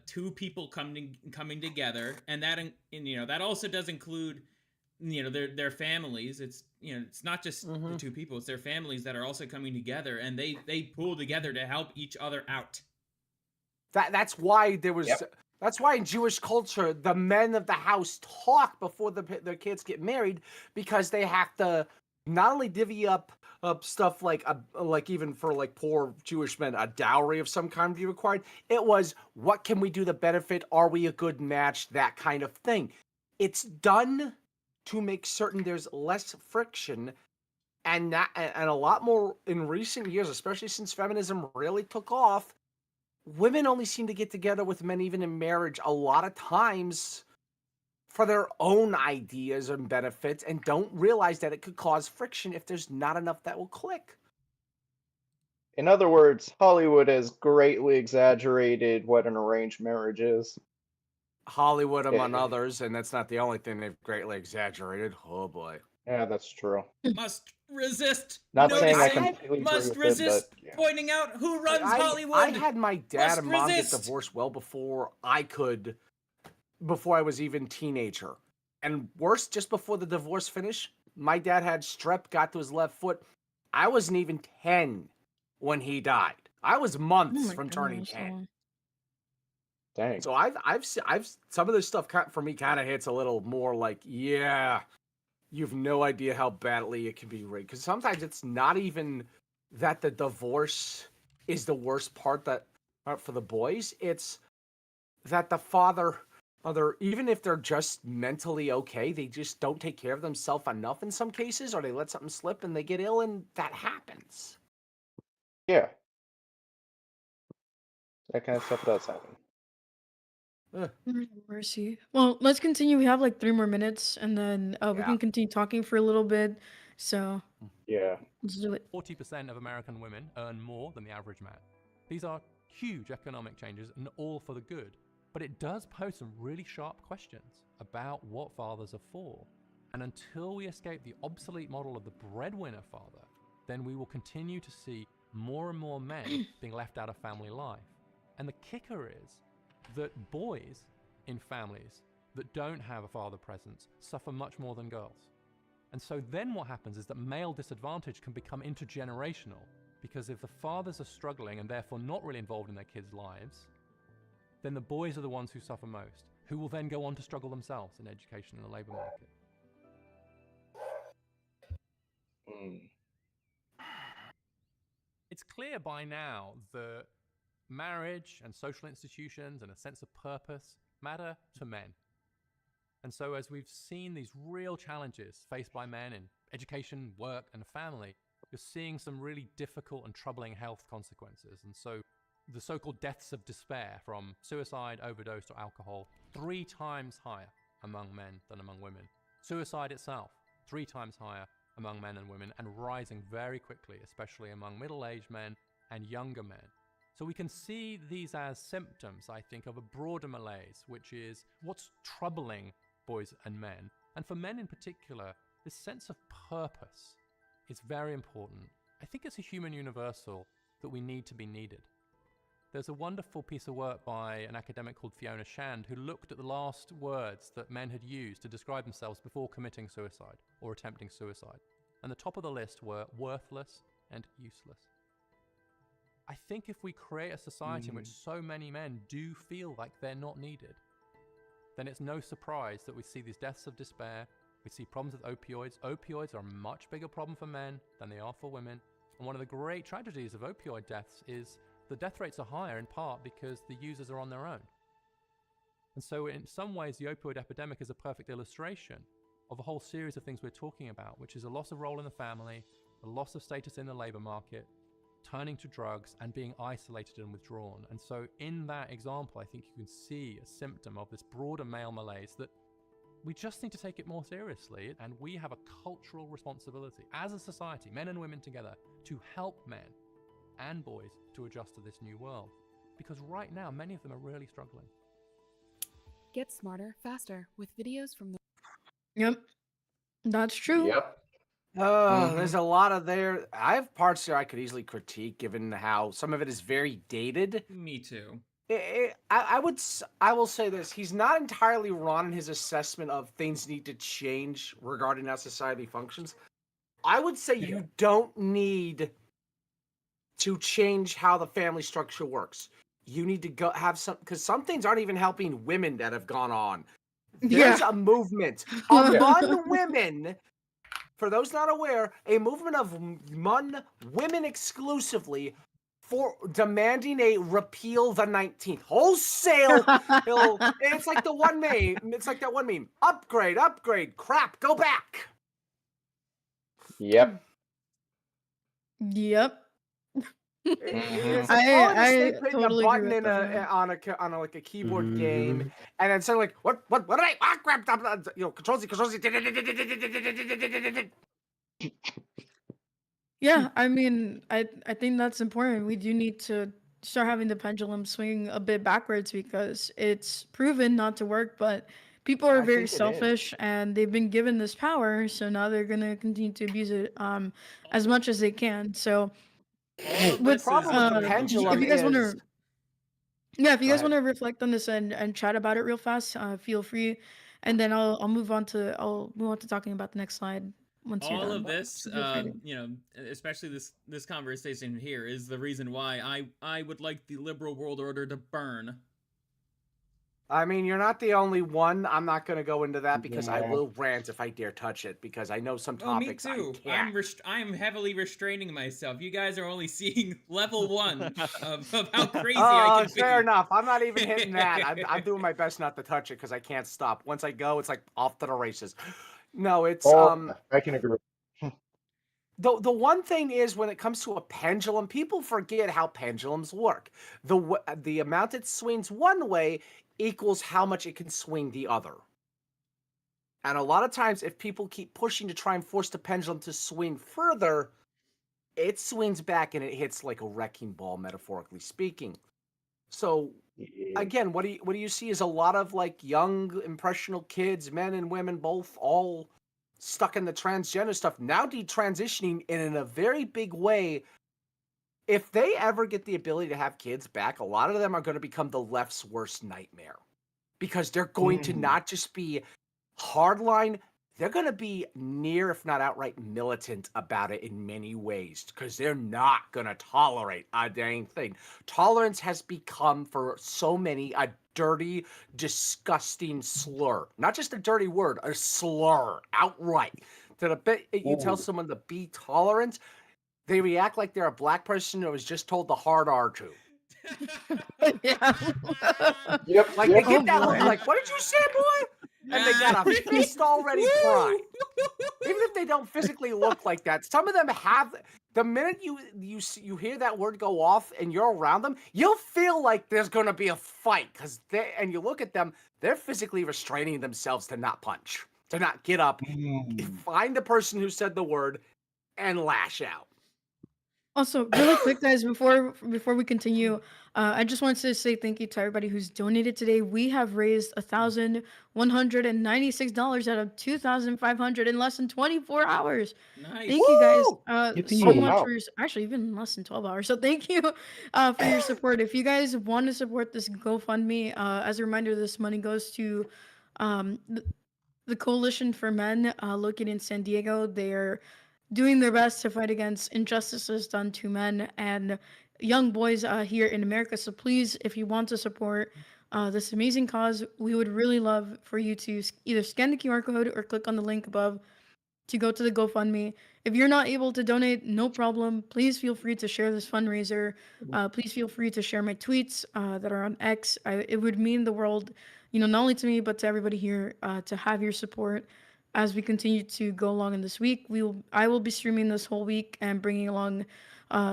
S1: 2 people coming together, and that also does include their families. It's not just the 2 people, it's their families that are also coming together, and they pull together to help each other out.
S7: That's why there was.
S3: Yep.
S7: That's why in Jewish culture, the men of the house talk before their kids get married because they have to not only divvy up stuff like even for like poor Jewish men, a dowry of some kind be required. It was, what can we do to benefit? Are we a good match? That kind of thing. It's done to make certain there's less friction, and a lot more in recent years, especially since feminism really took off. Women only seem to get together with men, even in marriage, a lot of times for their own ideas and benefits, and don't realize that it could cause friction if there's not enough that will click.
S3: In other words, Hollywood has greatly exaggerated what an arranged marriage is.
S7: Hollywood, among
S3: Yeah.
S7: others, and that's not the only thing they've greatly exaggerated. Oh boy.
S3: Yeah, that's true.
S1: Must resist.
S3: Not saying I
S1: noticing,
S3: completely agree
S1: must
S3: with
S1: resist
S3: it, but yeah.
S1: pointing out who runs Hollywood.
S7: I had my dad
S1: Must
S7: and mom get
S1: resist.
S7: divorced well before I was even teenager. And worse, just before the divorce finished, my dad had strep, got to his left foot. I wasn't even 10 when he died. I was months from turning 10.
S3: Dang.
S7: So I've some of this stuff for me kind of hits a little more like, yeah, you've no idea how badly it can be rigged. Because sometimes it's not even that the divorce is the worst part for the boys. It's that the father, even if they're just mentally okay, they just don't take care of themselves enough in some cases, or they let something slip and they get ill, and that happens.
S3: Yeah. That kind of stuff does happen.
S6: Mercy. Well, let's continue. We have like 3 more minutes, and then we
S7: Yeah.
S6: can continue talking for a little bit. So
S3: Yeah.
S6: let's do it.
S8: 40% of American women earn more than the average man. These are huge economic changes and all for the good. But it does pose some really sharp questions about what fathers are for. And until we escape the obsolete model of the breadwinner father, then we will continue to see more and more men being left out of family life. And the kicker is that boys in families that don't have a father presence suffer much more than girls. And so then what happens is that male disadvantage can become intergenerational, because if the fathers are struggling and therefore not really involved in their kids' lives, then the boys are the ones who suffer most, who will then go on to struggle themselves in education and the labor market. It's clear by now that marriage and social institutions and a sense of purpose matter to men. And so as we've seen these real challenges faced by men in education, work, and family, you're seeing some really difficult and troubling health consequences. And so the so-called deaths of despair, from suicide, overdose, or alcohol, 3 times higher among men than among women. Suicide itself, 3 times higher among men and women, and rising very quickly, especially among middle-aged men and younger men. So we can see these as symptoms, I think, of a broader malaise, which is what's troubling boys and men. And for men in particular, this sense of purpose is very important. I think it's a human universal that we need to be needed. There's a wonderful piece of work by an academic called Fiona Shand, who looked at the last words that men had used to describe themselves before committing suicide or attempting suicide. And the top of the list were worthless and useless. I think if we create a society in which so many men do feel like they're not needed, then it's no surprise that we see these deaths of despair, we see problems with opioids. Opioids are a much bigger problem for men than they are for women. And one of the great tragedies of opioid deaths is the death rates are higher in part because the users are on their own. And so in some ways, the opioid epidemic is a perfect illustration of a whole series of things we're talking about, which is a loss of role in the family, a loss of status in the labor market, turning to drugs, and being isolated and withdrawn. And so in that example, I think you can see a symptom of this broader male malaise that we just need to take it more seriously. And we have a cultural responsibility as a society, men and women together, to help men and boys to adjust to this new world. Because right now, many of them are really struggling.
S9: Get smarter, faster with videos from the...
S6: Yep, that's true.
S3: Yep.
S7: There's a lot of there. I have parts there I could easily critique, given how some of it is very dated.
S1: Me too.
S7: I will say this: he's not entirely wrong in his assessment of things need to change regarding how society functions. I would say you don't need to change how the family structure works. You need to go have some, because some things aren't even helping women that have gone on. There's a movement among women for those not aware, a movement of women exclusively for demanding a repeal the 19th wholesale. It's like the one meme. It's like that one meme. Upgrade, crap, go back.
S3: Yep.
S6: Yep.
S7: It's like falling
S6: I
S7: asleep hitting
S6: totally
S7: a
S6: agree
S7: button
S6: with
S7: in
S6: that.
S7: on a like a keyboard game, and then suddenly like what did I crap, Control Z.
S6: Yeah, I mean, I think that's important. We do need to start having the pendulum swing a bit backwards because it's proven not to work, but people are
S3: I
S6: very
S3: think it is.
S6: selfish and they've been given this power, so now they're gonna continue to abuse it as much as they can. So
S1: All of
S6: with
S1: this
S7: problem
S1: is
S7: with the
S1: under
S7: pendulum
S6: if you guys want
S7: is-
S6: to yeah, if you
S7: Go
S6: guys
S7: ahead.
S6: want to reflect on this and chat about it real fast, feel free, and then I'll move on to talking about the next slide once you're
S1: all
S6: done.
S1: of this,
S6: So feel free to-
S1: you know, especially this conversation here is the reason why I would like the liberal world order to burn.
S7: I mean, you're not the only one. I'm not going to go into that because I
S3: Yeah.
S7: will rant if I dare touch it because I know some
S1: Oh, me
S7: topics
S1: too.
S7: I can't.
S1: I'm heavily restraining myself. You guys are only seeing level 1 of how crazy
S7: Oh,
S1: I can
S7: fair
S1: be.
S7: enough. I'm not even hitting that. I'm doing my best not to touch it because I can't stop. Once I go, it's like off to the races. No, it's
S3: I can agree.
S7: The one thing is when it comes to a pendulum, people forget how pendulums work. The amount it swings one way equals how much it can swing the other. And a lot of times, if people keep pushing to try and force the pendulum to swing further, it swings back and it hits like a wrecking ball, metaphorically speaking. So again, what do you see is a lot of like young impressionable kids, men and women both, all stuck in the transgender stuff, now detransitioning in a very big way. If they ever get the ability to have kids back, a lot of them are going to become the left's worst nightmare because they're going to not just be hardline, they're going to be near, if not outright militant about it in many ways because they're not going to tolerate a dang thing. Tolerance has become for so many a dirty, disgusting slur. Not just a dirty word, a slur outright. To the bit you tell someone to be tolerant, they react like they're a black person who was just told the hard R to.
S6: yeah.
S3: Yep.
S7: Like they
S6: Oh,
S7: get that look
S6: boy.
S7: like, what did you say, boy? And they got a fist already primed. Even if they don't physically look like that, some of them have. The minute you hear that word go off and you're around them, you'll feel like there's gonna be a fight and you look at them, they're physically restraining themselves to not punch, to not get up, find the person who said the word, and lash out.
S6: Also, really quick, guys, before we continue, I just wanted to say thank you to everybody who's donated today. We have raised $1,196 out of $2,500 in less than 24 hours.
S1: Nice.
S6: Thank you guys
S5: Yippee.
S6: so much
S3: Wow.
S6: actually even less than 12 hours. So thank you for your support. If you guys want to support this GoFundMe, as a reminder, this money goes to the Coalition for Men located in San Diego. They're doing their best to fight against injustices done to men and young boys here in America. So please, if you want to support this amazing cause, we would really love for you to either scan the QR code or click on the link above to go to the GoFundMe. If you're not able to donate, no problem. Please feel free to share this fundraiser. Please feel free to share my tweets that are on X. It would mean the world, not only to me, but to everybody here to have your support as we continue to go along in this week. I will be streaming this whole week and bringing along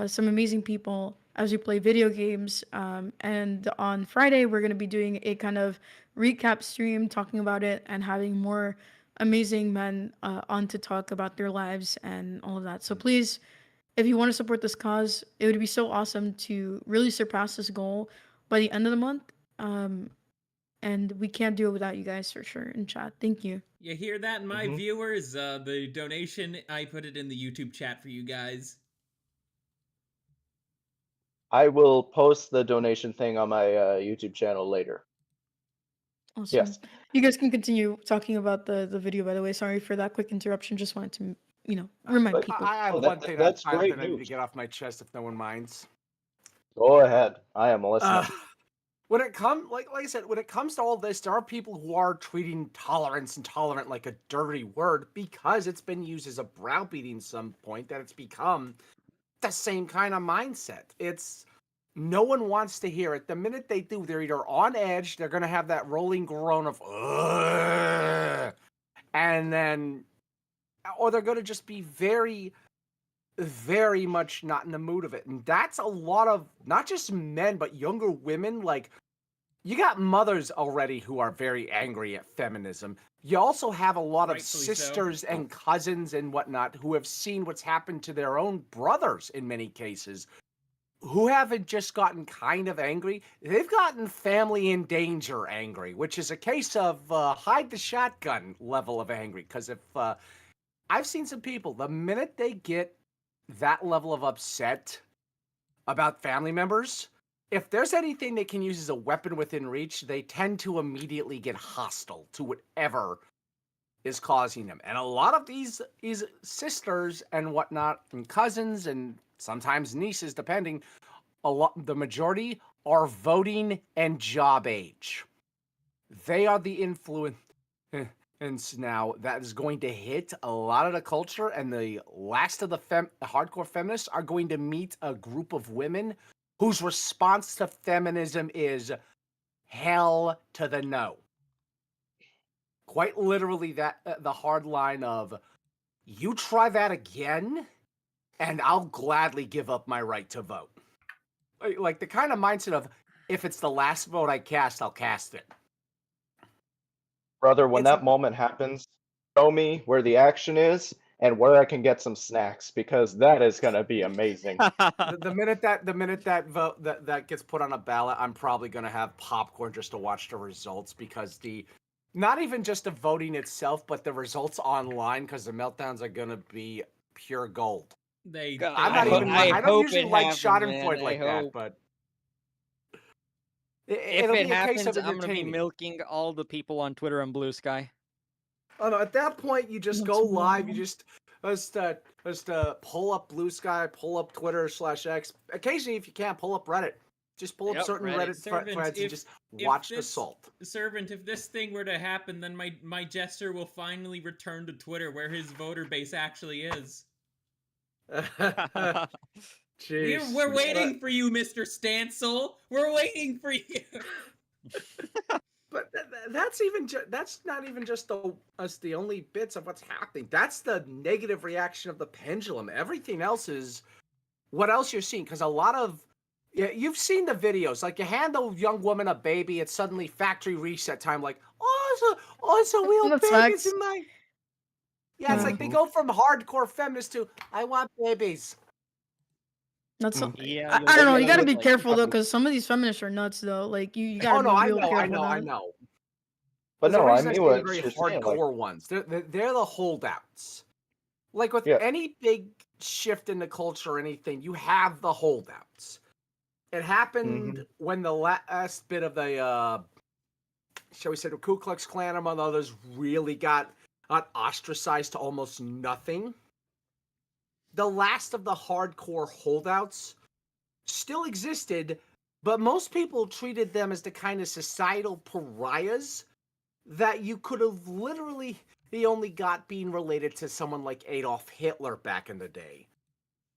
S6: some amazing people as we play video games. And on Friday, we're going to be doing a kind of recap stream, talking about it and having more amazing men on to talk about their lives and all of that. So please, if you want to support this cause, it would be so awesome to really surpass this goal by the end of the month. And we can't do it without you guys for sure in chat. Thank you.
S1: You hear that, my viewers? The donation, I put it in the YouTube chat for you guys.
S3: I will post the donation thing on my YouTube channel later.
S6: Awesome.
S3: Yes.
S6: You guys can continue talking about the video, by the way. Sorry for that quick interruption. Just wanted to, remind
S3: But-
S6: people.
S7: I have
S3: Oh,
S7: one thing
S3: that's
S7: I
S3: great
S7: need to
S3: news.
S7: get off my chest if no one minds.
S3: Go ahead. I am listening.
S7: when it comes, like I said, when it comes to all this, there are people who are treating tolerance and tolerant like a dirty word because it's been used as a browbeating some point that it's become the same kind of mindset. It's no one wants to hear it. The minute they do, they're either on edge, they're going to have that rolling groan of, ugh, and then, or they're going to just be very, very much not in the mood of it. And that's a lot of, not just men, but younger women. Like, you got mothers already who are very angry at feminism. You also have a lot of
S1: Rightfully so.
S7: sisters and cousins and whatnot who have seen what's happened to their own brothers in many cases, who haven't just gotten kind of angry. They've gotten family in danger angry, which is a case of hide the shotgun level of angry. Because if I've seen some people, the minute they get that level of upset about family members, if there's anything they can use as a weapon within reach, they tend to immediately get hostile to whatever is causing them. And a lot of these sisters and whatnot, and cousins, and sometimes nieces, depending, the majority are voting and job age. They are the influence now that is going to hit a lot of the culture, and the last of the hardcore feminists are going to meet a group of women whose response to feminism is hell to the no. Quite literally, that the hard line of, you try that again, and I'll gladly give up my right to vote. Like the kind of mindset of, if it's the last vote I cast, I'll cast it.
S3: Brother, when that moment happens, show me where the action is and where I can get some snacks, because that is gonna be amazing.
S7: The minute that vote that gets put on a ballot, I'm probably gonna have popcorn just to watch the results, because not even just the voting itself, but the results online, because the meltdowns are gonna be pure gold. I don't usually like Schadenfreude like that, but
S2: if it happens, I'm gonna be milking all the people on Twitter and Blue Sky.
S7: Oh no! At that point, you just go live. You just pull up Blue Sky, pull up Twitter/X. Occasionally, if you can't, pull up Reddit. Just pull up certain Reddit threads and just watch the salt.
S1: Servant, if this thing were to happen, then my jester will finally return to Twitter, where his voter base actually is.
S7: Jeez.
S1: We're waiting for you, Mr. Stancil. We're waiting for you.
S7: But that's not even just the only bits of what's happening. That's the negative reaction of the pendulum. Everything else is what else you're seeing, because a lot of you've seen the videos. Like, you hand a young woman a baby, it's suddenly factory reset time. Like, it's a real babies in my. Yeah, it's like they go from hardcore feminists to I want babies.
S6: That's I don't know. You gotta be careful though, because some of these feminists are nuts though. Like you gotta be real careful.
S7: I know.
S3: But no, I mean what
S7: very
S3: you're
S7: hardcore
S3: saying, like,
S7: ones. They're the holdouts. Like with any big shift in the culture or anything, you have the holdouts. It happened when the last bit of the shall we say the Ku Klux Klan, among others, really got ostracized to almost nothing. The last of the hardcore holdouts still existed, but most people treated them as the kind of societal pariahs that you could have literally only got being related to someone like Adolf Hitler back in the day.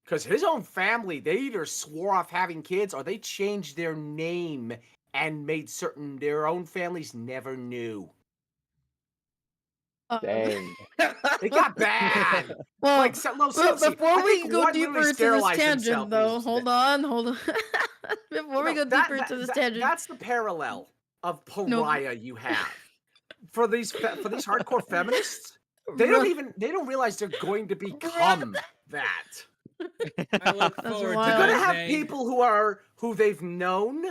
S7: Because his own family, they either swore off having kids or they changed their name and made certain their own families never knew.
S3: Dang.
S7: It got bad.
S6: Well,
S7: like,
S6: before we go deeper into this tangent, though, hold on. Before we go deeper into this tangent,
S7: that's the parallel of pariah you have for these hardcore feminists. They don't realize they're going to become that.
S1: I look forward to
S7: They're going to have people who they've known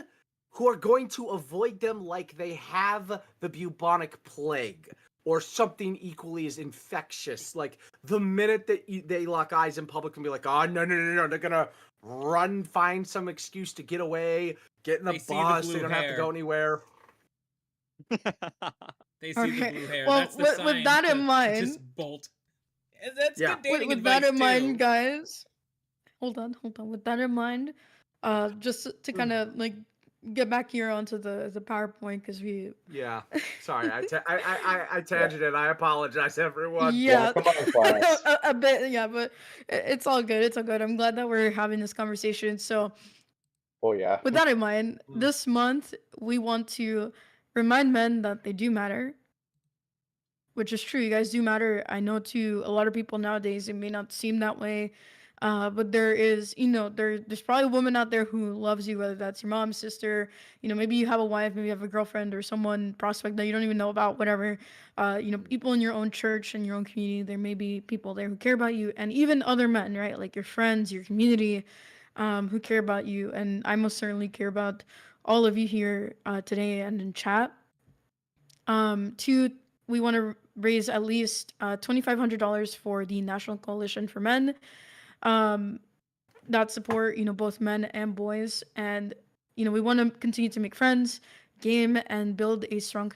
S7: who are going to avoid them like they have the bubonic plague or something equally as infectious. Like, the minute that they lock eyes in public and be like, oh, no, they're going to run, find some excuse to get away, get in the bus, they don't have to go anywhere.
S1: They see the blue hair.
S6: Well,
S1: that's the sign
S6: with that in mind,
S1: just bolt. That's good dating
S6: with
S1: advice,
S6: that in
S1: too.
S6: mind, guys. Hold on. With that in mind, just to kind of like get back here onto the PowerPoint because we.
S7: Yeah. Sorry, I tangented. I apologize, everyone.
S6: Yeah,
S3: come on, class.
S6: a bit. Yeah, but it's all good. It's all good. I'm glad that we're having this conversation. So,
S3: Oh yeah.
S6: with that in mind,
S7: Mm.
S6: this month we want to remind men that they do matter, which is true. You guys do matter. I know to a lot of people nowadays it may not seem that way, but there is, there's probably a woman out there who loves you, whether that's your mom, sister, maybe you have a wife, maybe you have a girlfriend or someone prospect that you don't even know about, whatever. People in your own church and your own community, there may be people there who care about you, and even other men, right? Like your friends, your community, who care about you. And I most certainly care about all of you here today and in chat. We want to raise at least $2,500 for the National Coalition for Men that support, both men and boys. And, we want to continue to make friends, game, and build a strong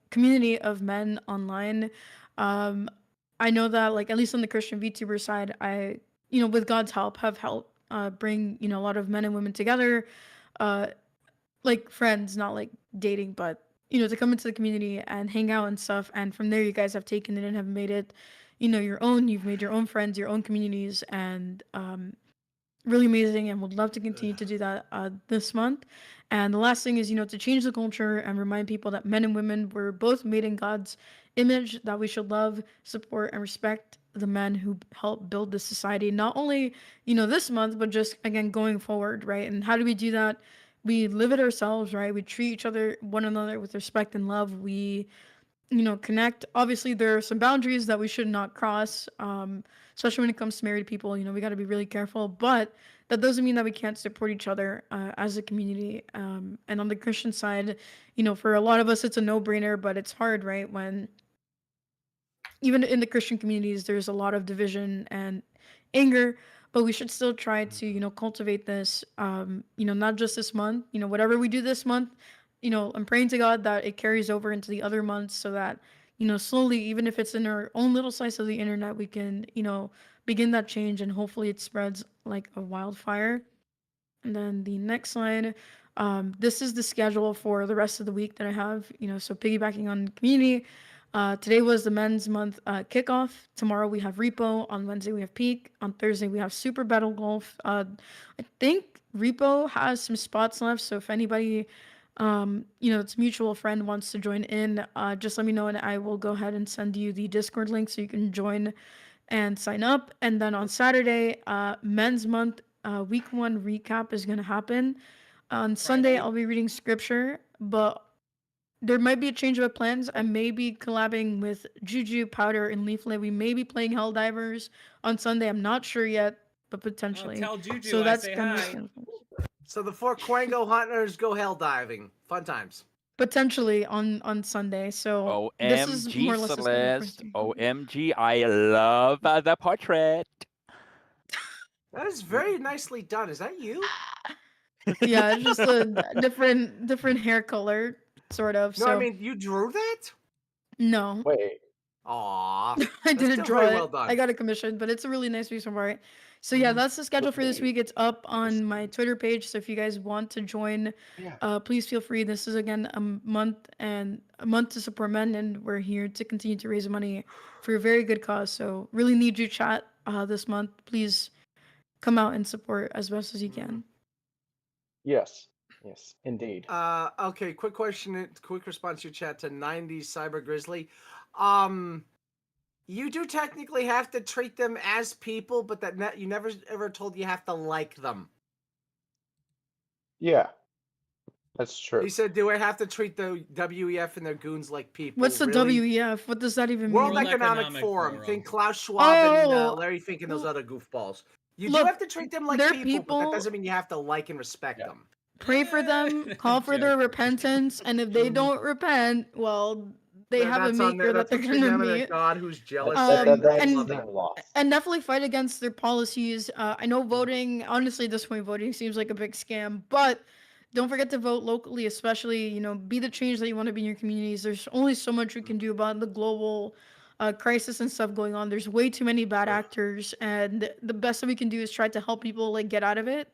S6: community of men online. I know that, like, at least on the Christian VTuber side, I, with God's help, have helped bring, a lot of men and women together, like friends, not like dating, but to come into the community and hang out and stuff. And from there, you guys have taken it and have made it, your own. You've made your own friends, your own communities, and really amazing. And would love to continue to do that this month. And the last thing is, to change the culture and remind people that men and women were both made in God's image, that we should love, support, and respect the men who help build this society, not only, this month, but just, again, going forward, right? And how do we do that? We live it ourselves, right? We treat one another with respect and love. We, connect. Obviously, there are some boundaries that we should not cross, especially when it comes to married people. We got to be really careful. But that doesn't mean that we can't support each other as a community. And on the Christian side, for a lot of us, it's a no-brainer, but it's hard, right? When even in the Christian communities, there's a lot of division and anger. But we should still try to, cultivate this, not just this month, whatever we do this month, I'm praying to God that it carries over into the other months so that, slowly, even if it's in our own little slice of the internet, we can, begin that change and hopefully it spreads like a wildfire. And then the next slide, this is the schedule for the rest of the week that I have, so piggybacking on community. Today was the Men's Month kickoff. Tomorrow we have Repo. On Wednesday we have Peak. On Thursday we have Super Battle Golf. I think Repo has some spots left, so if anybody, it's a mutual friend wants to join in, just let me know and I will go ahead and send you the Discord link so you can join and sign up. And then on Saturday, Men's Month week 1 recap is going to happen. On Sunday I'll be reading scripture, but there might be a change of plans. I may be collabing with Juju, Powder, and Leaflet. We may be playing Helldivers on Sunday. I'm not sure yet, but potentially.
S1: Tell Juju
S6: so
S1: I
S6: that's
S1: say
S6: gonna
S1: hi.
S7: So the 4 Quango hunters go hell diving. Fun times.
S6: Potentially on Sunday. So this is
S10: OMG,
S6: more or less the schedule for
S10: Celeste.
S6: Sunday.
S10: OMG, I love the portrait.
S7: That is very nicely done. Is that you?
S6: Yeah, it's just a different hair color, sort of.
S7: No,
S6: so
S7: I mean you drew that.
S6: no,
S3: Wait.
S7: Aw,
S6: I didn't
S7: still
S6: draw
S7: very
S6: it.
S7: well done.
S6: I got a commission, but it's a really nice piece of art. So yeah, that's the schedule for this week. It's up on my Twitter page. So if you guys want to join,
S3: Yeah.
S6: please feel free. This is again a month to support men, and we're here to continue to raise money for a very good cause. So really need you chat this month. Please come out and support as best as you can.
S3: Yes. Yes, indeed.
S7: Okay, quick question, quick response to your chat to 90s Cyber Grizzly. You do technically have to treat them as people, but that you never ever told you have to like them.
S3: Yeah. That's true.
S7: He said, "Do I have to treat the WEF and their goons like people?"
S6: What's the
S7: Really?
S6: WEF? What does that even mean?
S7: World Economic Forum. Think Klaus Schwab and Larry Fink and those other goofballs. You do have to treat them like
S6: they're
S7: people, but that doesn't mean you have to like and respect them.
S6: Pray for them, call for their repentance, and if they don't repent, well, they have a maker that they're gonna meet.
S7: God who's jealous.
S3: That's
S6: and-
S3: their loss.
S6: And definitely fight against their policies. I know voting, honestly, at this point, voting seems like a big scam, but don't forget to vote locally, especially, be the change that you want to be in your communities. There's only so much we can do about the global crisis and stuff going on. There's way too many bad actors, and the best that we can do is try to help people, like, get out of it.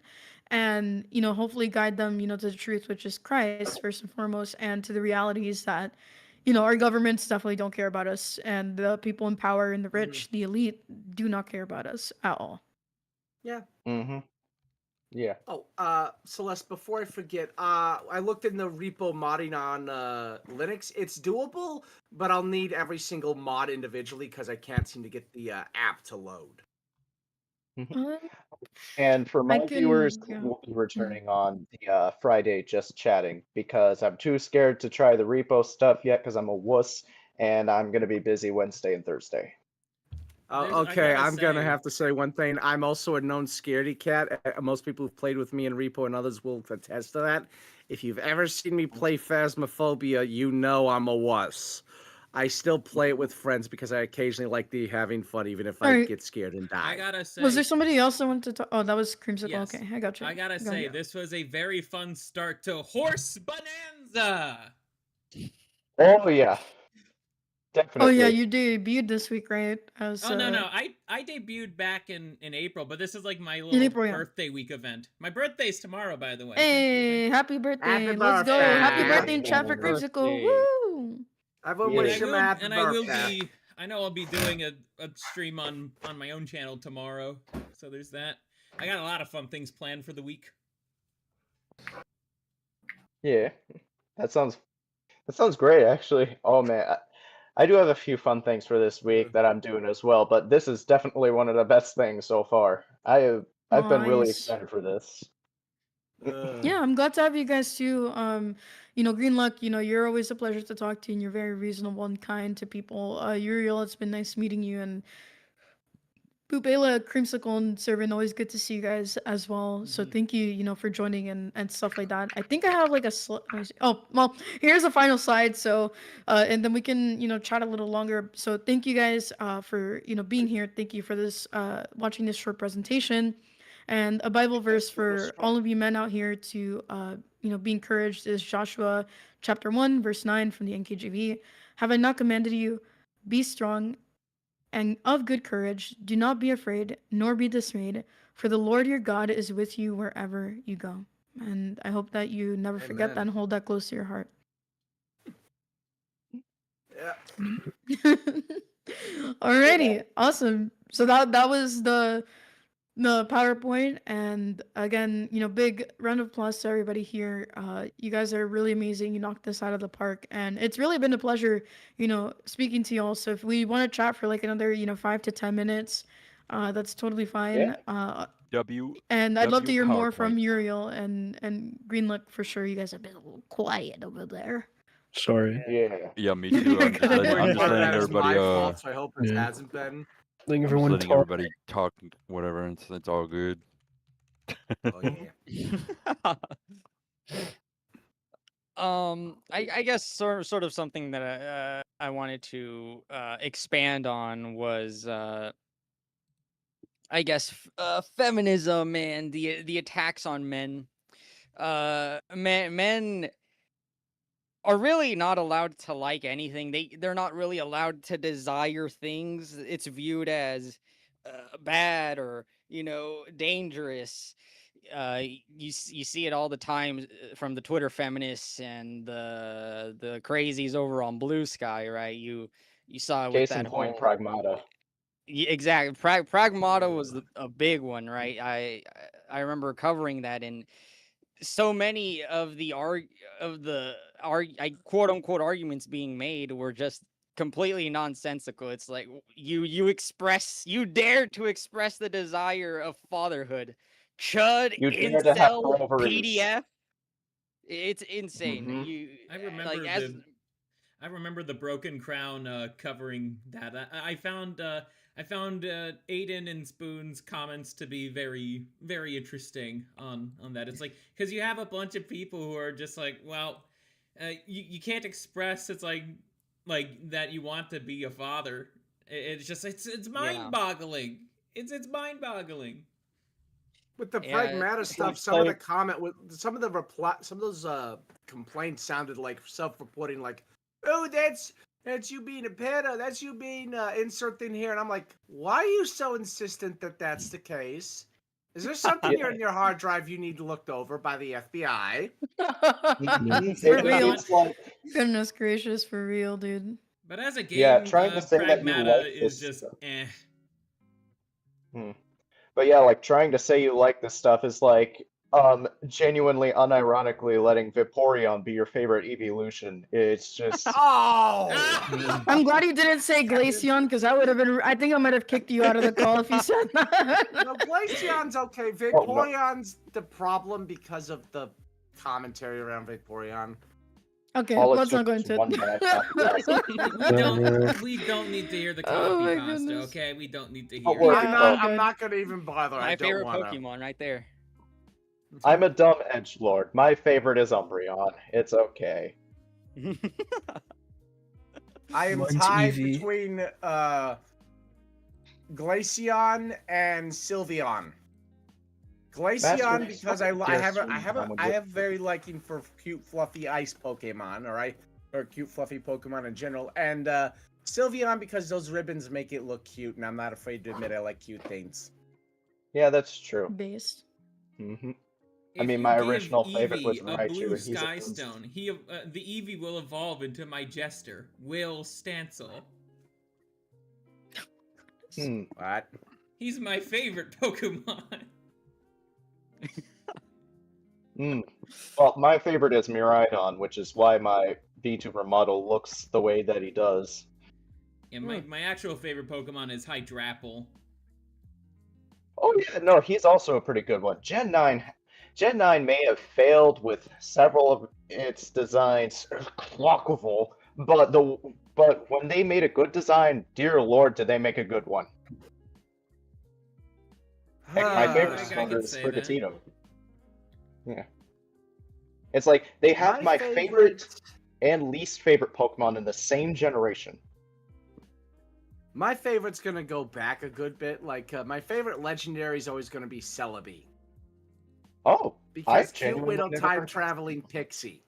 S6: and hopefully guide them to the truth, which is Christ first and foremost, and to the realities that our governments definitely don't care about us, and the people in power and the rich, the elite, do not care about us at all.
S7: Yeah.
S3: Mm-hmm. Yeah.
S7: Oh, Celeste, before I forget, I looked in the repo modding on Linux. It's doable, but I'll need every single mod individually because I can't seem to get the app to load.
S6: Uh,
S3: And for
S6: I
S3: my viewers,
S6: can, yeah.
S3: we'll be returning on the Friday just chatting because I'm too scared to try the repo stuff yet because I'm a wuss and I'm going to be busy Wednesday and Thursday.
S7: Okay, I'm gonna have to say one thing. I'm also a known scaredy cat. Most people who've played with me in Repo and others will attest to that. If you've ever seen me play Phasmophobia, you know I'm a wuss. I still play it with friends because I occasionally like the having fun, even if I
S6: Alright.
S7: get scared and die.
S1: I gotta say,
S6: Was there somebody else that wanted to talk? Oh, that was Creamsicle.
S1: Yes.
S6: Okay, I got you.
S1: I gotta
S6: Go
S1: say,
S6: ahead.
S1: this was a very fun start to Horse Bonanza.
S3: Oh yeah, definitely.
S6: Oh yeah, you debuted this week, right? As,
S1: Oh no, I debuted back in April, but this is like my
S6: in
S1: little
S6: April, yeah.
S1: birthday week event. My birthday's tomorrow, by the way.
S6: Hey, happy birthday!
S7: Happy
S6: Let's go!
S7: birthday.
S6: Happy birthday in
S3: Happy
S6: chat for
S2: birthday.
S6: Creamsicle! Woo!
S7: Everyone
S3: Yeah.
S7: wish him a happy
S1: And I will
S7: birthday.
S1: be. I know I'll be doing a stream on my own channel tomorrow. So there's that. I got a lot of fun things planned for the week.
S3: Yeah, that sounds great actually. Oh man, I do have a few fun things for this week that I'm doing as well, but this is definitely one of the best things so far. I've been really
S6: Nice.
S3: excited for this.
S6: Yeah, I'm glad to have you guys too. Green Luck, you're always a pleasure to talk to, and you're very reasonable and kind to people. Uriel, it's been nice meeting you, and Bubela, Creamsicle, and Servant, always good to see you guys as well. So thank you, for joining and stuff like that. I think I have like a oh, well, here's a final slide. So, and then we can, chat a little longer. So thank you guys for, being here. Thank you for this, watching this short presentation. And a Bible verse for all of you men out here to, be encouraged is Joshua chapter 1, verse 9 from the NKJV. Have I not commanded you? Be strong and of good courage. Do not be afraid, nor be dismayed, for the Lord your God is with you wherever you go. And I hope that you never forget that
S7: Amen.
S6: and hold that close to your heart.
S7: Yeah.
S6: Alrighty, awesome. So that was the PowerPoint, and again, big round of applause to everybody here. You guys are really amazing. You knocked this out of the park, and it's really been a pleasure, speaking to y'all. So if we want to chat for like another, 5 to 10 minutes, that's totally fine.
S4: W.
S6: And I'd love to hear more
S4: PowerPoint.
S6: from Uriel and Greenluck for sure. You guys have been a little quiet over there.
S5: Sorry.
S3: Yeah.
S4: Yeah, me too. I'm just letting, I'm just
S7: Part of
S4: letting
S7: that is
S4: everybody.
S7: my fault, so I hope it
S5: Yeah.
S7: hasn't been.
S5: Letting
S4: I'm just
S5: everyone
S4: letting
S5: talk.
S4: everybody talk, whatever. And it's all good.
S7: Oh yeah.
S2: I guess sort of something that I wanted to expand on was I guess feminism and the attacks on men. Men are really not allowed to like anything. They're not really allowed to desire things. It's viewed as bad or dangerous. You see it all the time from the Twitter feminists and the crazies over on Blue Sky, right? You saw it with
S3: Case in
S2: that
S3: point,
S2: whole
S3: Pragmata.
S2: exactly. Pragmata was a big one, right? I remember covering that, and so many of the quote unquote arguments being made were just completely nonsensical. It's like you dare to express the desire of fatherhood. Chud,
S3: You dare to have
S2: incel,
S3: ovaries.
S2: PDF. It's insane.
S3: Mhm.
S1: I remember I remember the Broken Crown covering that. I found Aiden and Spoon's comments to be very, very interesting on that. It's like, because you have a bunch of people who are just like, well, you can't express it's like that you want to be a father. It's just it's mind boggling. It's mind boggling.
S7: With the
S2: Yeah,
S7: pragmata stuff, some of the comment with some of the reply, some of those complaints sounded like self-reporting, like, "Oh, that's you being a pedo. That's you being insert thing here." And I'm like, why are you so insistent that that's the case? Is there something in your hard drive you need looked over by the FBI?
S6: For real.
S3: It's like,
S6: Goodness gracious, for real, dude.
S1: But as a game,
S3: yeah, trying to say that you
S1: Pragmata
S3: like
S1: is
S3: this
S1: just
S3: stuff.
S1: eh.
S3: But yeah, like trying to say you like this stuff is like genuinely unironically letting Vaporeon be your favorite evolution. It's just
S7: Oh!
S6: I'm glad you didn't say Glaceon, because I would have been. I think I might have kicked you out of the call if you said that.
S7: No, Glaceon's okay.
S3: Oh, no.
S7: Vaporeon's the problem because of the commentary around Vaporeon.
S6: Okay,
S3: all
S6: let's
S3: it's
S6: not go
S3: just
S6: into
S3: one bad
S6: it.
S1: We don't need to hear the
S6: Oh
S1: copy
S6: my
S1: pasta,
S6: goodness.
S1: okay? We don't need to hear
S3: Don't worry,
S1: it.
S6: Yeah,
S7: I'm
S6: good.
S7: not gonna even bother.
S2: My
S7: I don't
S2: favorite
S7: wanna.
S2: Pokemon right there.
S3: I'm a dumb edgelord. My favorite is Umbreon. It's okay.
S7: I am
S5: Mine's
S7: tied
S5: Eevee.
S7: between Glaceon and Sylveon. Glaceon because I have very liking for cute fluffy ice Pokemon, all right, or cute fluffy Pokemon in general, and Sylveon because those ribbons make it look cute, and I'm not afraid to admit I like cute things.
S3: Yeah, that's true.
S6: Based.
S3: Hmm.
S1: If
S3: mean,
S1: you
S3: my
S1: give
S3: original favorite was
S1: Eevee a
S3: Raichu,
S1: blue
S3: and he's a
S1: sky
S3: beast.
S1: stone, the Eevee will evolve into my jester, Will Stancil.
S7: What?
S1: He's my favorite Pokemon.
S3: Well, my favorite is Miraidon, which is why my VTuber model looks the way that he does.
S1: And my actual favorite Pokemon is Hydrapple.
S3: Oh yeah, no, he's also a pretty good one. Gen 9 may have failed with several of its designs, clockable, but when they made a good design, dear lord, did they make a good one. Heck, my favorite
S1: I
S3: starter
S1: could
S3: is
S1: say that.
S3: Sprigatito. Yeah. It's like they have my favorite and least favorite Pokemon in the same generation.
S7: My favorite's gonna go back a good bit. Like my favorite legendary is always gonna be Celebi.
S3: Oh,
S7: Because cute
S3: genuinely
S7: little
S3: never
S7: time
S3: heard-
S7: traveling pixie.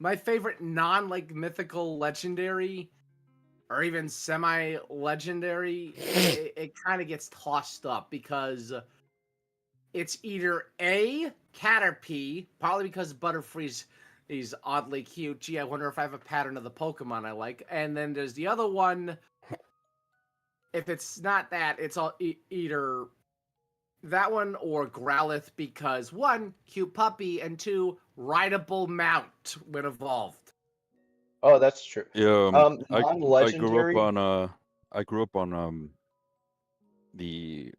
S7: My favorite mythical legendary, or even semi legendary, it kind of gets tossed up because it's either A, Caterpie, probably because Butterfree's he's oddly cute. Gee, I wonder if I have a pattern of the Pokemon I like. And then there's the other one. If it's not that, it's all either that one or Growlithe because one, cute puppy, and two, rideable mount when evolved.
S3: Oh, that's true.
S4: Yeah, I
S3: Non-legendary.
S4: grew up on the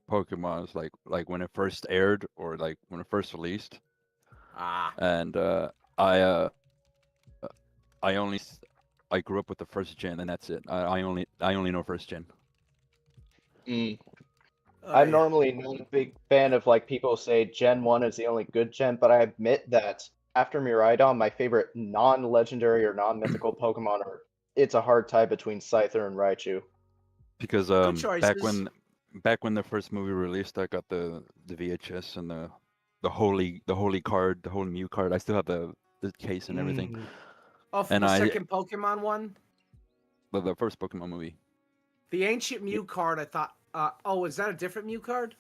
S4: Pokemon's like when it first aired or like when it first released. And I grew up with the first gen, and that's it. I only know first gen.
S3: I'm normally not a big fan of like people say Gen 1 is the only good gen, but I admit that after Miraidon, my favorite non-legendary or non-mythical Pokemon it's a hard tie between Scyther and Raichu.
S4: Because
S7: choices.
S4: back when the first movie released, I got the VHS and the holy card, the holy Mew card. I still have the case and everything.
S7: Oh, for
S4: And
S7: the second Pokemon one?
S4: The first Pokemon movie.
S7: The ancient Mew card, I thought. Oh, is that a different Mew card?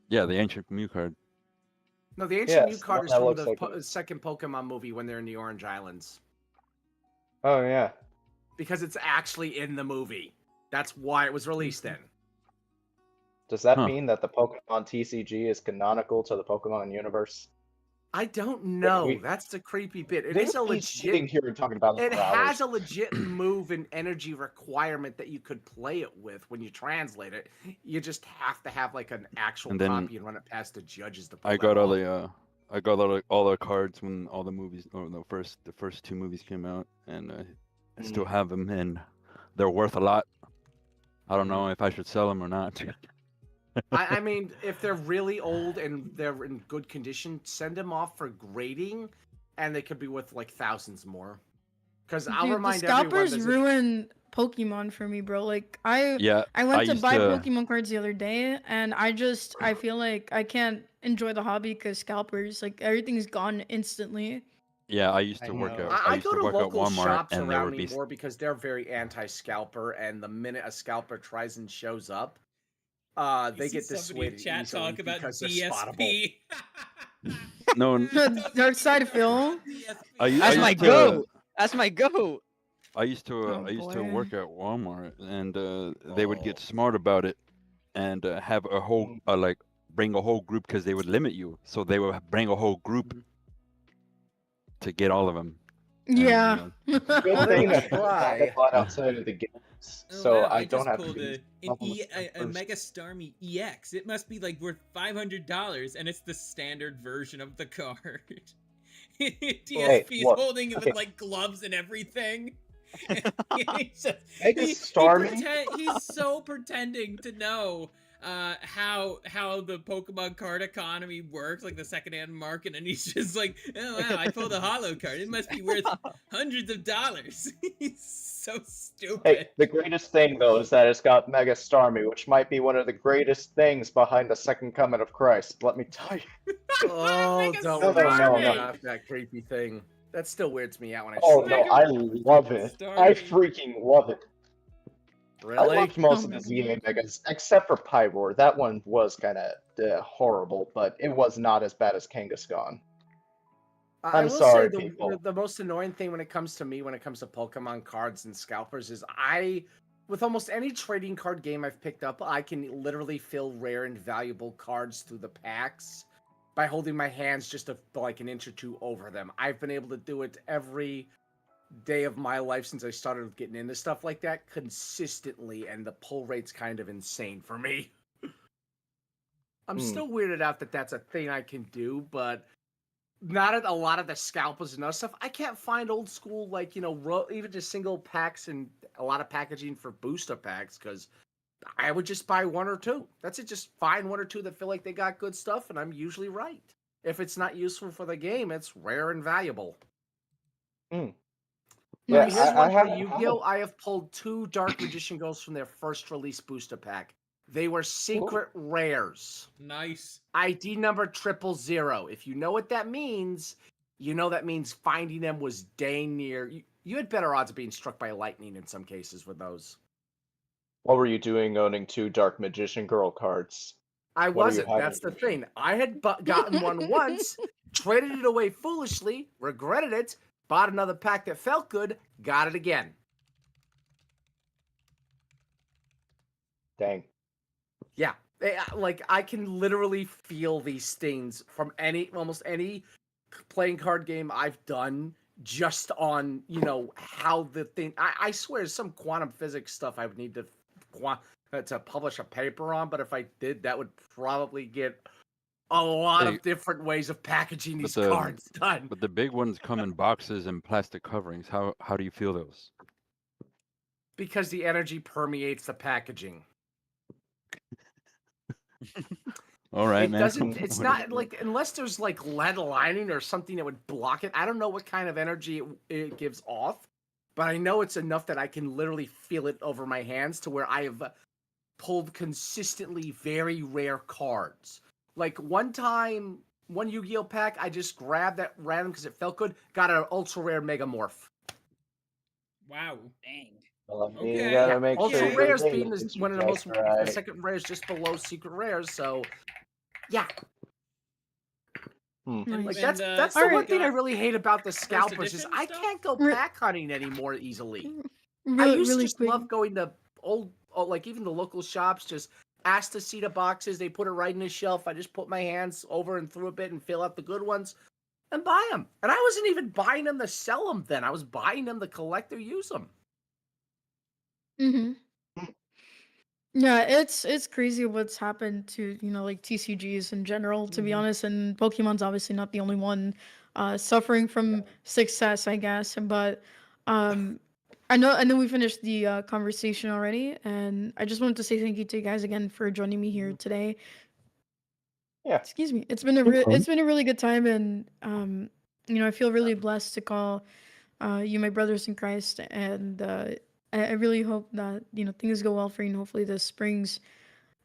S4: Yeah, the ancient Mew card.
S7: No, the ancient Mew
S3: Yes,
S7: card is
S3: that
S7: from
S3: looks
S7: the
S3: like it.
S7: second Pokemon movie when they're in the Orange Islands.
S3: Oh yeah.
S7: Because it's actually in the movie. That's why it was released then.
S3: Does that mean that the Pokemon TCG is canonical to the Pokemon universe?
S7: I don't know.
S3: we-
S7: That's the creepy bit. It
S3: We
S7: is a
S3: would be sitting
S7: legit.
S3: here and talking about it
S7: It
S3: for hours.
S7: has a legit move and energy requirement that you could play it with when you translate it. You just have to have like an actual
S4: And then
S7: copy and run it past the judges to pull
S4: I
S7: that
S4: got
S7: off.
S4: I got all the cards when all the movies, or the first two movies came out, and I still have them, and they're worth a lot. I don't know if I should sell them or not.
S7: I mean, if they're really old and they're in good condition, send them off for grading, and they could be worth like thousands more. Because I'll
S6: Dude,
S7: remind
S6: the
S7: everyone.
S6: scalpers ruin Pokemon for me, bro. Like I went to
S4: used
S6: buy Pokemon cards the other day, and I feel like I can't enjoy the hobby because scalpers, like everything's gone instantly.
S4: Yeah, I used to work
S3: know.
S4: at
S7: I
S4: used
S7: go to
S4: work at
S7: local
S4: Walmart,
S7: shops
S4: and there
S7: around
S4: would
S7: me
S4: be
S7: more because they're very anti-scalper, and the minute a scalper tries and shows up, They
S1: see
S7: get
S1: somebody in
S7: dissuaded
S1: chat
S7: easily
S1: talk about
S7: because they're spottable.
S1: DSP.
S4: No,
S6: Dark side Phil.
S4: I
S2: That's my
S4: used to-
S2: goat. That's my goat.
S4: I used to
S6: Oh,
S4: I used to
S6: boy.
S4: work at Walmart, and they would get smart about it and have a whole like bring a whole group because they would limit you, so they would bring a whole group to get all of them.
S6: Yeah.
S3: Good
S7: Well, they
S3: thing
S7: would
S3: that there's not
S7: try.
S3: a lot outside of the games,
S1: Oh,
S3: so
S1: wow,
S3: I don't
S1: just
S3: have to
S1: pulled
S3: use
S1: a
S3: supplements first.
S1: Mega Starmie EX. It must be like worth $500, and it's the standard version of the card. DSP's
S3: look,
S1: holding it
S3: okay.
S1: with like gloves and everything. He's just-
S3: Mega Starmie?
S1: he's so pretending to know how the Pokemon card economy works, like the secondhand market, and he's just like, oh wow, I pulled a holo card. It must be worth hundreds of dollars. He's so stupid.
S3: Hey, the greatest thing though is that it's got Mega Starmie, which might be one of the greatest things behind the second coming of Christ. Let me tell you.
S7: Oh,
S1: Mega
S7: don't
S3: No, no, no,
S7: remind me
S3: no.
S7: of that creepy thing. That still weirds me out when I
S3: Oh
S7: see
S3: no,
S7: it.
S3: I love it. I freaking love it. I
S7: Really?
S3: loved most
S6: Oh
S3: of
S6: my
S3: the ZA Megas, except for Pyroar. That one was kind of horrible, but it was not as bad as Kangaskhan.
S7: I
S3: I'm
S7: will
S3: sorry,
S7: say
S3: people.
S7: the most annoying thing when it comes to me, when it comes to Pokemon cards and scalpers, is with almost any trading card game I've picked up, I can literally fill rare and valuable cards through the packs by holding my hands just like an inch or two over them. I've been able to do it every day of my life since I started getting into stuff like that consistently, and the pull rate's kind of insane for me. I'm still weirded out that that's a thing I can do, but not at a lot of the scalpers and other stuff. I can't find old school, like, even just single packs and a lot of packaging for booster packs, because I would just buy one or two. That's it. Just find one or two that feel like they got good stuff, and I'm usually right. If it's not useful for the game, it's rare and valuable.
S3: Yeah,
S6: Nice.
S7: Here's one
S3: have
S7: for Yu-Gi-Oh! I have pulled 2 Dark Magician Girls from their first release booster pack. They were secret rares.
S1: Nice.
S7: ID number 000. If you know what that means, you know that means finding them was dang near. You had better odds of being struck by lightning in some cases with those.
S3: What were you doing owning 2 Dark Magician Girl cards?
S7: I
S3: What are you
S7: wasn't.
S3: hiding?
S7: That's the thing. I had gotten one once, traded it away foolishly, regretted it, bought another pack that felt good, got it again.
S3: Dang.
S7: Yeah. Like, I can literally feel these things from almost any playing card game I've done, just on, how the thing. I swear some quantum physics stuff I would need to publish a paper on, but if I did, that would probably get a lot of different ways of packaging these cards done.
S4: But the big ones come in boxes and plastic coverings. How do you feel those?
S7: Because the energy permeates the packaging.
S4: All right,
S7: It
S4: man.
S7: doesn't. It's not like, unless there's like lead lining or something that would block it. I don't know what kind of energy it gives off, but I know it's enough that I can literally feel it over my hands to where I have pulled consistently very rare cards. Like one time, one Yu-Gi-Oh pack, I just grabbed that random because it felt good. Got an ultra rare Megamorph.
S1: Wow. Dang.
S3: Well, I mean,
S1: Okay.
S3: you gotta make
S7: Ultra
S3: sure
S7: rares
S3: you're
S7: being
S3: getting
S7: one of the
S3: just
S7: most.
S3: right.
S7: The second rare is just below secret rares, so yeah. Like that's the
S6: Alright.
S7: one thing I really hate about the scalpers is
S1: edition
S7: I
S1: stuff?
S7: can't go pack hunting anymore easily. I
S6: Really,
S7: used to
S6: really
S7: just
S6: quick.
S7: love going to like even the local shops, just ask to see the boxes. They put it right in the shelf. I just put my hands over and through a bit and fill out the good ones and buy them. And I wasn't even buying them to sell them then. I was buying them to collect or use them.
S6: Mm-hmm. Yeah, it's crazy what's happened to, like TCGs in general, to be honest, and Pokemon's obviously not the only one suffering from success, I guess. But I know we finished the conversation already, and I just wanted to say thank you to you guys again for joining me here today.
S3: Yeah.
S6: Excuse me. It's been it's been a really good time, and I feel really blessed to call you my brothers in Christ, and I really hope that things go well for you, and hopefully this brings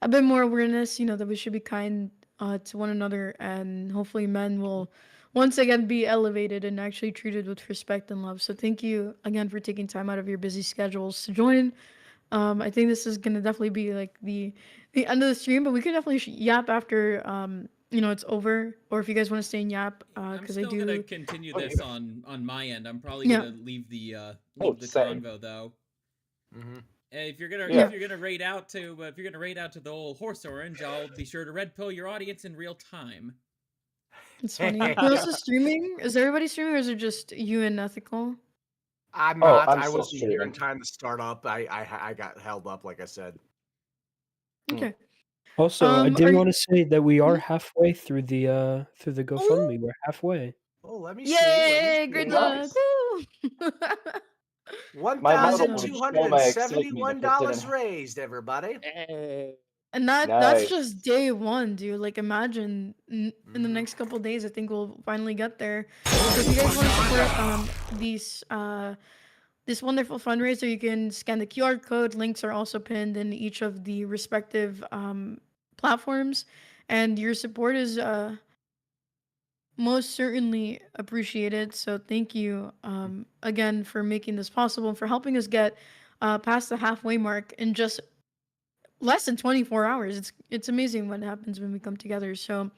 S6: a bit more awareness, that we should be kind to one another, and hopefully men will once again be elevated and actually treated with respect and love. So thank you again for taking time out of your busy schedules to join I think this is gonna definitely be like the end of the stream, but we can definitely yap after it's over, or if you guys want to stay and yap,
S1: I'm
S6: because I
S1: still gonna
S6: do.
S1: continue
S3: Oh,
S1: this
S3: yeah.
S1: on my end. I'm probably
S6: Yeah.
S1: gonna leave the
S3: Oh,
S1: leave the
S3: same.
S1: convo though.
S7: Mm-hmm.
S1: If you're gonna
S3: Yeah.
S1: if you're gonna raid out to the old horse orange, I'll be sure to red pill your audience in real time.
S6: It's funny. Who else is streaming? Is everybody streaming, or is it just you and Ethical?
S7: I'm
S3: Oh,
S7: not.
S3: I'm
S7: I
S3: still
S7: wasn't here in
S3: streaming.
S7: time to start up. I got held up, like I said.
S6: Okay.
S5: Also, I
S6: Are
S5: did
S6: you?
S5: want to say that we are
S6: Mhm.
S5: halfway through the GoFundMe.
S6: Ooh!
S5: We're halfway.
S7: Oh, let me see. Let
S6: Yay!
S7: me
S6: Great
S7: see.
S6: luck!
S3: Nice.
S6: Woo!
S3: My medal
S6: Awesome.
S3: would show my excitement if it didn't.
S7: $1,271 raised, everybody.
S2: Hey.
S6: And that's
S3: Nice.
S6: just day one, dude. Like, imagine in the
S7: Mhm.
S6: next couple days, I think we'll finally get there. So if you guys want to support this wonderful fundraiser, you can scan the QR code. Links are also pinned in each of the respective platforms, and your support is most certainly appreciated. So thank you again for making this possible and for helping us get past the halfway mark in just less than 24 hours. It's amazing what happens when we come together. So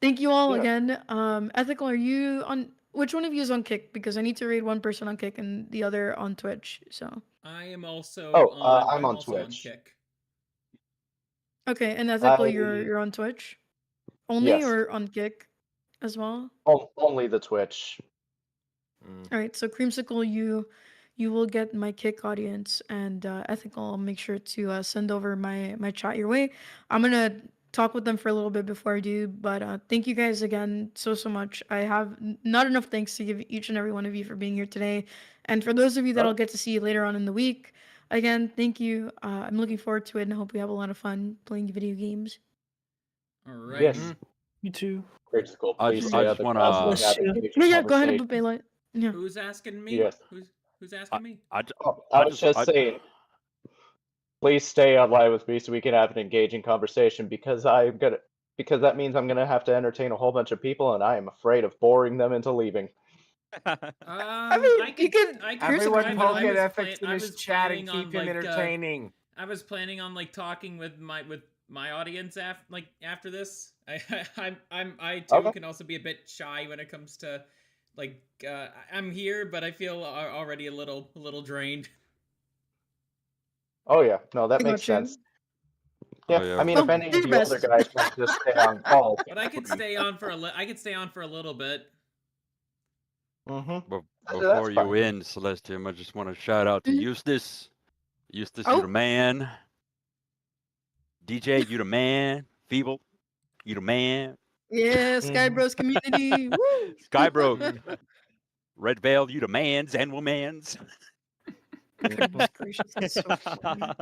S6: thank you all
S3: Yeah.
S6: again. Ethical, are you on? Which one of you is on Kick? Because I need to raid one person on Kick and the other on Twitch. So
S1: I am also
S3: I'm on
S1: also on
S3: Twitch.
S1: Kick.
S6: okay, and Ethical,
S3: I
S6: you're on Twitch only
S3: yes,
S6: or on Kick as well?
S3: only the Twitch.
S6: All right, so Creamsicle, you will get my Kick audience, and Ethical, I'll make sure to send over my chat your way. I'm gonna talk with them for a little bit before I do, but thank you guys again so much. I have not enough thanks to give each and every one of you for being here today, and for those of you that I'll get to see later on in the week, again, thank you. I'm looking forward to it, and I hope we have a lot of fun playing video games.
S1: Alrighty.
S3: Yes.
S5: You too.
S3: Creamsicle,
S4: I
S3: please
S4: just-
S3: stay
S4: I
S3: on
S4: just
S3: the
S4: wanna-
S3: cross and
S5: Bless
S3: have
S5: you.
S3: engaging
S6: Yeah, go ahead,
S3: conversation.
S6: Bubela. Yeah.
S1: Who's asking me?
S3: Yes.
S1: Who's asking me?
S4: I, j-
S3: Oh,
S4: I
S3: I was just saying, please stay online with me so we can have an engaging conversation because that means I'm gonna have to entertain a whole bunch of people and I am afraid of boring them into leaving.
S6: I mean, you could.
S1: I could
S7: Everyone
S1: try, but
S7: poke
S1: I
S7: at
S1: was
S7: Ethics in
S1: I
S7: his
S1: was
S7: chat and
S1: planning on
S7: keep him
S1: like
S7: entertaining.
S1: I was planning on like talking with my audience after this. I too
S3: Okay.
S1: can also be a bit shy when it comes to like I'm here, but I feel already a little drained.
S3: Oh yeah, no, that
S6: I
S3: makes
S6: got you.
S3: sense. Yeah,
S4: Oh, yeah.
S3: I mean,
S6: Well,
S3: if any
S6: do
S3: of
S6: your
S3: you other
S6: best.
S3: guys want to just stay on call,
S1: But I could stay on for a little bit.
S3: Mm-hmm.
S4: Before you
S3: fine.
S4: end, Celestium, I just want to shout out to
S6: Mhm.
S4: Eustace. Eustace,
S6: Oh.
S4: you the man. DJ, you the man. Feeble, you the man.
S6: Yeah, Sky Bros community. Woo!
S4: Skybro, Red Veil, you the mans and womans.
S6: Goodness gracious, that's so funny.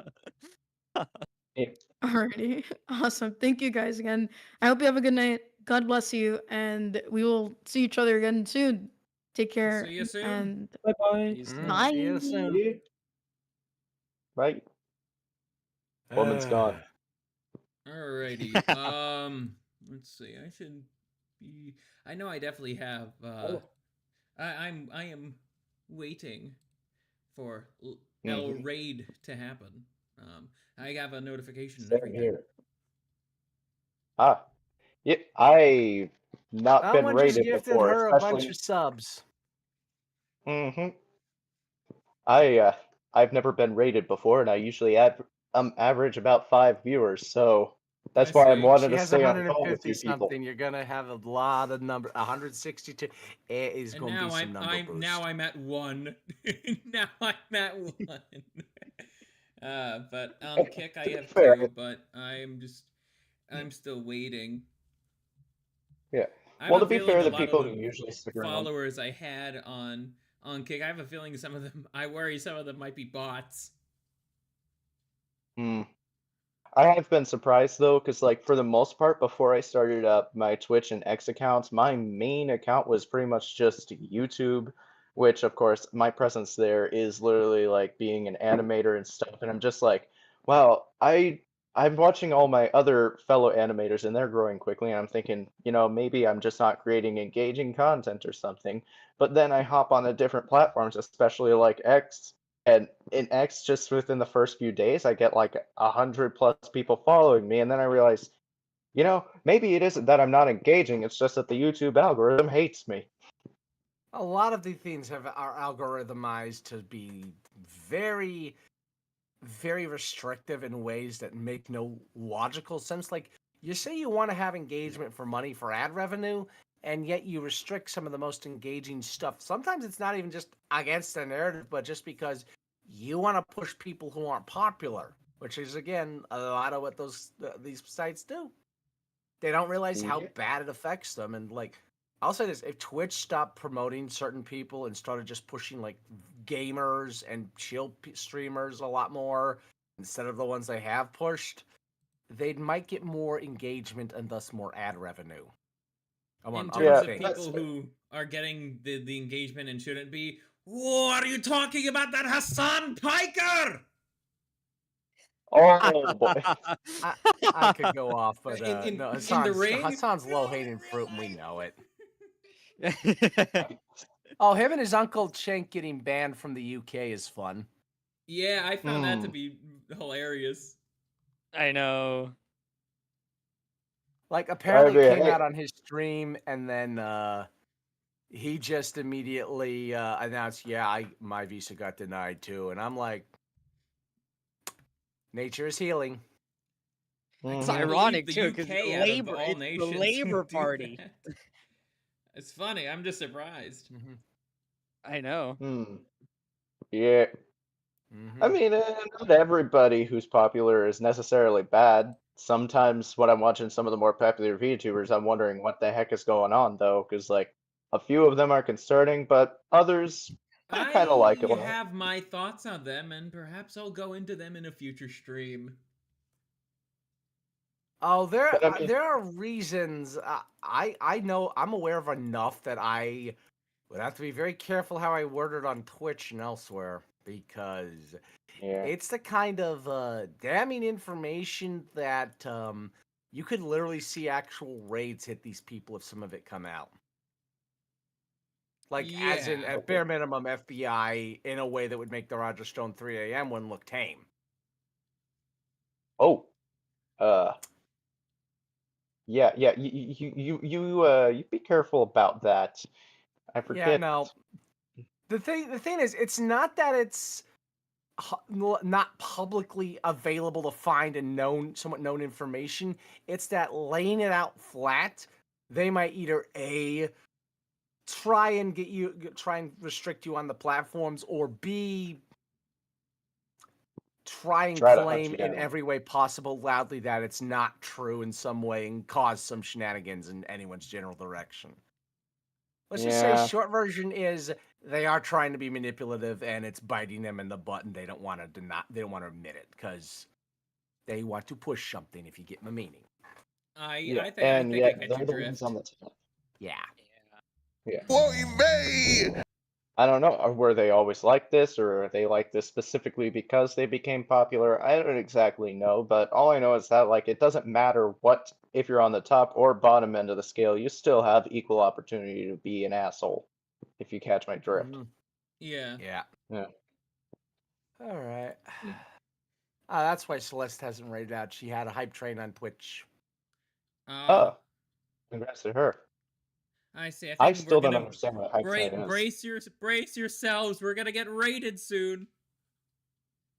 S6: Alrighty, awesome. Thank you guys again. I hope you have a good night. God bless you, and we will see each other again soon. Take care.
S1: See you soon.
S6: And
S5: Bye bye.
S6: bye.
S7: See you soon.
S3: Right. Woman's gone.
S1: Alrighty. Let's see. I should be. I know I definitely have. I am waiting for El Raid to happen. I have a notification and
S3: Same
S1: everything.
S3: here. Yeah, I've not been
S7: Someone just
S3: rated
S7: gifted
S3: before,
S7: her a bunch
S3: especially.
S7: of subs.
S3: Mm-hmm. I've never been rated before, and I usually average about 5 viewers, so that's why I'm
S1: see.
S3: wanting
S7: She
S3: to
S7: has
S3: stay on call
S7: 150
S3: with you people.
S7: something. You're gonna have a lot of number. 162. It is
S1: And
S7: gonna
S1: now
S7: be some number boost.
S1: now I'm at 1. Now I'm at 1. But on Kick I
S3: To be
S1: have
S3: fair-
S1: 2, but I'm still waiting.
S3: Yeah.
S1: I have
S3: Well,
S1: a
S3: to be
S1: feeling
S3: fair,
S1: a
S3: the
S1: lot of
S3: people who usually stick around.
S1: followers I had on Kick, I have a feeling some of them. I worry some of them might be bots.
S3: I have been surprised though, because like for the most part, before I started up my Twitch and X accounts, my main account was pretty much just YouTube, which of course my presence there is literally like being an animator and stuff, and I'm just like, wow, I'm watching all my other fellow animators and they're growing quickly, and I'm thinking, maybe I'm just not creating engaging content or something. But then I hop on the different platforms, especially like X, And in X, just within the first few days, I get like 100+ people following me, and then I realize, maybe it isn't that I'm not engaging, it's just that the YouTube algorithm hates me.
S7: A lot of the things are algorithmized to be very, very restrictive in ways that make no logical sense. Like, you say you want to have engagement for money for ad revenue, and yet you restrict some of the most engaging stuff. Sometimes it's not even just against the narrative, but just because you want to push people who aren't popular, which is, again, a lot of what these sites do. They don't realize how bad it affects them. And, like, I'll say this, if Twitch stopped promoting certain people and started just pushing, like, gamers and chill streamers a lot more instead of the ones they have pushed, they might get more engagement and thus more ad revenue.
S1: In terms of people who are getting the engagement and shouldn't be, what are you talking about, that Hassan Piker?
S3: Oh boy.
S7: I could go off, but no,
S1: in the ring,
S7: Hassan's low-hanging fruit, and we know it. Oh, him and his uncle Cenk getting banned from the UK is fun.
S1: Yeah, I found that to be hilarious.
S2: I know.
S7: Like, apparently it came out on his stream, and then he just immediately announced, yeah, my visa got denied too. And I'm like, nature is healing.
S2: It's ironic too, because it's the Labour Party.
S1: It's funny. I'm just surprised.
S2: I know.
S3: Yeah. I mean, not everybody who's popular is necessarily bad. Sometimes when I'm watching some of the more popular VTubers, I'm wondering what the heck is going on, though, because, like, a few of them are concerning, but others I kind of like it.
S1: I have my thoughts on them, and perhaps I'll go into them in a future stream.
S7: Oh, there are reasons. I know, I'm aware of enough that I would have to be very careful how I word it on Twitch and elsewhere, because it's the kind of damning information that you could literally see actual raids hit these people if some of it come out. Like, as in, at bare minimum, FBI in a way that would make the Roger Stone 3 a.m. one look tame.
S3: Oh. Yeah, you be careful about that. I forget.
S7: Yeah, no. The thing is, it's not that it's not publicly available to find and somewhat known information. It's that laying it out flat, they might either try and restrict you on the platforms, or B, try and claim in every way possible loudly that it's not true in some way and cause some shenanigans in anyone's general direction. Let's just say short version is they are trying to be manipulative, and it's biting them in the butt, and they don't want to admit it because they want to push something, if you get my meaning.
S1: I think I get your drift.
S7: Yeah.
S3: I don't know. Were they always like this, or are they like this specifically because they became popular? I don't exactly know, but all I know is that, like, it doesn't matter if you're on the top or bottom end of the scale, you still have equal opportunity to be an asshole, if you catch my drift.
S1: Yeah.
S7: All right. That's why Celeste hasn't rated out. She had a hype train on Twitch.
S3: Congrats to her.
S1: I see.
S3: I still don't understand what hype train is.
S1: Brace yourselves. We're gonna get raided soon.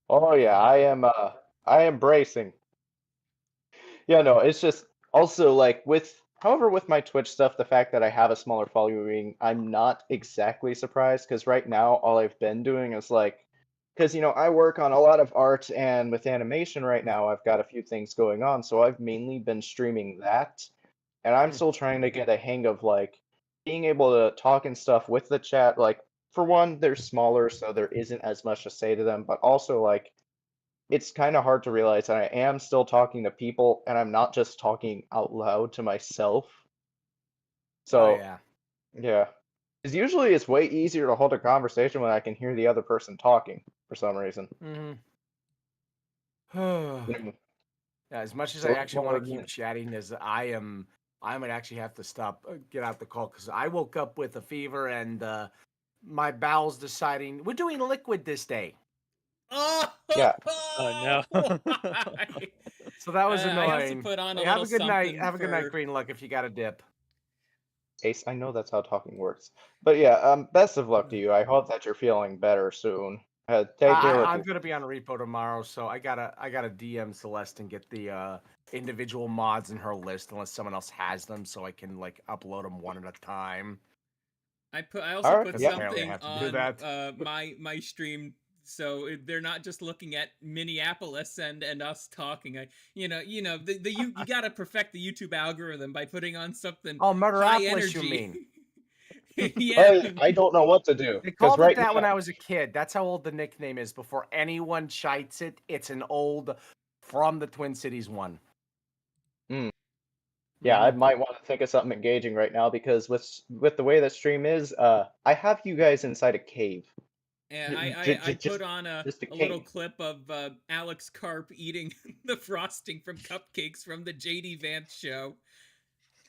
S3: Oh yeah, I am bracing. Yeah, no, it's just also like with my Twitch stuff, the fact that I have a smaller following, I'm not exactly surprised, because right now all I've been doing is because I work on a lot of art, and with animation right now I've got a few things going on, so I've mainly been streaming that, and I'm still trying to get a hang of being able to talk and stuff with the chat. Like, for one, they're smaller, so there isn't as much to say to them, but also it's kind of hard to realize that I am still talking to people, and I'm not just talking out loud to myself. So, yeah. Because usually it's way easier to hold a conversation when I can hear the other person talking, for some reason.
S7: As much as I actually want to keep chatting, as I might actually have to stop, get out the call, because I woke up with a fever, and my bowels deciding, we're doing liquid this day.
S1: Oh,
S3: Yeah.
S2: Oh, no.
S1: why?
S7: So that was
S1: I also
S7: annoying.
S1: put on a
S7: Hey, have a
S1: little
S7: good night.
S1: something
S7: Have a good night,
S1: for-
S7: Green Luck, if you got a dip.
S3: Ace, I know that's how talking works. But yeah, best of luck to you. I hope that you're feeling better soon. Take care of
S7: I'm
S3: your
S7: gonna be on a repo tomorrow, so I gotta DM Celeste and get the individual mods in her list unless someone else has them, so I can like upload them one at a time.
S1: I also
S3: Alright,
S1: put
S3: yeah.
S7: Apparently I
S1: something
S7: have to do
S1: on
S7: that.
S1: my stream, so they're not just looking at Minneapolis and us talking. You gotta perfect the YouTube algorithm by putting on something
S7: Oh,
S1: high
S7: Murderopolis,
S1: energy.
S7: you mean?
S1: Yeah.
S3: I don't know what to do.
S7: They
S3: 'Cause
S7: called
S3: right
S7: it that
S3: now,
S7: when I was a kid. That's how old the nickname is. Before anyone chites it, it's an old from the Twin Cities one.
S3: yeah, I might want to think of something engaging right now because with the way the stream is, I have you guys inside a cave.
S1: And
S3: J-
S1: I
S3: j-
S1: put on a
S3: just a
S1: little
S3: cave.
S1: clip of Alex Karp eating the frosting from cupcakes from the JD Vance show.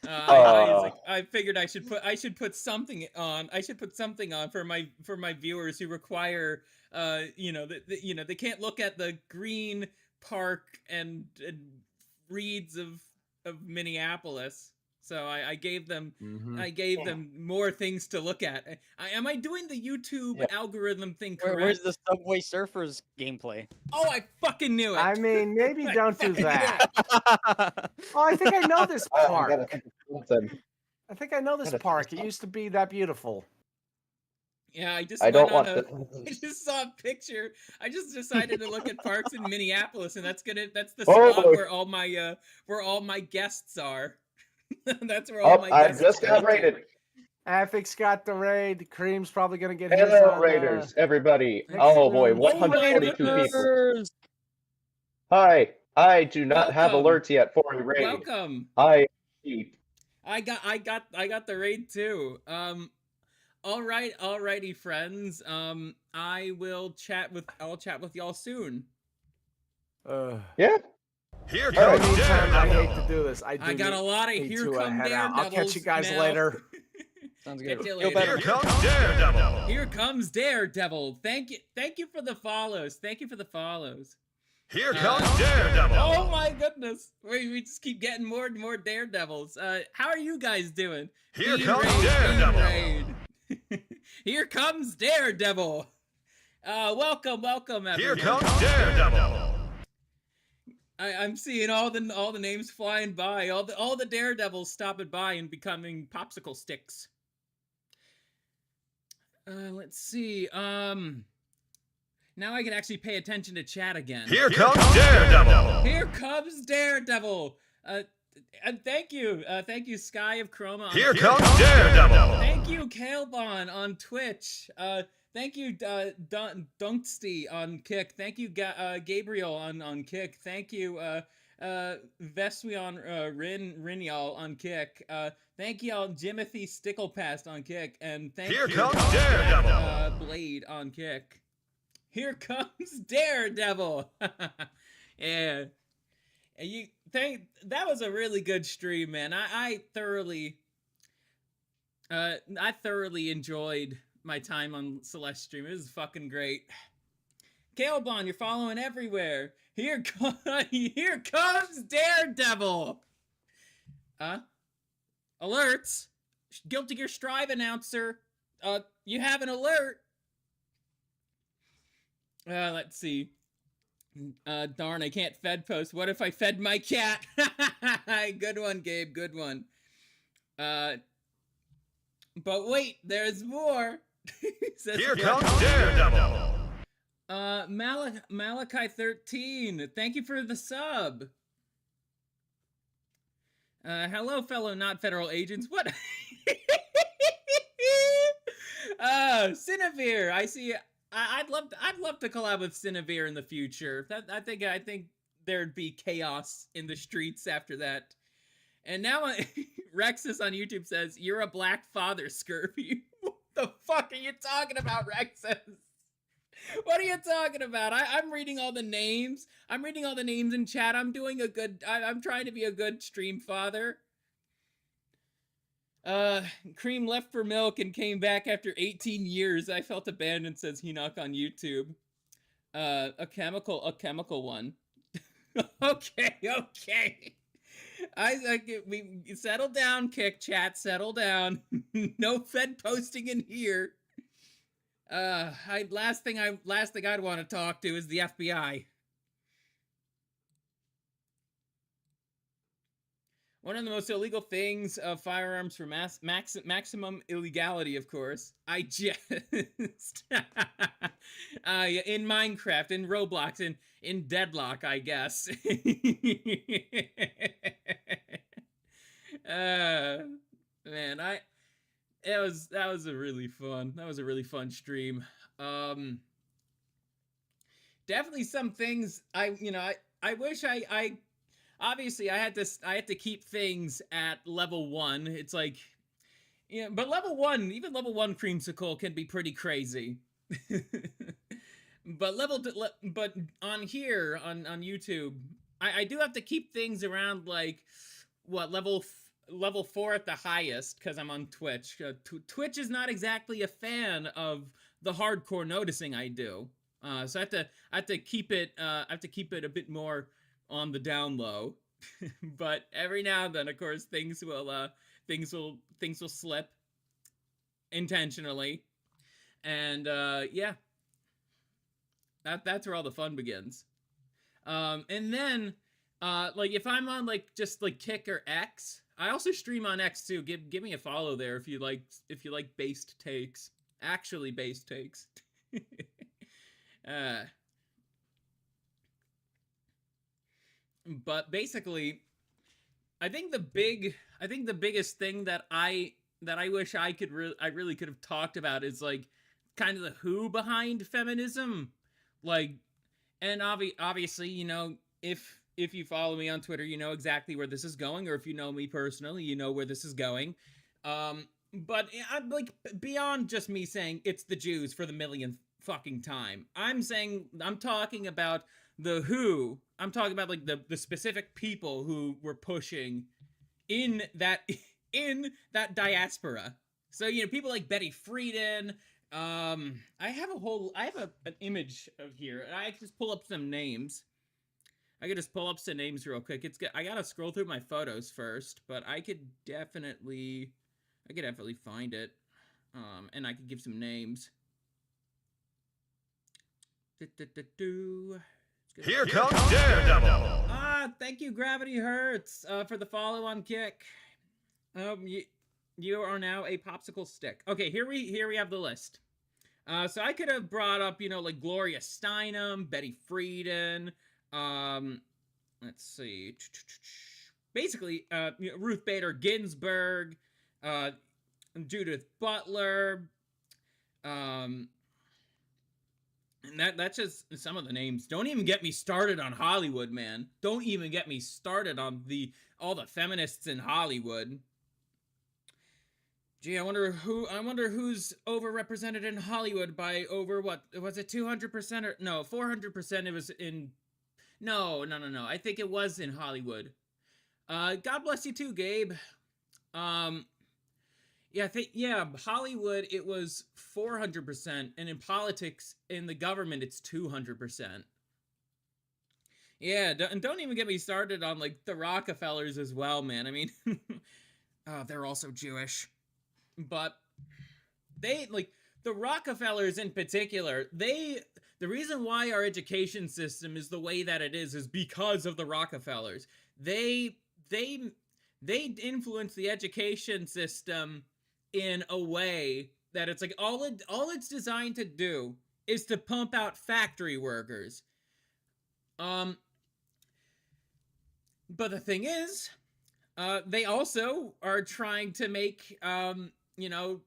S1: I figured I should put something on. I should put something on for my viewers who require they can't look at the green park and reeds of Minneapolis. So I gave them more things to look at. Am I doing the YouTube algorithm thing correct?
S2: Where's the Subway Surfers gameplay?
S1: Oh, I fucking knew it.
S7: I mean, maybe
S1: I
S7: don't do
S1: fucking knew
S7: that.
S1: it.
S7: Oh, I think I know this
S3: I
S7: park.
S3: gotta think of something.
S7: I think I know this
S3: Gotta think of
S7: park. It
S3: something.
S7: used to be that beautiful.
S1: Yeah, I just
S3: I
S1: went
S3: don't
S1: on
S3: want
S1: I just saw a picture. I just decided to look at parks in Minneapolis, and that's the
S3: Oh.
S1: spot where all my guests are. That's where all my
S3: I
S1: guests
S3: just
S1: go
S3: got
S1: to.
S3: raided.
S7: Affix got the raid. Cream's probably gonna get his
S3: Hello,
S7: on.
S3: Raiders, everybody.
S7: next
S3: Oh boy,
S7: room.
S3: 142 people.
S2: Raiders!
S3: Hi, I do not have
S1: Welcome.
S3: alerts yet for a raid.
S1: Welcome.
S3: I keep.
S1: I got the raid too. Alrighty, friends. I'll chat with y'all soon.
S3: Yeah.
S11: Here
S3: All
S11: comes
S3: right.
S7: I
S11: Daredevil.
S7: hate to do this.
S1: I got a lot of
S7: need
S1: here
S7: to,
S1: come
S7: head out.
S1: daredevils.
S7: I'll catch you guys
S1: now.
S7: later.
S2: Sounds
S1: Catch
S2: good.
S1: you
S2: Feel
S1: later.
S2: better.
S11: Here comes Daredevil.
S1: Here comes Daredevil. Thank you for the follows.
S11: Here comes Daredevil.
S1: Oh my goodness. We just keep getting more and more Daredevils. How are you guys doing?
S11: Here
S1: Bean
S11: comes
S1: raid,
S11: Daredevil.
S1: bean raid. Here comes Daredevil. Welcome everyone.
S11: Here comes Daredevil.
S1: I'm seeing all the names flying by, all the Daredevils stopping by and becoming popsicle sticks. Let's see. Now I can actually pay attention to chat again.
S11: Here comes Daredevil.
S1: Here comes Daredevil. And thank you, Sky of Chroma.
S11: Here comes Daredevil.
S1: Thank you, Kalebon on Twitch. Thank you, Dunksty on Kick. Thank you, Gabriel on Kick. Thank you, Veswion Rinyal on Kick. Thank you, Jimothy Sticklepast on Kick. And thank
S11: Here
S1: you,
S11: comes Daredevil.
S1: Blade on Kick. Here comes Daredevil. Yeah. That was a really good stream, man. I thoroughly enjoyed my time on Celeste stream. It was fucking great. Kalebon, you're following everywhere. Here comes Daredevil. Alerts. Guilty Gear Strive announcer. You have an alert. Let's see. Darn, I can't fed post. What if I fed my cat? Good one, Gabe. Good one. But wait, there's more.
S11: Here comes Daredevil.
S1: Malachi 13. Thank you for the sub. Hello, fellow not federal agents. What? Cinevere. I see. I'd love to collab with Cinevere in the future. I think there'd be chaos in the streets after that. And now Rexus on YouTube says, "You're a black father, Scurvy." What the fuck are you talking about, Rexus? What are you talking about? I'm reading all the names. I'm reading all the names in chat. I'm trying to be a good stream father. Cream left for milk and came back after 18 years. I felt abandoned, says Henoch on YouTube. A chemical one. Okay. We settle down, Kick Chat, settle down. No Fed posting in here. Last thing I'd want to talk to is the FBI. One of the most illegal things of firearms for maximum illegality, of course. I just in Minecraft, in Roblox, in Deadlock, I guess. Man, that was a really fun stream. Definitely some things I wish I obviously I had to keep things at level 1. It's like, yeah, but even level 1 Kreemsicle can be pretty crazy. But but on here on YouTube, I do have to keep things around like what level 4 at the highest, because I'm on Twitch. Twitch is not exactly a fan of the hardcore noticing I do. So I have to keep it a bit more on the down low. But every now and then, of course, things will slip intentionally. And yeah. That's where all the fun begins. And then like if I'm on like just like Kick or X, I also stream on X too. Give me a follow there if you like based takes. Actually based takes. But basically, I think the biggest thing that I wish I really could have talked about is like kind of the who behind feminism. Like, and obviously, you know, if you follow me on Twitter, you know exactly where this is going, or if you know me personally, you know where this is going. But I'm like, beyond just me saying it's the Jews for the millionth fucking time, I'm talking about the who. I'm talking about like the specific people who were pushing in that diaspora. So, you know, people like Betty Friedan. I have an image of here, and I can just pull up some names. I could just pull up some names real quick. I gotta scroll through my photos first, but I could definitely find it. And I could give some names.
S11: Here comes Daredevil!
S1: Thank you, Gravity Hurts, for the follow on Kick. You are now a popsicle stick. Okay, here we have the list. So I could have brought up, you know, like Gloria Steinem, Betty Friedan, let's see. Basically, you know, Ruth Bader Ginsburg, Judith Butler, and that's just some of the names. Don't even get me started on Hollywood, man. Don't even get me started on all the feminists in Hollywood. Gee, I wonder who's overrepresented in Hollywood by over, what was it, 200% or no, 400%? It was in no. I think it was in Hollywood. God bless you too, Gabe. Yeah, Hollywood, it was 400%, and in politics, in the government, it's 200%. Yeah, and don't even get me started on, like, the Rockefellers as well, man. I mean, they're also Jewish. But they, like, the Rockefellers in particular, the reason why our education system is the way that it is because of the Rockefellers. They influence the education system in a way that it's like all it's designed to do is to pump out factory workers. But the thing is, they also are trying to make, you know,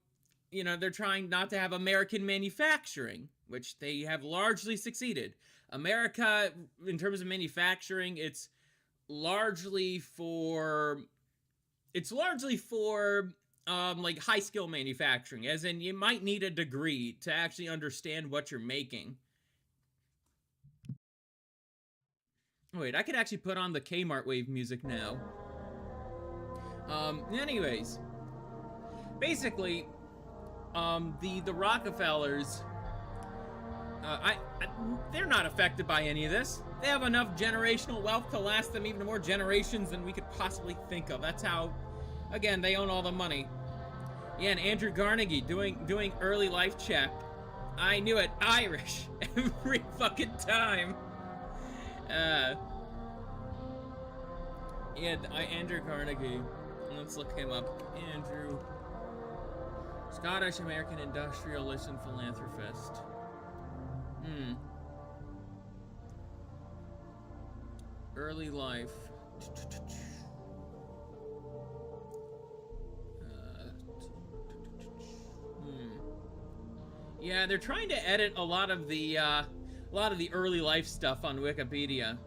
S1: they're trying not to have American manufacturing, which they have largely succeeded. America, in terms of manufacturing, it's largely for like high skill manufacturing, as in you might need a degree to actually understand what you're making. Wait, I could actually put on the Kmart wave music now. Anyways, basically, the Rockefellers, They're not affected by any of this. They have enough generational wealth to last them even more generations than we could possibly think of. That's how, again, they own all the money. Yeah, and Andrew Carnegie doing early life check. I knew it. Irish every fucking time. Yeah, Andrew Carnegie. Let's look him up. Andrew. Scottish American industrialist and philanthropist. Early life. Yeah, they're trying to edit a lot of the early life stuff on Wikipedia.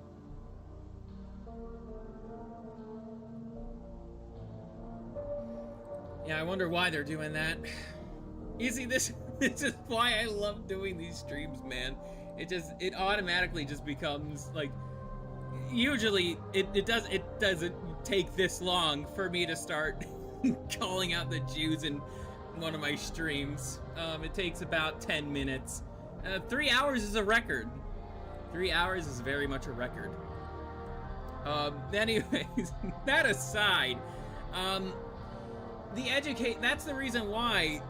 S1: Yeah, I wonder why they're doing that. You see, this is why I love doing these streams, man. It automatically just becomes like, usually it doesn't take this long for me to start calling out the Jews in one of my streams. It takes about 10 minutes. 3 hours is a record. 3 hours is very much a record. Anyways, that aside, that's the reason why,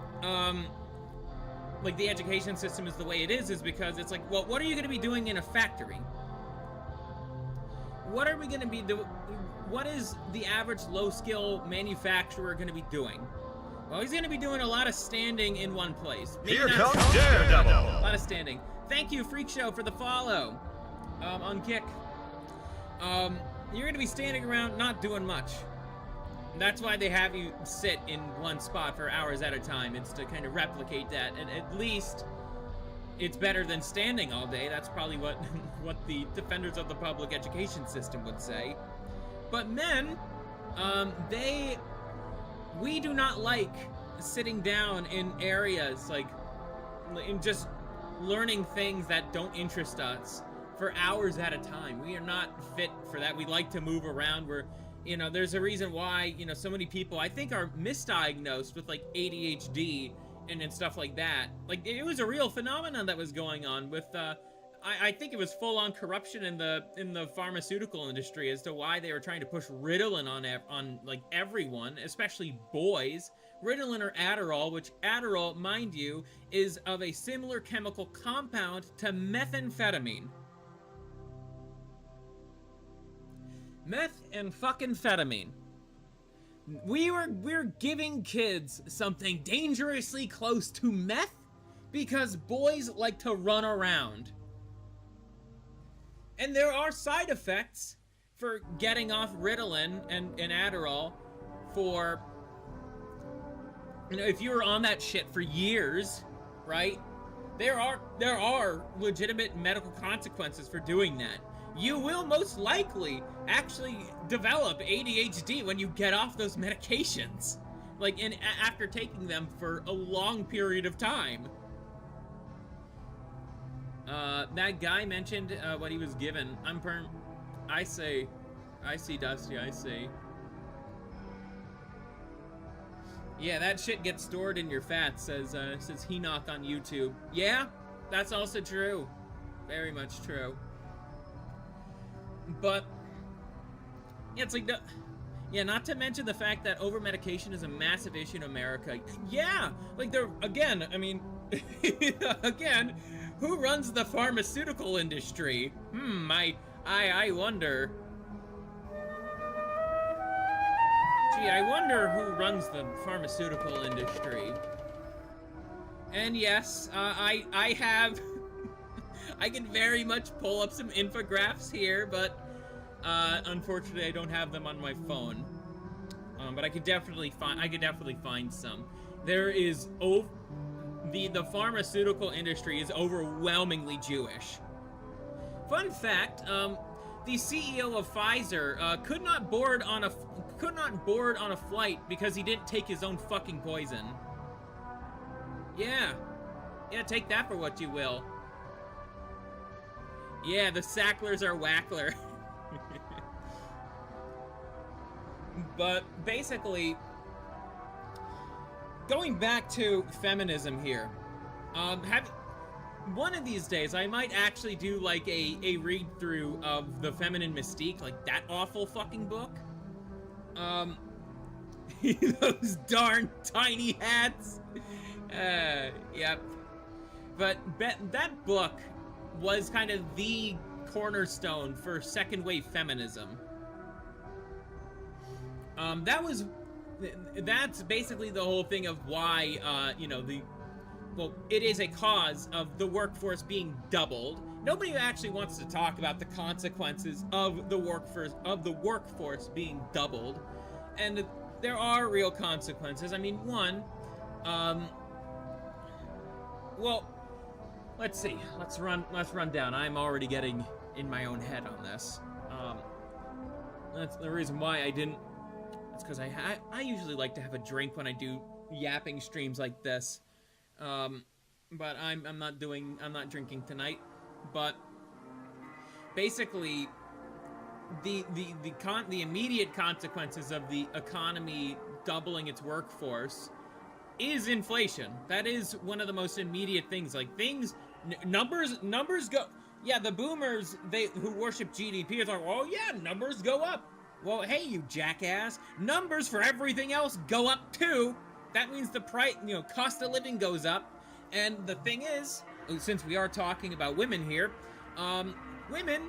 S1: like, the education system is the way it is because it's like, well, what are you going to be doing in a factory? What are we going to be doing? What is the average low-skill manufacturer going to be doing? Well, he's going to be doing a lot of standing in one place. Maybe
S11: Here
S1: not
S11: comes Daredevil!
S1: A lot of standing. Thank you, Freak Show, for the follow. On Kick. You're going to be standing around not doing much. That's why they have you sit in one spot for hours at a time. It's to kind of replicate that, and at least it's better than standing all day. That's probably what the defenders of the public education system would say. But men, we do not like sitting down in areas like in just learning things that don't interest us for hours at a time. We are not fit for that. We like to move around. There's a reason why, so many people, I think, are misdiagnosed with, like, ADHD and stuff like that. Like, it was a real phenomenon that was going on with, I think it was full-on corruption in the pharmaceutical industry as to why they were trying to push Ritalin on like, everyone, especially boys. Ritalin or Adderall, which Adderall, mind you, is of a similar chemical compound to methamphetamine. Meth and fucking amphetamine. We're giving kids something dangerously close to meth because boys like to run around. And there are side effects for getting off Ritalin and Adderall for, if you were on that shit for years, right? There are legitimate medical consequences for doing that. You will most likely actually develop ADHD when you get off those medications. Like, after taking them for a long period of time. That guy mentioned what he was given. I see, Dusty, I see. Yeah, that shit gets stored in your fat, says Henoch on YouTube. Yeah, that's also true. Very much true. But yeah, it's like not to mention the fact that over-medication is a massive issue in America. Yeah, like again, who runs the pharmaceutical industry? I wonder. Gee, I wonder who runs the pharmaceutical industry. And yes, I have I can very much pull up some infographics here, but unfortunately I don't have them on my phone. But I could definitely find some. There is the pharmaceutical industry is overwhelmingly Jewish. Fun fact, the CEO of Pfizer could not board on a flight because he didn't take his own fucking poison. Yeah, take that for what you will. Yeah, the Sacklers are Wackler. But basically, going back to feminism here, one of these days, I might actually do, like, a read-through of The Feminine Mystique, like, that awful fucking book. Those darn tiny hats. Yep. But that book was kind of the cornerstone for second wave feminism. That's basically the whole thing of why, it is a cause of the workforce being doubled. Nobody actually wants to talk about the consequences of the workforce being doubled. And there are real consequences. I mean, one, let's see. Let's run down. I'm already getting in my own head on this. That's the reason why I didn't. It's because I usually like to have a drink when I do yapping streams like this. But I'm not drinking tonight. But basically, the immediate consequences of the economy doubling its workforce is inflation. That is one of the most immediate things. Like numbers go. Yeah, the boomers who worship GDP are like, oh yeah, numbers go up. Well, hey, you jackass, numbers for everything else go up too. That means the price, cost of living goes up. And the thing is, since we are talking about women here, women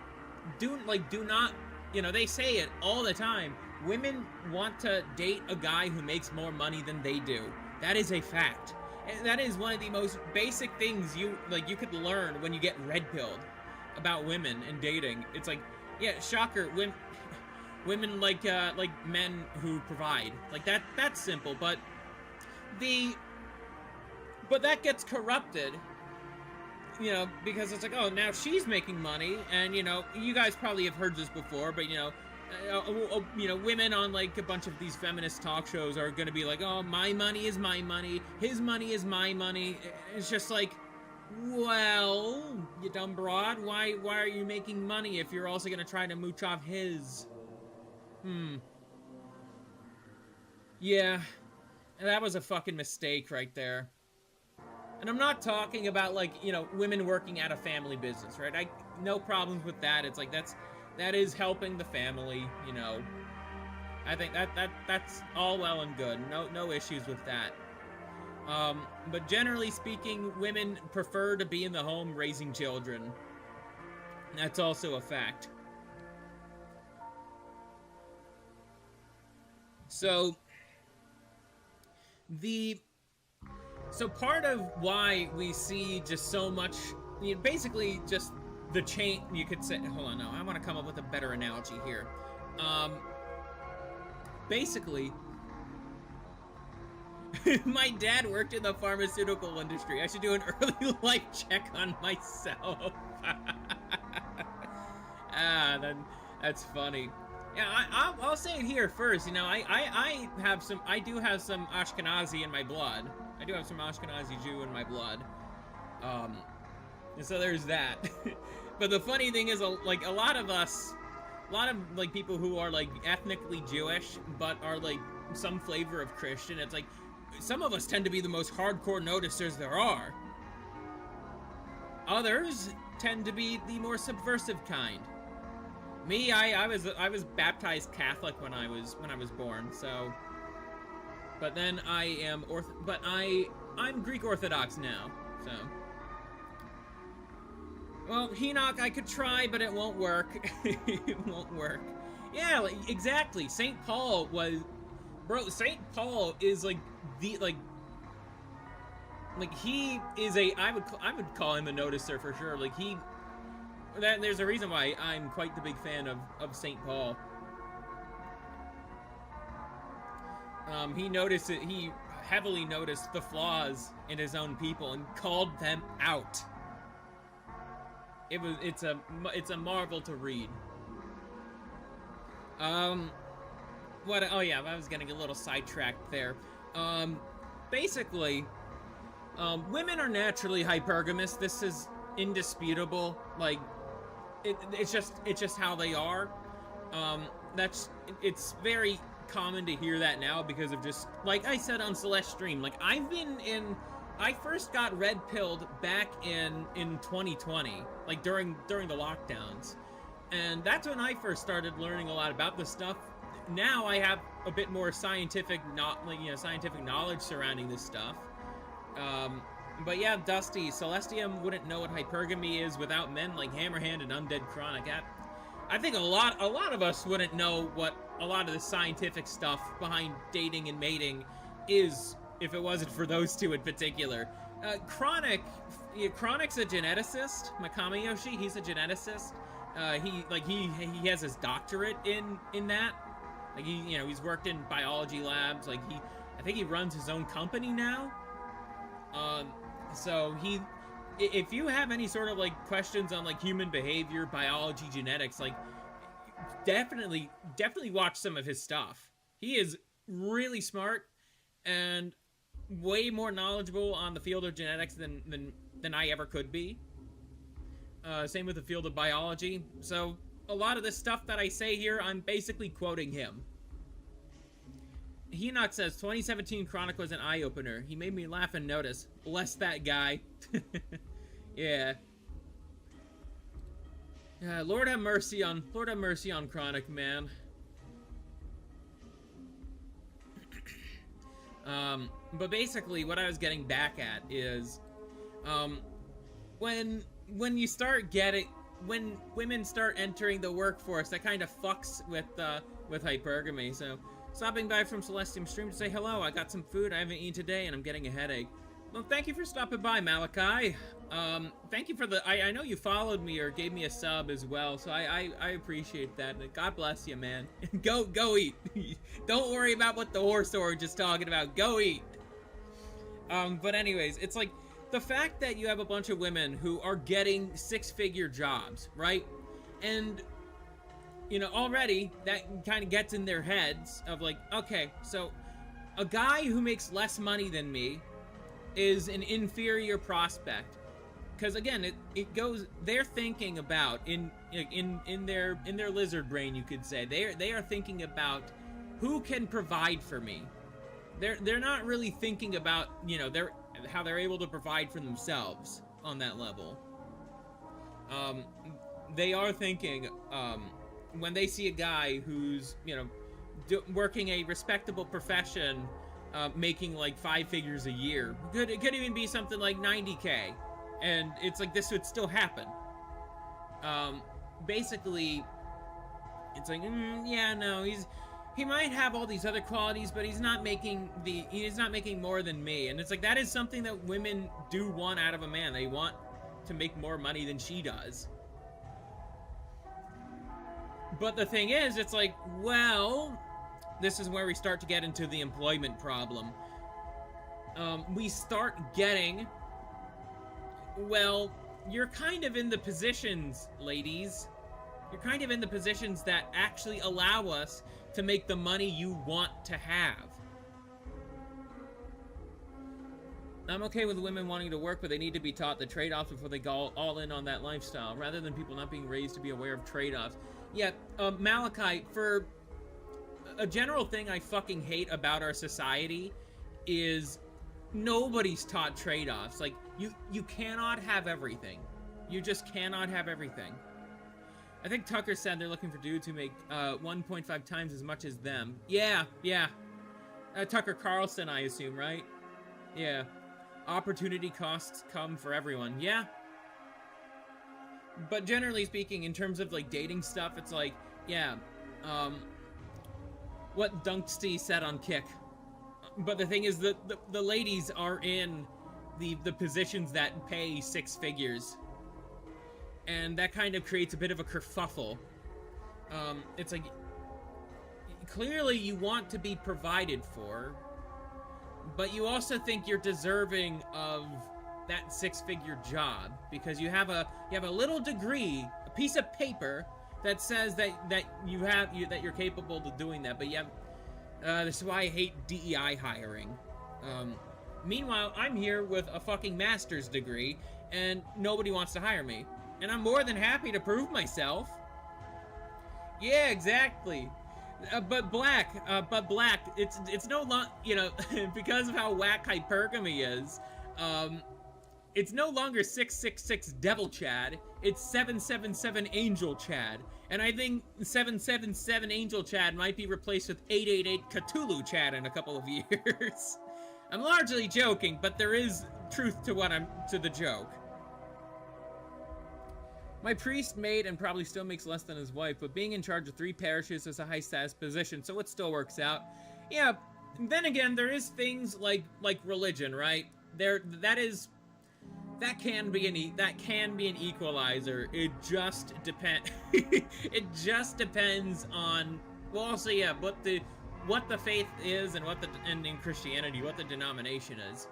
S1: do not, they say it all the time. Women want to date a guy who makes more money than they do. That is a fact. And that is one of the most basic things you could learn when you get red-pilled about women and dating. It's like, yeah, shocker, women like men who provide. Like that's simple, but that gets corrupted, because it's like, oh, now she's making money, and you guys probably have heard this before, but women on like a bunch of these feminist talk shows are gonna be like, oh, my money is my money, his money is my money. It's just like, well, you dumb broad, why are you making money if you're also gonna try to mooch off his? Yeah, that was a fucking mistake right there. And I'm not talking about, like, women working at a family business, right? No problems with that. It's like, that is helping the family, I think that's all well and good. No issues with that. But generally speaking, women prefer to be in the home raising children. That's also a fact. So part of why we see just so much, basically just the chain, you could say, hold on, no, I want to come up with a better analogy here. Basically, my dad worked in the pharmaceutical industry. I should do an early life check on myself. That's funny. Yeah, I'll say it here first. I do have some Ashkenazi in my blood. I do have some Ashkenazi Jew in my blood. And so there's that. But the funny thing is, like, a lot of people who are like ethnically Jewish but are like some flavor of Christian, it's like some of us tend to be the most hardcore noticers there are. Others tend to be the more subversive kind. Me, I was baptized Catholic when I was born, so. But then I'm Greek Orthodox now, so. Well, Enoch, I could try, but it won't work. It won't work. Yeah, like, exactly. St. Paul was, bro. St. Paul is like the he is I would call him a noticer for sure. Like there's a reason why I'm quite the big fan of St. Paul. He heavily noticed the flaws in his own people and called them out. It's a marvel to read. Oh yeah, I was getting a little sidetracked there. Basically, women are naturally hypergamous. This is indisputable. Like, it's just how they are. It's very common to hear that now because of just, like I said on Celeste's stream, like, I've been in I first got red pilled back in 2020, like during the lockdowns, and that's when I first started learning a lot about this stuff. Now I have a bit more scientific knowledge surrounding this stuff. But yeah, Dusty, Celestium wouldn't know what hypergamy is without men like Hammerhand and Undead Chronic. I think a lot of us wouldn't know what a lot of the scientific stuff behind dating and mating is if it wasn't for those two in particular. Chronic's a geneticist. Makami Yoshi, he's a geneticist. He has his doctorate in that. Like he's worked in biology labs. Like I think he runs his own company now. So if you have any sort of like questions on like human behavior, biology, genetics, like definitely watch some of his stuff. He is really smart and way more knowledgeable on the field of genetics than I ever could be. Same with the field of biology. So a lot of the stuff that I say here, I'm basically quoting him. Henoch says, 2017 Chronic was an eye-opener. He made me laugh and notice. Bless that guy. Yeah. Lord have mercy on Chronic, man. But basically what I was getting back at is when you start when women start entering the workforce, that kind of fucks with hypergamy. So stopping by from Celestium Stream to say hello. I got some food I haven't eaten today and I'm getting a headache. Well, thank you for stopping by, Malachi. Thank you for I know you followed me or gave me a sub as well, so I appreciate that. God bless you, man. Go eat. Don't worry about what the horse orange is talking about. Go eat. But anyways, it's like the fact that you have a bunch of women who are getting six-figure jobs, right? And already that kind of gets in their heads of like, okay, so a guy who makes less money than me is an inferior prospect. Because again, it goes, they're thinking about in their lizard brain, you could say, they are thinking about who can provide for me. They're not really thinking about how they're able to provide for themselves on that level. They are thinking when they see a guy who's working a respectable profession, making like 5 figures a year, it could even be something like 90K. And it's like, this would still happen. Basically, it's like, yeah, no, he might have all these other qualities, but he's not making more than me. And it's like, that is something that women do want out of a man. They want to make more money than she does. But the thing is, it's like, well, this is where we start to get into the employment problem. We start getting, well, you're kind of in the positions, ladies. You're kind of in the positions that actually allow us to make the money you want to have. I'm okay with women wanting to work, but they need to be taught the trade-offs before they go all in on that lifestyle, rather than people not being raised to be aware of trade-offs. Yeah, Malachi, for a general thing I fucking hate about our society is nobody's taught trade-offs. Like, you cannot have everything. You just cannot have everything. I think Tucker said they're looking for dudes who make 1.5 times as much as them. Yeah. Tucker Carlson, I assume, right? Yeah. Opportunity costs come for everyone. Yeah. But generally speaking, in terms of like dating stuff, it's like, yeah, what Dunksty said on Kick. But the thing is that the ladies are in the positions that pay 6 figures. And that kind of creates a bit of a kerfuffle. It's like, clearly you want to be provided for, but you also think you're deserving of that 6-figure job because you have a little degree, a piece of paper that says that you're capable of doing that. But yeah, this is why I hate DEI hiring. Meanwhile, I'm here with a fucking master's degree, and nobody wants to hire me. And I'm more than happy to prove myself. Yeah, exactly. But Black, it's no long, because of how whack hypergamy is, It's no longer 666 Devil Chad, it's 777 Angel Chad. And I think 777 Angel Chad might be replaced with 888 Cthulhu Chad in a couple of years. I'm largely joking, but there is truth to the joke. My priest made and probably still makes less than his wife, but being in charge of 3 parishes is a high status position, so it still works out. Yeah, then again, there is things like religion, right? That can be an equalizer. It just it just depends on, well, also, yeah, what the faith is and and in Christianity, what the denomination is.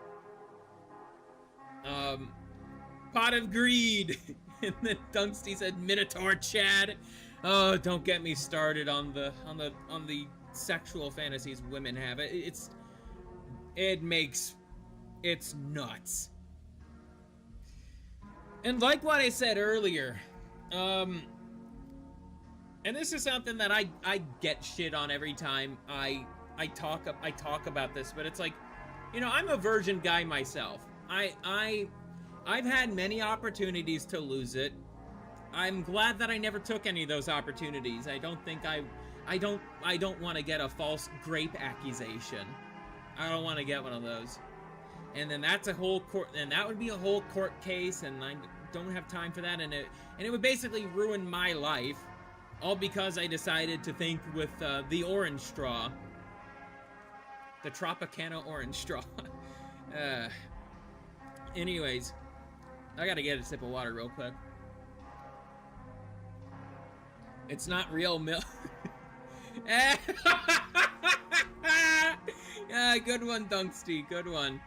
S1: Pot of greed. And then Dunksty said Minotaur Chad. Oh, don't get me started on the sexual fantasies women have. It's nuts. And like what I said earlier, and this is something that I get shit on every time I talk about this, but it's like, you know, I'm a virgin guy myself. I've had many opportunities to lose it. I'm glad that I never took any of those opportunities. I don't want to get a false grape accusation. I don't want to get one of those. And then that's a whole court, and that would be a whole court case, and I don't have time for that, and it would basically ruin my life, all because I decided to think with the orange straw. The Tropicana orange straw. Anyways, I gotta get a sip of water real quick. It's not real milk. Yeah, good one, Dunksty. Good one.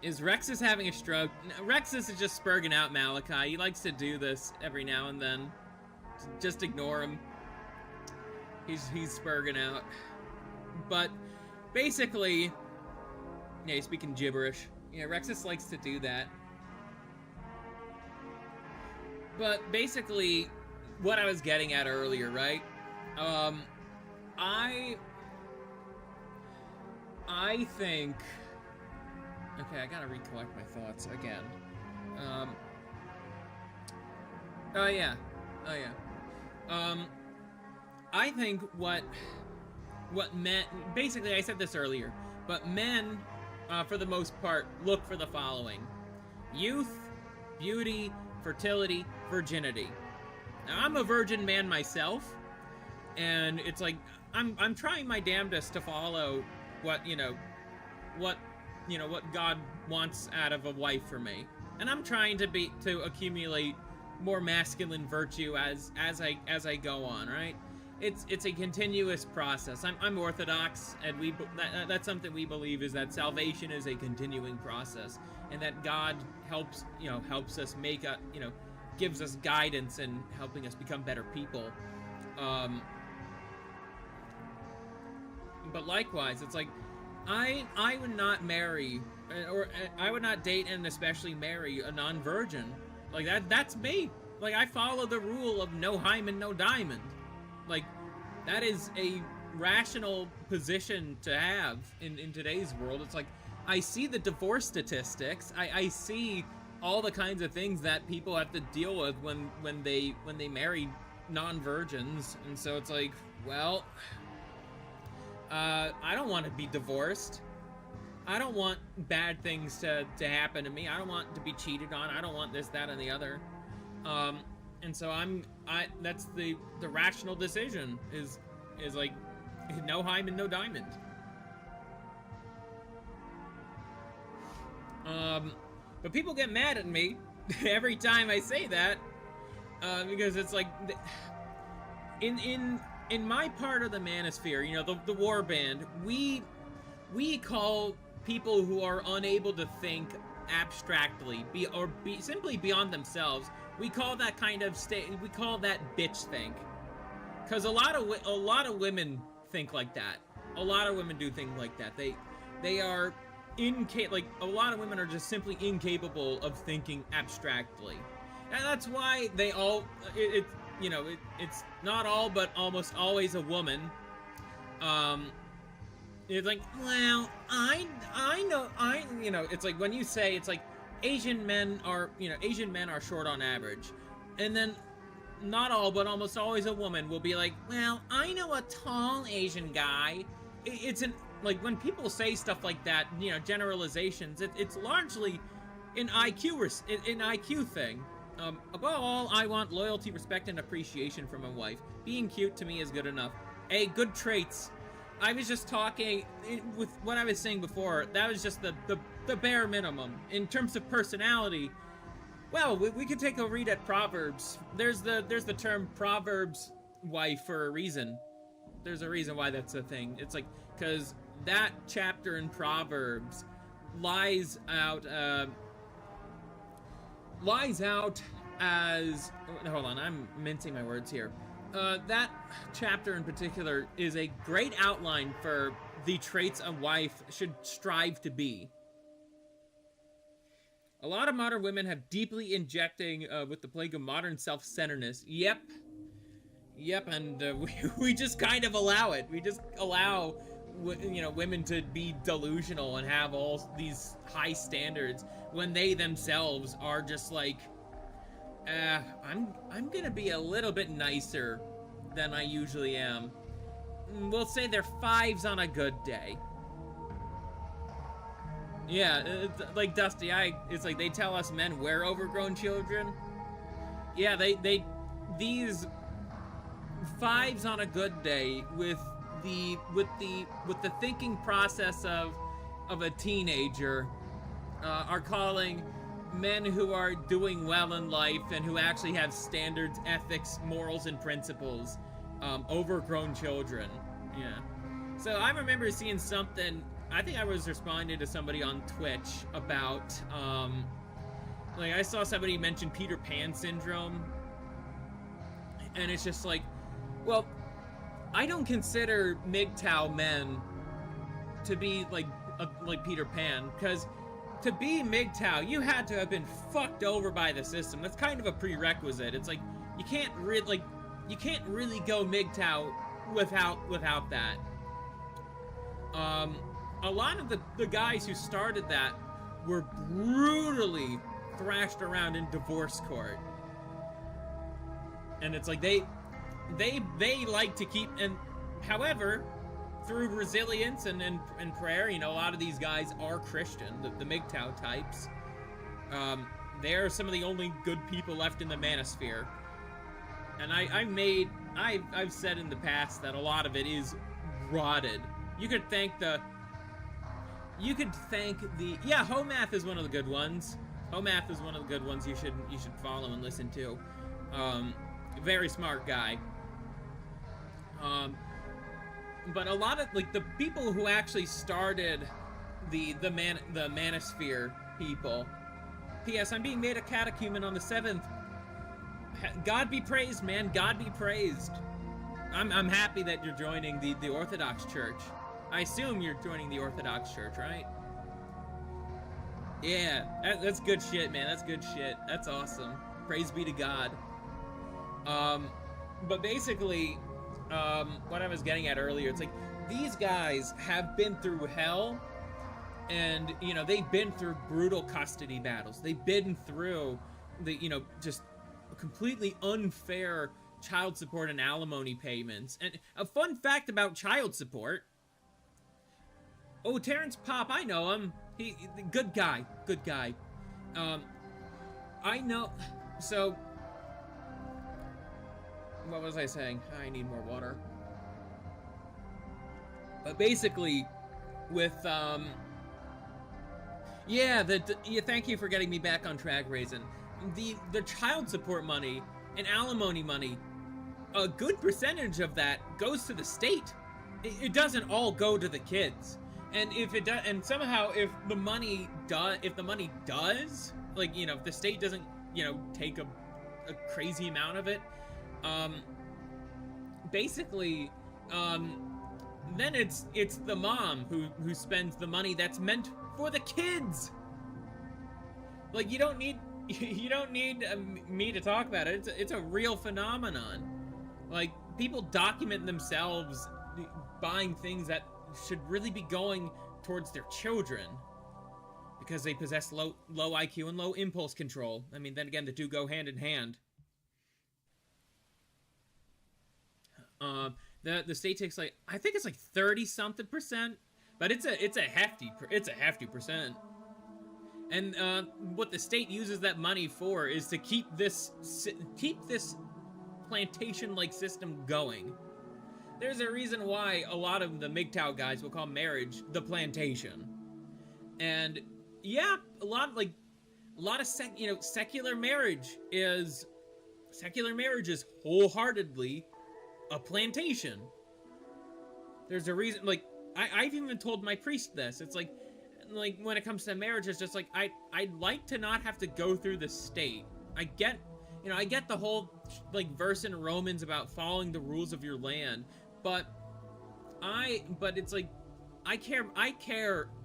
S1: Is Rexus having a stroke? Rexus is just spurging out Malachi. He likes to do this every now and then. Just ignore him. He's spurging out. But basically, yeah, he's speaking gibberish. Yeah, Rexus likes to do that. But basically, what I was getting at earlier, right? I think... Okay, I gotta recollect my thoughts again. I think what men... Basically, I said this earlier, but men, for the most part, look for the following. Youth, beauty, fertility, virginity. Now, I'm a virgin man myself, and it's like, I'm trying my damnedest to follow what God wants out of a wife for me. And I'm trying to accumulate more masculine virtue as I go on, right? It's a continuous process. I'm Orthodox, and that's something we believe, is that salvation is a continuing process, and that God helps us make gives us guidance in helping us become better people. But likewise, it's like, I would not marry, or I would not date and especially marry a non-virgin. Like, that's me. Like, I follow the rule of no hymen, no diamond. Like, that is a rational position to have in today's world. It's like, I see the divorce statistics. I see all the kinds of things that people have to deal with when they marry non-virgins. And so it's like, well... I don't want to be divorced. I don't want bad things to happen to me. I don't want to be cheated on. I don't want this, that, and the other. And so that's the rational decision is like, no hymen, no diamond. But people get mad at me every time I say that, because it's like, in my part of the manosphere, the Warband, we call people who are unable to think abstractly, simply beyond themselves. We call that kind of we call that bitch think, because a lot of women think like that. A lot of women do think like that. They are like, a lot of women are just simply incapable of thinking abstractly, and that's why they all it's not all, but almost always a woman, it's like, well, I know, it's like when you say, it's like Asian men are short on average, and then not all, but almost always a woman will be like, well, I know a tall Asian guy. It's like when people say stuff like that, generalizations, it's largely an IQ thing. Above all, I want loyalty, respect, and appreciation from a wife. Being cute to me is good enough. Hey, good traits. I was just talking with what I was saying before. That was just the bare minimum in terms of personality. Well, we could take a read at Proverbs. There's the term Proverbs wife for a reason. There's a reason why that's a thing. It's like because that chapter in Proverbs lies out as, hold on, I'm mincing my words here. That chapter in particular is a great outline for the traits a wife should strive to be. A lot of modern women have deeply injecting with the plague of modern self-centeredness. Yep, and we just kind of allow it. We just allow women to be delusional and have all these high standards when they themselves are just like, I'm gonna be a little bit nicer than I usually am. We'll say they're 5s on a good day. Yeah, it's like Dusty, it's like they tell us men we're overgrown children. Yeah, these 5s on a good day with the thinking process of a teenager are calling men who are doing well in life and who actually have standards, ethics, morals, and principles, overgrown children. Yeah. So I remember seeing something, I think I was responding to somebody on Twitch about, like I saw somebody mention Peter Pan syndrome, and it's just like, well, I don't consider MGTOW men to be like Peter Pan, because to be MGTOW, you had to have been fucked over by the system. That's kind of a prerequisite. It's like you can't really go MGTOW without that. A lot of the guys who started that were brutally thrashed around in divorce court, and it's like they like to keep, and however, through resilience and prayer, a lot of these guys are Christian, the MGTOW types. They are some of the only good people left in the manosphere. And I've said in the past that a lot of it is rotted. You could thank the Homath is one of the good ones. Homath is one of the good ones you should follow and listen to. Very smart guy. But a lot of the people who actually started the manosphere people. P.S. I'm being made a catechumen on the 7th. God be praised, man. God be praised. I'm happy that you're joining the Orthodox Church. I assume you're joining the Orthodox Church, right? Yeah, that's good shit, man. That's good shit. That's awesome. Praise be to God. But basically, what I was getting at earlier, it's like these guys have been through hell, and they've been through brutal custody battles. They've been through the just completely unfair child support and alimony payments. And a fun fact about child support. Oh, Terrence Pop, I know him. He good guy. I know. So, what was I saying? I need more water. But basically, with thank you for getting me back on track, Raisin. The child support money and alimony money, a good percentage of that goes to the state. It doesn't all go to the kids. And if it does, and somehow if the money does, if the state doesn't, take a crazy amount of it, basically, then it's the mom who spends the money that's meant for the kids. Like, you don't need me to talk about it. It's a real phenomenon. Like, people document themselves buying things that should really be going towards their children, because they possess low IQ and low impulse control. I mean, then again, the two go hand in hand. The state takes like, I think it's like 30-something%, but it's a hefty percent. And what the state uses that money for is to keep this plantation-like system going. There's a reason why a lot of the MGTOW guys will call marriage the plantation. And yeah, a lot of secular marriage is wholeheartedly a plantation. There's a reason, like, I've even told my priest this. It's like when it comes to marriage, it's just like, I'd like to not have to go through the state. I get the whole, like, verse in Romans about following the rules of your land, but it's like, I care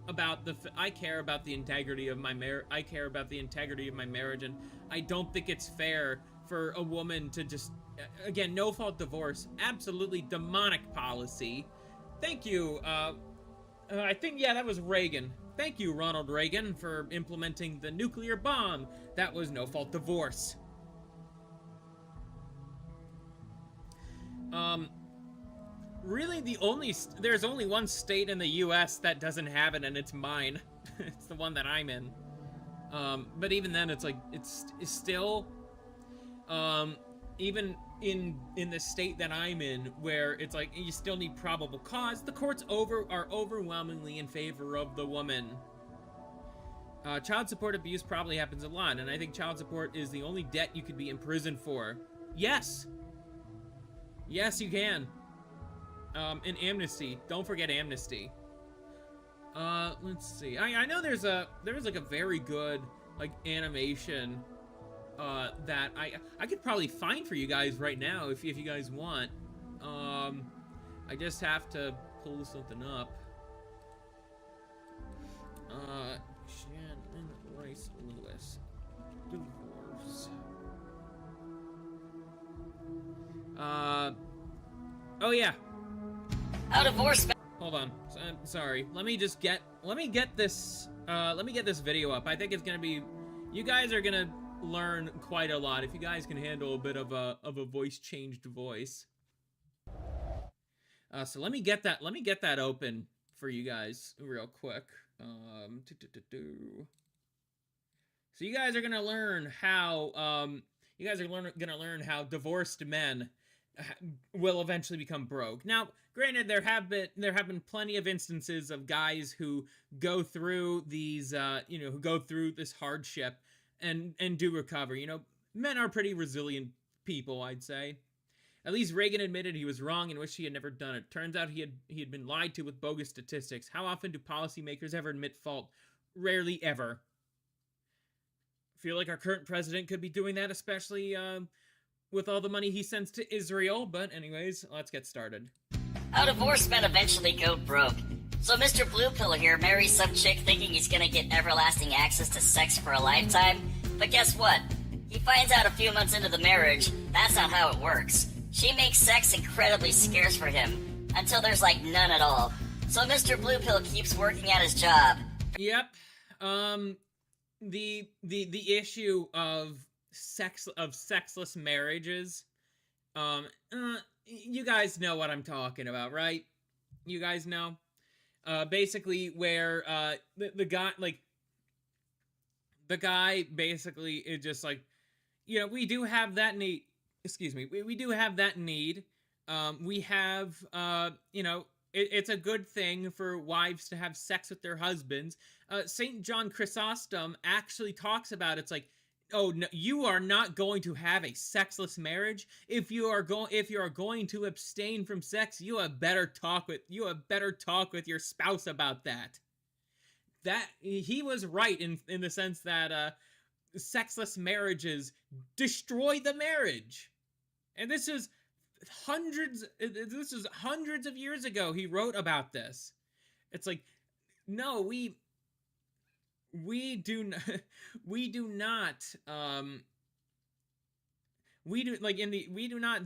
S1: about the integrity of my marriage, and I don't think it's fair for a woman to just, again, no fault divorce, absolutely demonic policy. Thank you, I think, yeah, that was Reagan. Thank you, Ronald Reagan, for implementing the nuclear bomb. That was no fault divorce. Really, there's only one state in the U.S. that doesn't have it, and it's mine. It's the one that I'm in. But even then, it's like, it's still, even in the state that I'm in, where it's like, you still need probable cause, the courts are overwhelmingly in favor of the woman. Child support abuse probably happens a lot, and I think child support is the only debt you could be in prison for. Yes! Yes, you can. And amnesty. Don't forget amnesty. Let's see. I know there's like a very good, like, animation that I could probably find for you guys right now if you guys want. I just have to pull something up. Shannon Rice Lewis. Divorce. Oh yeah.
S12: How divorce?
S1: Hold on. Sorry. Let me get this video up. I think it's gonna be, you guys are gonna learn quite a lot if you guys can handle a bit of a voice changed voice. So let me get that open for you guys real quick. So you guys are gonna learn how gonna learn how divorced men will eventually become broke. Now, granted, there have been plenty of instances of guys who go through these, who go through this hardship and do recover. Men are pretty resilient people, I'd say. At least Reagan admitted he was wrong and wished he had never done it. Turns out he had been lied to with bogus statistics. How often do policymakers ever admit fault? Rarely ever. Feel like our current president could be doing that, especially with all the money he sends to Israel. But anyways, let's get started.
S12: How divorced men eventually go broke. So Mr. Blue Pill here marries some chick thinking he's gonna get everlasting access to sex for a lifetime. But guess what? He finds out a few months into the marriage, that's not how it works. She makes sex incredibly scarce for him, until there's like none at all. So Mr. Blue Pill keeps working at his job.
S1: Yep. The issue of sexless marriages, you guys know what I'm talking about, right? You guys know? Basically where the guy basically is just like, we do have that need. Excuse me. We do have that need. We have, it's a good thing for wives to have sex with their husbands. St. John Chrysostom actually talks about, it's like, oh, no, you are not going to have a sexless marriage. If you are going to abstain from sex, you have better talk with your spouse about that. That he was right in the sense that sexless marriages destroy the marriage. And this is hundreds of years ago he wrote about this. It's like, no, we do not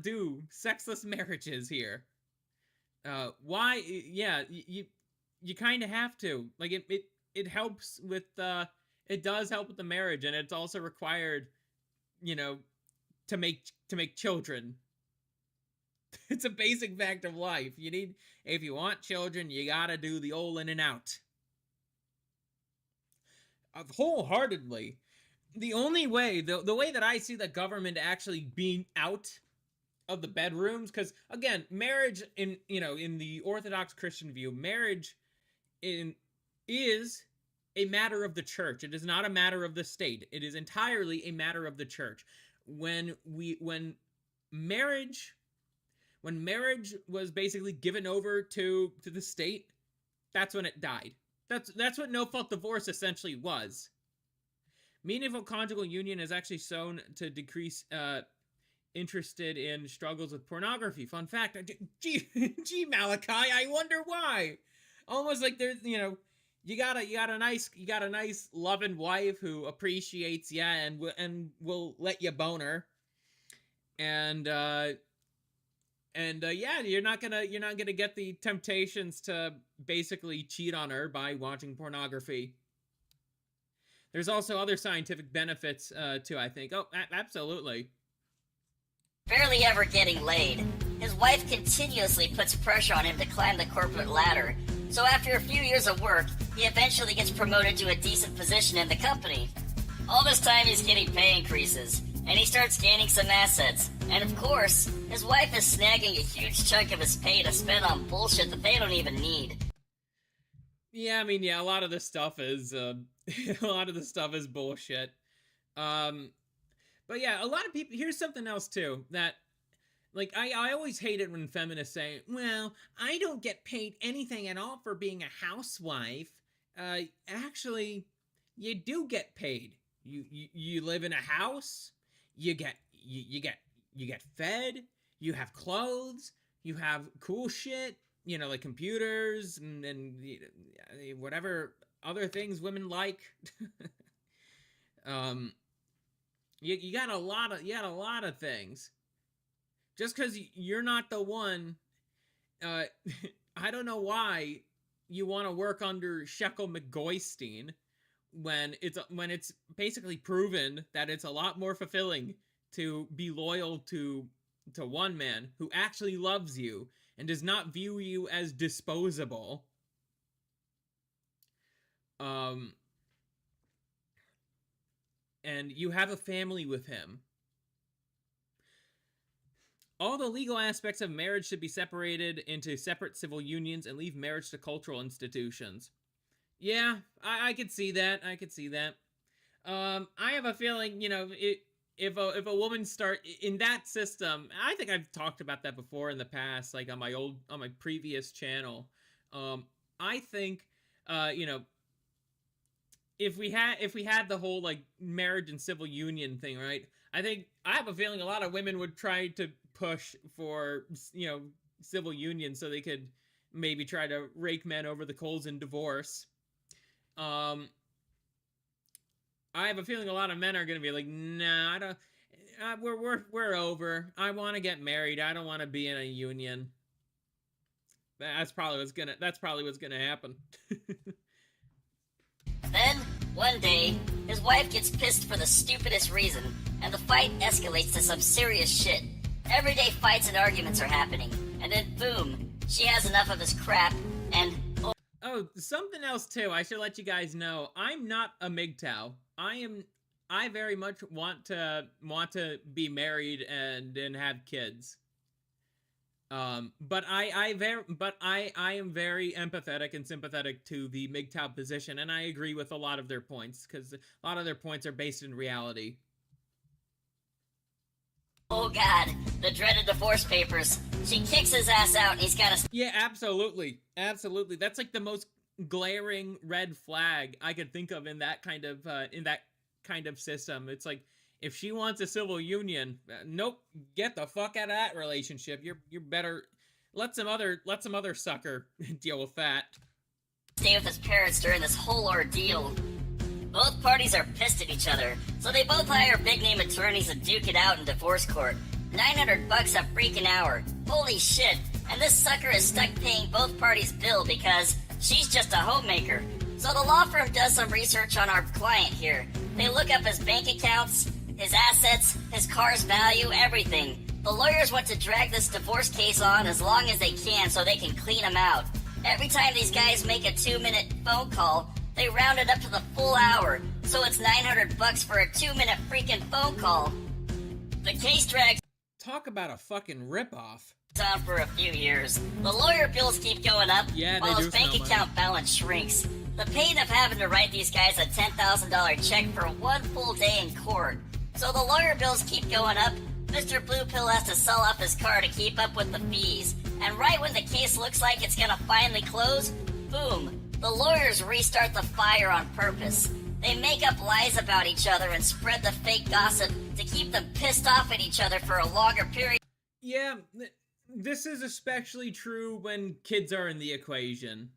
S1: do sexless marriages here. Why? Yeah, you kind of have to. Like it helps with it does help with the marriage, and it's also required, to make children. It's a basic fact of life. If you want children, you gotta do the old in and out. Wholeheartedly. The only way, the way that I see the government actually being out of the bedrooms, because again, marriage in the Orthodox Christian view, marriage is a matter of the church. It is not a matter of the state. It is entirely a matter of the church. When marriage was basically given over to the state, that's when it died. That's what no-fault divorce essentially was. Meaningful conjugal union is actually shown to decrease interested in struggles with pornography. Fun fact. Gee, Malachi, I wonder why. Almost like there's, you got a nice loving wife who appreciates you and will let you bone her. And yeah, you're not gonna get the temptations to basically cheat on her by watching pornography. There's also other scientific benefits too, I think. Oh, absolutely.
S12: Barely ever getting laid, his wife continuously puts pressure on him to climb the corporate ladder. So after a few years of work, he eventually gets promoted to a decent position in the company. All this time he's getting pay increases, and he starts gaining some assets. And of course, his wife is snagging a huge chunk of his pay to spend on bullshit that they don't even need.
S1: Yeah, I mean, a lot of this stuff is bullshit. But yeah, a lot of people. Here's something else too that, like, I always hate it when feminists say, "Well, I don't get paid anything at all for being a housewife." Actually, you do get paid. You live in a house. You get fed. You have clothes. You have cool shit. Like computers and whatever other things women like. You got a lot of things. Just because you're not the one, I don't know why you want to work under Shekel McGoystein when it's basically proven that it's a lot more fulfilling to be loyal to one man who actually loves you and does not view you as disposable. And you have a family with him. All the legal aspects of marriage should be separated into separate civil unions and leave marriage to cultural institutions. Yeah, I could see that. I have a feeling, if a woman start in that system, I think I've talked about that before in the past, like on my previous channel. I think, if we had the whole like marriage and civil union thing, right? I have a feeling a lot of women would try to push for, civil union so they could maybe try to rake men over the coals in divorce. I have a feeling a lot of men are going to be like, nah, I don't. We're over. I want to get married. I don't want to be in a union. That's probably what's gonna happen.
S12: Then, one day, his wife gets pissed for the stupidest reason, and the fight escalates to some serious shit. Everyday fights and arguments are happening, and then boom, she has enough of his crap, and
S1: oh, something else too. I should let you guys know. I'm not a MGTOW. I very much want to be married and have kids. But I am very empathetic and sympathetic to the MGTOW position, and I agree with a lot of their points, because a lot of their points are based in reality.
S12: oh god, the dreaded divorce papers. She kicks his ass out and he's gotta...
S1: Yeah, absolutely. That's like the most glaring red flag I could think of in that kind of system. It's like, if she wants a civil union, nope, get the fuck out of that relationship. You're better let some other sucker deal with that.
S12: Stay with his parents during this whole ordeal. Both parties are pissed at each other, so they both hire big-name attorneys to duke it out in divorce court. $900 a freaking hour. Holy shit. and this sucker is stuck paying both parties' bill because she's just a homemaker. So the law firm does some research on our client here. They look up his bank accounts, his assets, his car's value, everything. The lawyers want to drag this divorce case on as long as they can so they can clean him out. Every time these guys make a 2-minute phone call, they round it up to the full hour, so it's $900 for a 2-minute freaking phone call. The case drags
S1: Talk about a fucking ripoff.
S12: on for a few years. The lawyer bills keep going up while his bank account balance shrinks. The pain of having to write these guys a $10,000 check for one full day in court. So the lawyer bills keep going up. Mr. Blue Pill has to sell off his car to keep up with the fees. And right when the case looks like it's gonna finally close, boom, the lawyers restart the fire on purpose. They make up lies about each other and spread the fake gossip to keep them pissed off at each other for a longer period.
S1: Yeah, this is especially true when kids are in the equation.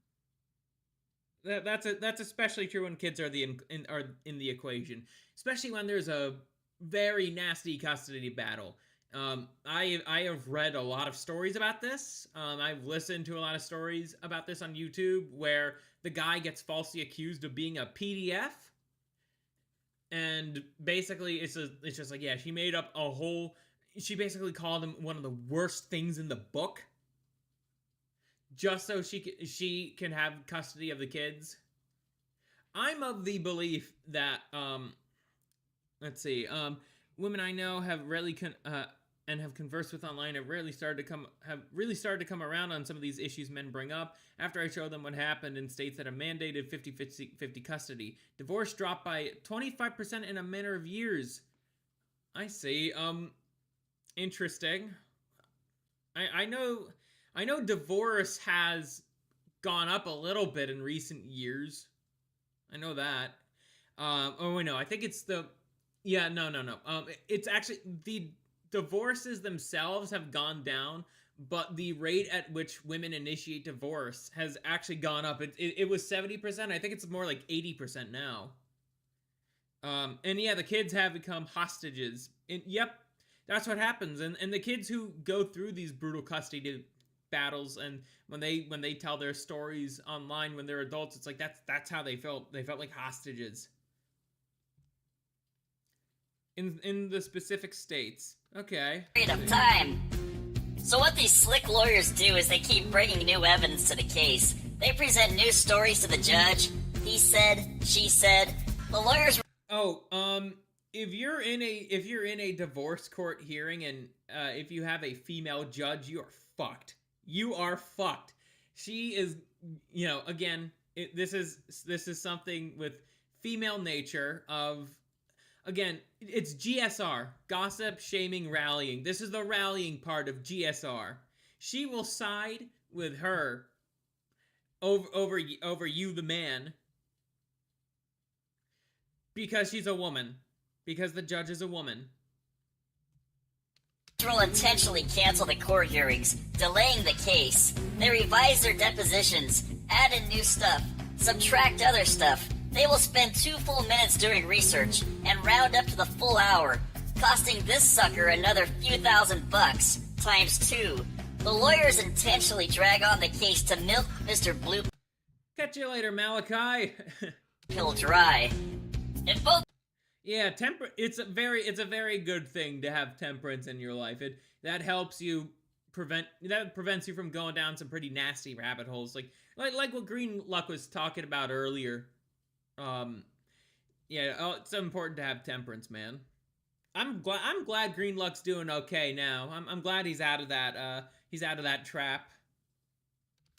S1: That's especially true when kids are in the equation, especially when there's a very nasty custody battle. I have read a lot of stories about this. I've listened to a lot of stories about this on YouTube where the guy gets falsely accused of being a PDF, and basically it's just like, yeah, she made up a whole. She basically called him one of the worst things in the book, just so she can have custody of the kids. I'm of the belief that women I know have rarely and have conversed with online have really started to come around on some of these issues men bring up after I show them what happened in states that have mandated 50-50 custody. Divorce dropped by 25% in a matter of years. I see. Interesting. I know divorce has gone up a little bit in recent years. I know that. Oh wait, no, I think it's the. Yeah, no. It's actually the divorces themselves have gone down, but the rate at which women initiate divorce has actually gone up. It was 70%. I think it's more like 80% now. And yeah, the kids have become hostages. Yep, that's what happens. And the kids who go through these brutal custody battles, and when they tell their stories online when they're adults, it's like that's how they felt. They felt like hostages. In the specific states. Okay.
S12: Period of time. So what these slick lawyers do is they keep bringing new evidence to the case. They present new stories to the judge. He said, she said. The lawyers.
S1: If you're in a divorce court hearing and if you have a female judge, you are fucked. You are fucked. She is, again, this is something with female nature of. Again, it's GSR, gossip, shaming, rallying. This is the rallying part of GSR. She will side with her over you, the man, because she's a woman, because the judge is a woman.
S12: Will intentionally cancel the court hearings, delaying the case. They revise their depositions, add in new stuff, subtract other stuff. They will spend 2 full minutes doing research and round up to the full hour, costing this sucker another few $1,000 times 2. The lawyers intentionally drag on the case to milk Mr. Blue
S1: Catch you later, Malachi.
S12: Pill dry. If both.
S1: Yeah, it's a very good thing to have temperance in your life. That helps you prevents you from going down some pretty nasty rabbit holes, like what Green Luck was talking about earlier. It's important to have temperance, man. I'm glad Green Luck's doing okay now. I'm glad he's out of that trap.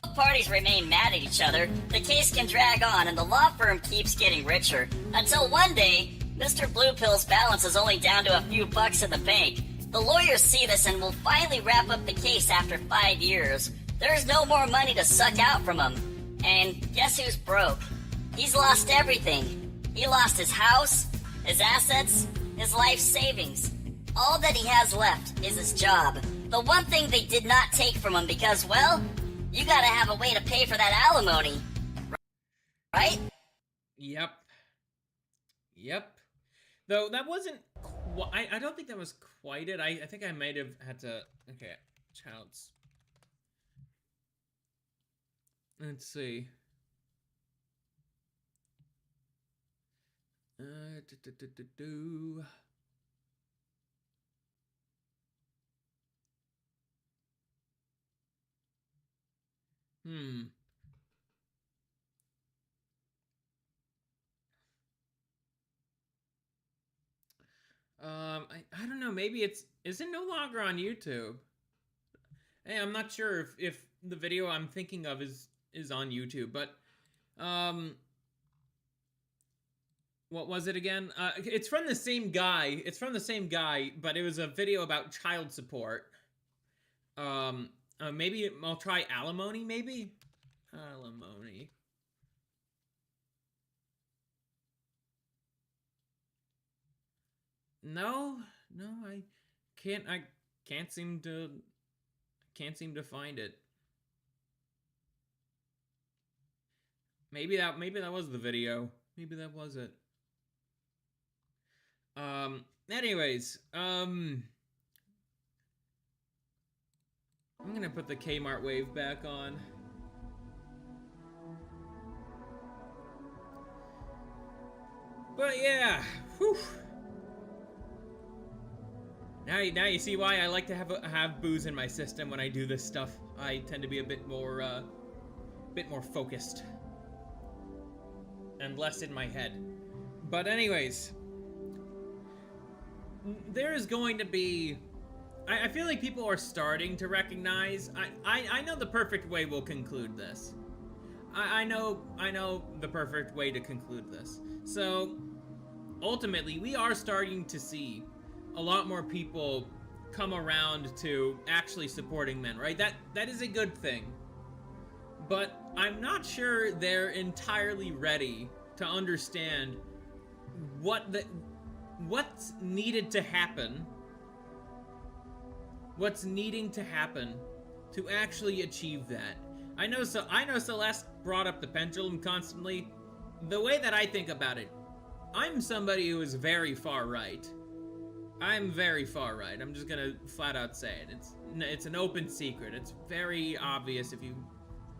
S12: Both parties remain mad at each other. The case can drag on, and the law firm keeps getting richer until one day, Mr. Blue Pill's balance is only down to a few bucks in the bank. The lawyers see this and will finally wrap up the case after 5 years. There's no more money to suck out from him, and guess who's broke? He's lost everything. He lost his house, his assets, his life savings. All that he has left is his job. The one thing they did not take from him because, well, you gotta have a way to pay for that alimony. Right?
S1: Yep. Though that wasn't... I don't think that was quite it. I think I might have had to... Okay, child's... Let's see. Do. Hmm. I don't know. Maybe is it no longer on YouTube? Hey, I'm not sure if the video I'm thinking of is on YouTube, but what was it again? It's from the same guy. It's from the same guy, but it was a video about child support. Maybe I'll try alimony. Maybe alimony. No, I can't seem to find it. Maybe that was the video. Maybe that was it. Anyways, I'm gonna put the Kmart wave back on. But yeah, whew. Now you see why I like to have booze in my system when I do this stuff. I tend to be a bit more focused and less in my head. But anyways, there is going to be. I feel like people are starting to recognize. I know the perfect way we'll conclude this. I know the perfect way to conclude this. So ultimately, we are starting to see a lot more people come around to actually supporting men, right? That is a good thing. But I'm not sure they're entirely ready to understand what's needed to happen. What's needing to happen to actually achieve that. I know Celeste brought up the pendulum constantly. The way that I think about it, I'm somebody who is very far right. I'm very far right. I'm just gonna flat out say it. It's an open secret. It's very obvious if you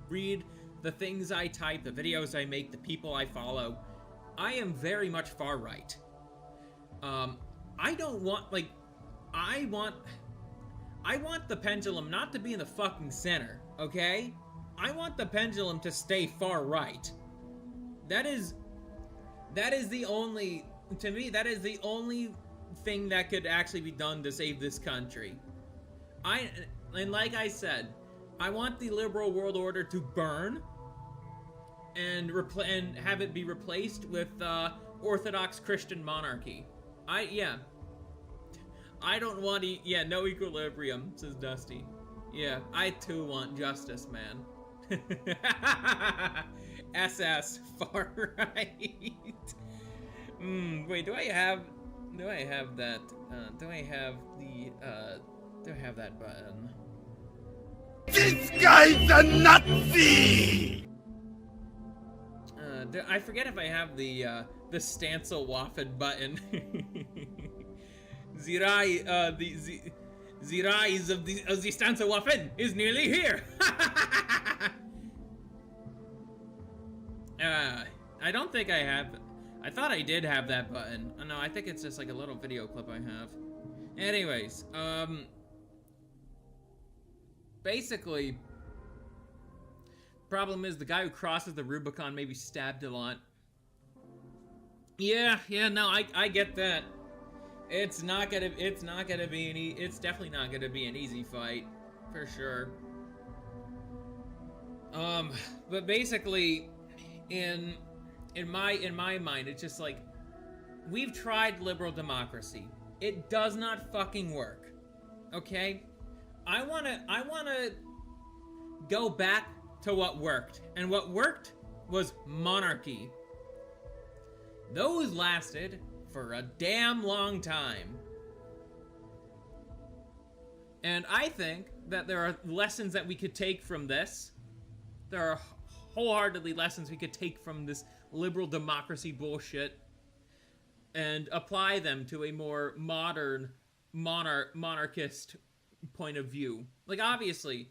S1: read the things I type, the videos I make, the people I follow. I am very much far right. I don't want, like, I want the pendulum not to be in the fucking center, okay? I want the pendulum to stay far right. That is the only, to me, that is the only thing that could actually be done to save this country. And like I said, I want the liberal world order to burn and have it be replaced with Orthodox Christian monarchy. I don't want no equilibrium, says Dusty. Yeah, I too want justice, man. SS far right. Wait, do I have that? Do I have that button?
S11: This guy's a Nazi!
S1: I forget if I have the Stancil Waffen button. The rise of the Stancil Waffen is nearly here. I don't think I have. I thought I did have that button. Oh, no, I think it's just like a little video clip I have. Anyways, basically, problem is the guy who crosses the Rubicon may be stabbed a lot. Yeah, no, I get that. It's definitely not gonna be an easy fight, for sure. But basically, in my mind, it's just like, we've tried liberal democracy. It does not fucking work. Okay? I wanna go back to what worked. And what worked was monarchy. Those lasted for a damn long time. And I think that there are lessons that we could take from this. There are wholeheartedly lessons we could take from this liberal democracy bullshit and apply them to a more modern monarchist point of view. Like, obviously,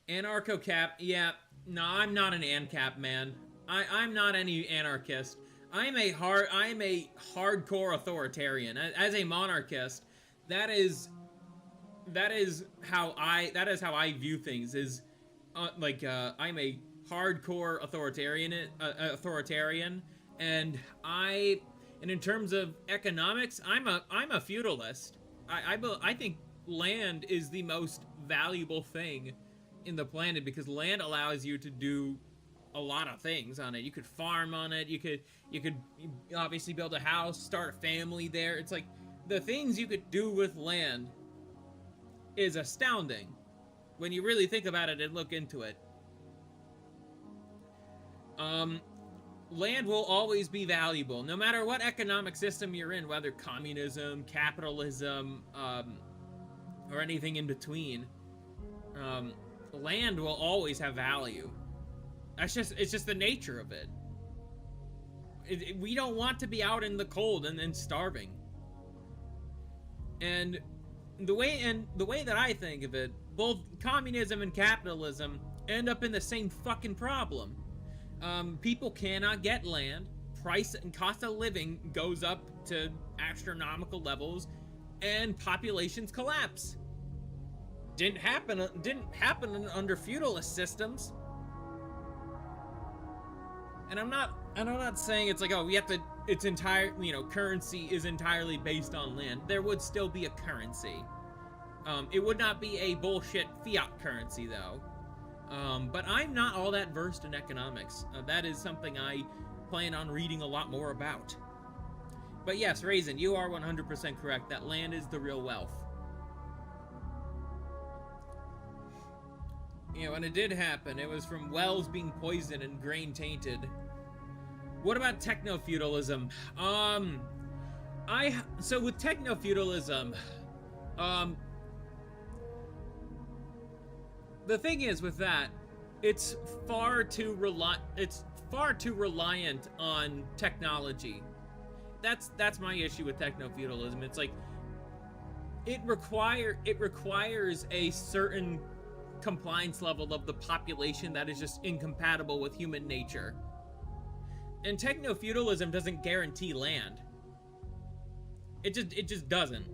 S1: Anarcho-cap, yeah. No, I'm not an ANCAP, man. I'm not any anarchist. I'm a hardcore authoritarian. As a monarchist, that is how I view things. I'm a hardcore authoritarian, and in terms of economics, I'm a feudalist. I think land is the most valuable thing in the planet because land allows you to do a lot of things on it. You could farm on it. You could obviously build a house, start a family there. It's like the things you could do with land is astounding when you really think about it and look into it. Land will always be valuable, no matter what economic system you're in, whether communism, capitalism, or anything in between. Land will always have value. It's just the nature of it. We don't want to be out in the cold and starving. And the way that I think of it, both communism and capitalism end up in the same fucking problem. People cannot get land. Price and cost of living goes up to astronomical levels, and populations collapse. Didn't happen under feudalist systems. And I'm not saying it's like, oh, currency is entirely based on land. There would still be a currency. It would not be a bullshit fiat currency though. But I'm not all that versed in economics. That is something I plan on reading a lot more about. But yes, Raisin, you are 100% correct. That land is the real wealth. You know, and it did happen. It was from wells being poisoned and grain tainted. What about techno-feudalism? So with techno-feudalism, the thing is with that, it's far too reliant on technology. That's my issue with techno-feudalism. It's like it requires a certain compliance level of the population that is just incompatible with human nature. And techno-feudalism doesn't guarantee land. It just doesn't.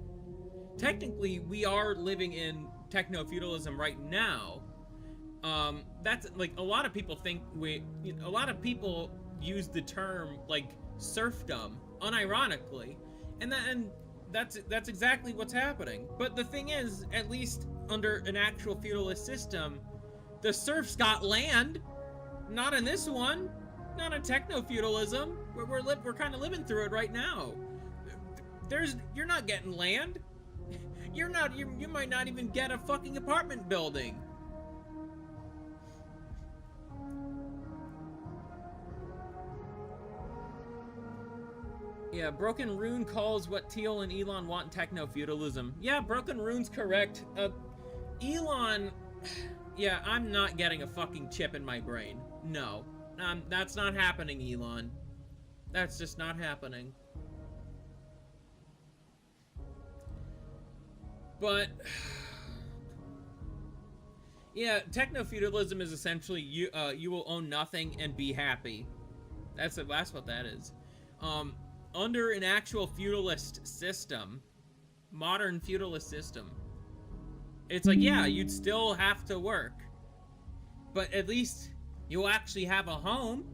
S1: Technically, we are living in techno-feudalism right now. That's like a lot of people use the term like serfdom unironically, and that's exactly what's happening. But the thing is, at least under an actual feudalist system, the serfs got land. Not in this one. Not in techno-feudalism. We're kind of living through it right now. You're not getting land. You might not even get a fucking apartment building. Yeah, Broken Rune calls what Teal and Elon want in techno-feudalism. Yeah, Broken Rune's correct. Elon... Yeah, I'm not getting a fucking chip in my brain. No. That's not happening, Elon. That's just not happening. But... yeah, techno-feudalism is essentially you will own nothing and be happy. That's what that is. Under an actual feudalist system, modern feudalist system, it's like, yeah, you'd still have to work, but at least you'll actually have a home.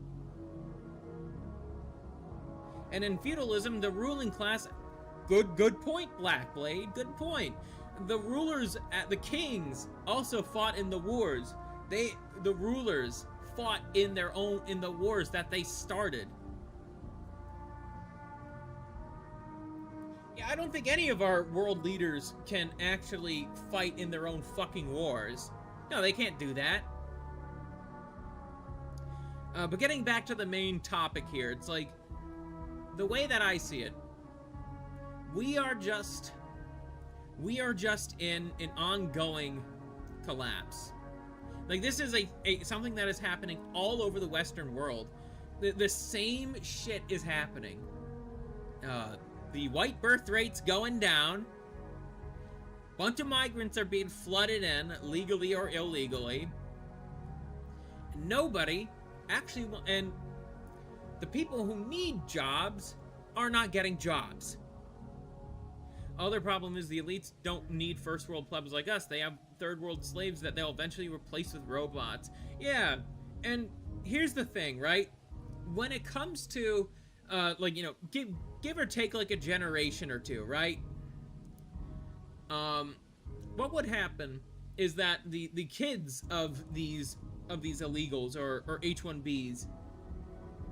S1: And in feudalism, the ruling class, good point, Blackblade, good point. The rulers, the kings, also fought in the wars. The rulers fought in the wars that they started. Yeah, I don't think any of our world leaders can actually fight in their own fucking wars. No, they can't do that. But getting back to the main topic here, it's like, the way that I see it, we are just in an ongoing collapse. Like, this is something that is happening all over the Western world. The same shit is happening. The white birth rate's going down. Bunch of migrants are being flooded in, legally or illegally. nobody actually, and the people who need jobs are not getting jobs. Other problem is the elites don't need first world plebs like us. They have third world slaves that they'll eventually replace with robots. Yeah, and here's the thing, right? When it comes to, like, you know, give or take like a generation or two, right? What would happen is that the kids of these illegals or H1Bs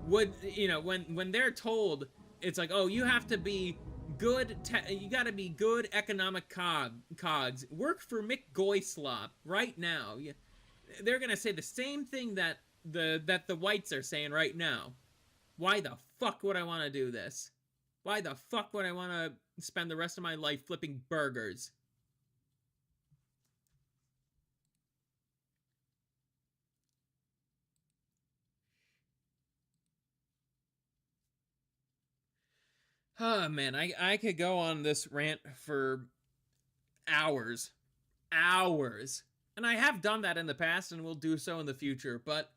S1: would, you know, when they're told, it's like, oh, you have to be good, you gotta be good economic cogs. Work for Mick Goyslop right now. They're gonna say the same thing that the whites are saying right now. Why the fuck would I want to do this? Why the fuck would I want to spend the rest of my life flipping burgers? Oh man, I could go on this rant for hours. And I have done that in the past and will do so in the future, but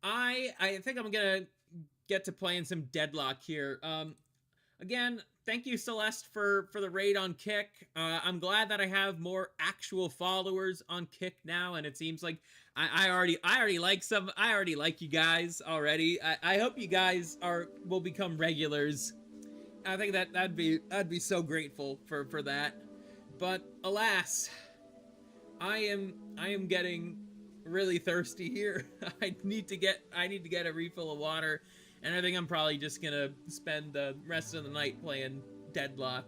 S1: I think I'm gonna get to playing some Deadlock here. Again, thank you, Celeste, for the raid on Kick. I'm glad that I have more actual followers on Kick now, and it seems like I already like you guys already. I hope you guys will become regulars. I think I'd be so grateful for that. But alas, I am getting really thirsty here. I need to get a refill of water, and I think I'm probably just gonna spend the rest of the night playing Deadlock.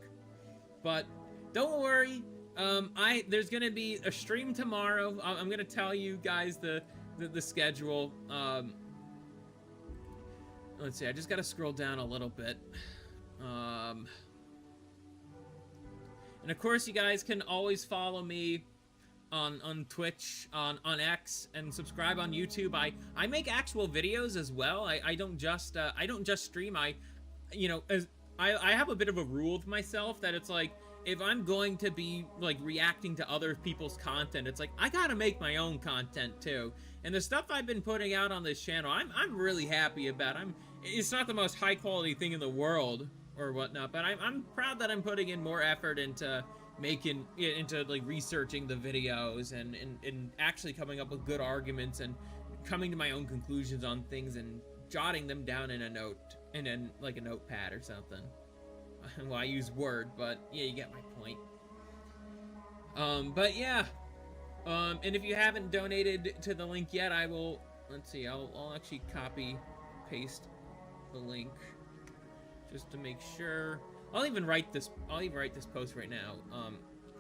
S1: But don't worry, there's gonna be a stream tomorrow. I'm gonna tell you guys the schedule. Let's see, I just gotta scroll down a little bit. And of course, you guys can always follow me on Twitch, on X, and subscribe on YouTube. I make actual videos as well. I don't just stream. I have a bit of a rule with myself that it's like, if I'm going to be like reacting to other people's content, it's like I gotta make my own content too. And the stuff I've been putting out on this channel, I'm really happy about. It's not the most high quality thing in the world or whatnot, but I'm proud that I'm putting in more effort into like researching the videos and actually coming up with good arguments and coming to my own conclusions on things and jotting them down in a note, and then like a notepad or something. Well, I use Word, but yeah, you get my point. But yeah, and if you haven't donated to the link yet, I will. Let's see, I'll actually copy paste the link just to make sure. I'll even write this post right now.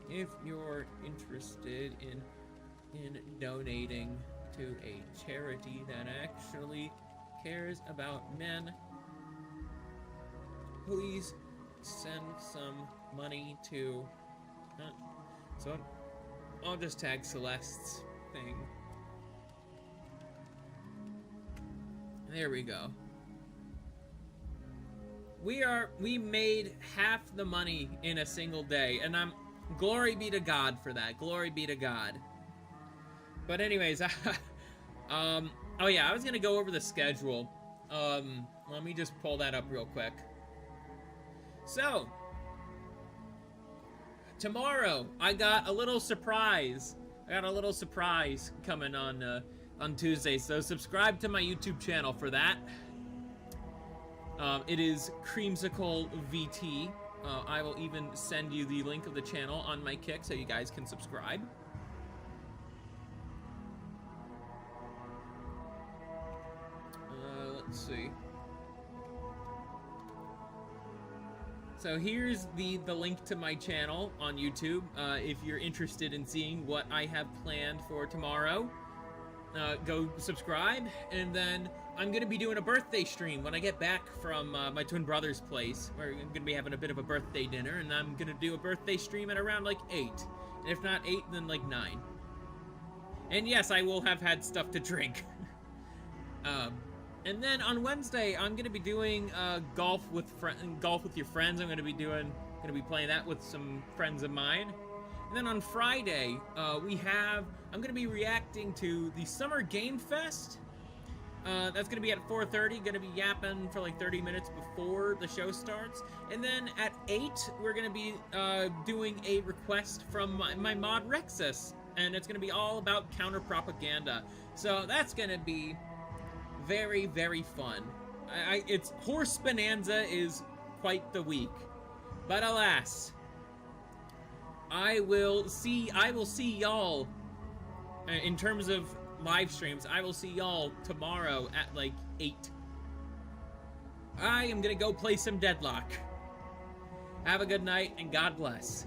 S1: If you're interested in donating to a charity that actually cares about men, please send some money to. So I'll just tag Celeste's thing. There we go. We made half the money in a single day, and glory be to God for that. Glory be to God. But anyways, oh yeah, I was gonna go over the schedule. Let me just pull that up real quick. So, tomorrow, I got a little surprise. Coming on Tuesday, so subscribe to my YouTube channel for that. It is Kreemsicle VT. I will even send you the link of the channel on my Kick so you guys can subscribe. Let's see. So here's the link to my channel on YouTube. If you're interested in seeing what I have planned for tomorrow, go subscribe, and then I'm gonna be doing a birthday stream when I get back from my twin brother's place. We're gonna be having a bit of a birthday dinner, and I'm gonna do a birthday stream at around like 8. And if not 8, then like 9. And yes, I will have had stuff to drink. And then on Wednesday, I'm gonna be doing golf with your friends. I'm gonna be playing that with some friends of mine. And then on Friday, I'm gonna be reacting to the Summer Game Fest That's gonna be at 4:30. Gonna be yapping for like 30 minutes before the show starts, and then at 8 we're gonna be doing a request from my mod Rexus, and it's gonna be all about counter propaganda. So that's gonna be very, very fun. It's Horse Bonanza is quite the week, but alas, I will see y'all in terms of live streams. I will see y'all tomorrow at like 8. I am gonna go play some Deadlock. Have a good night and God bless.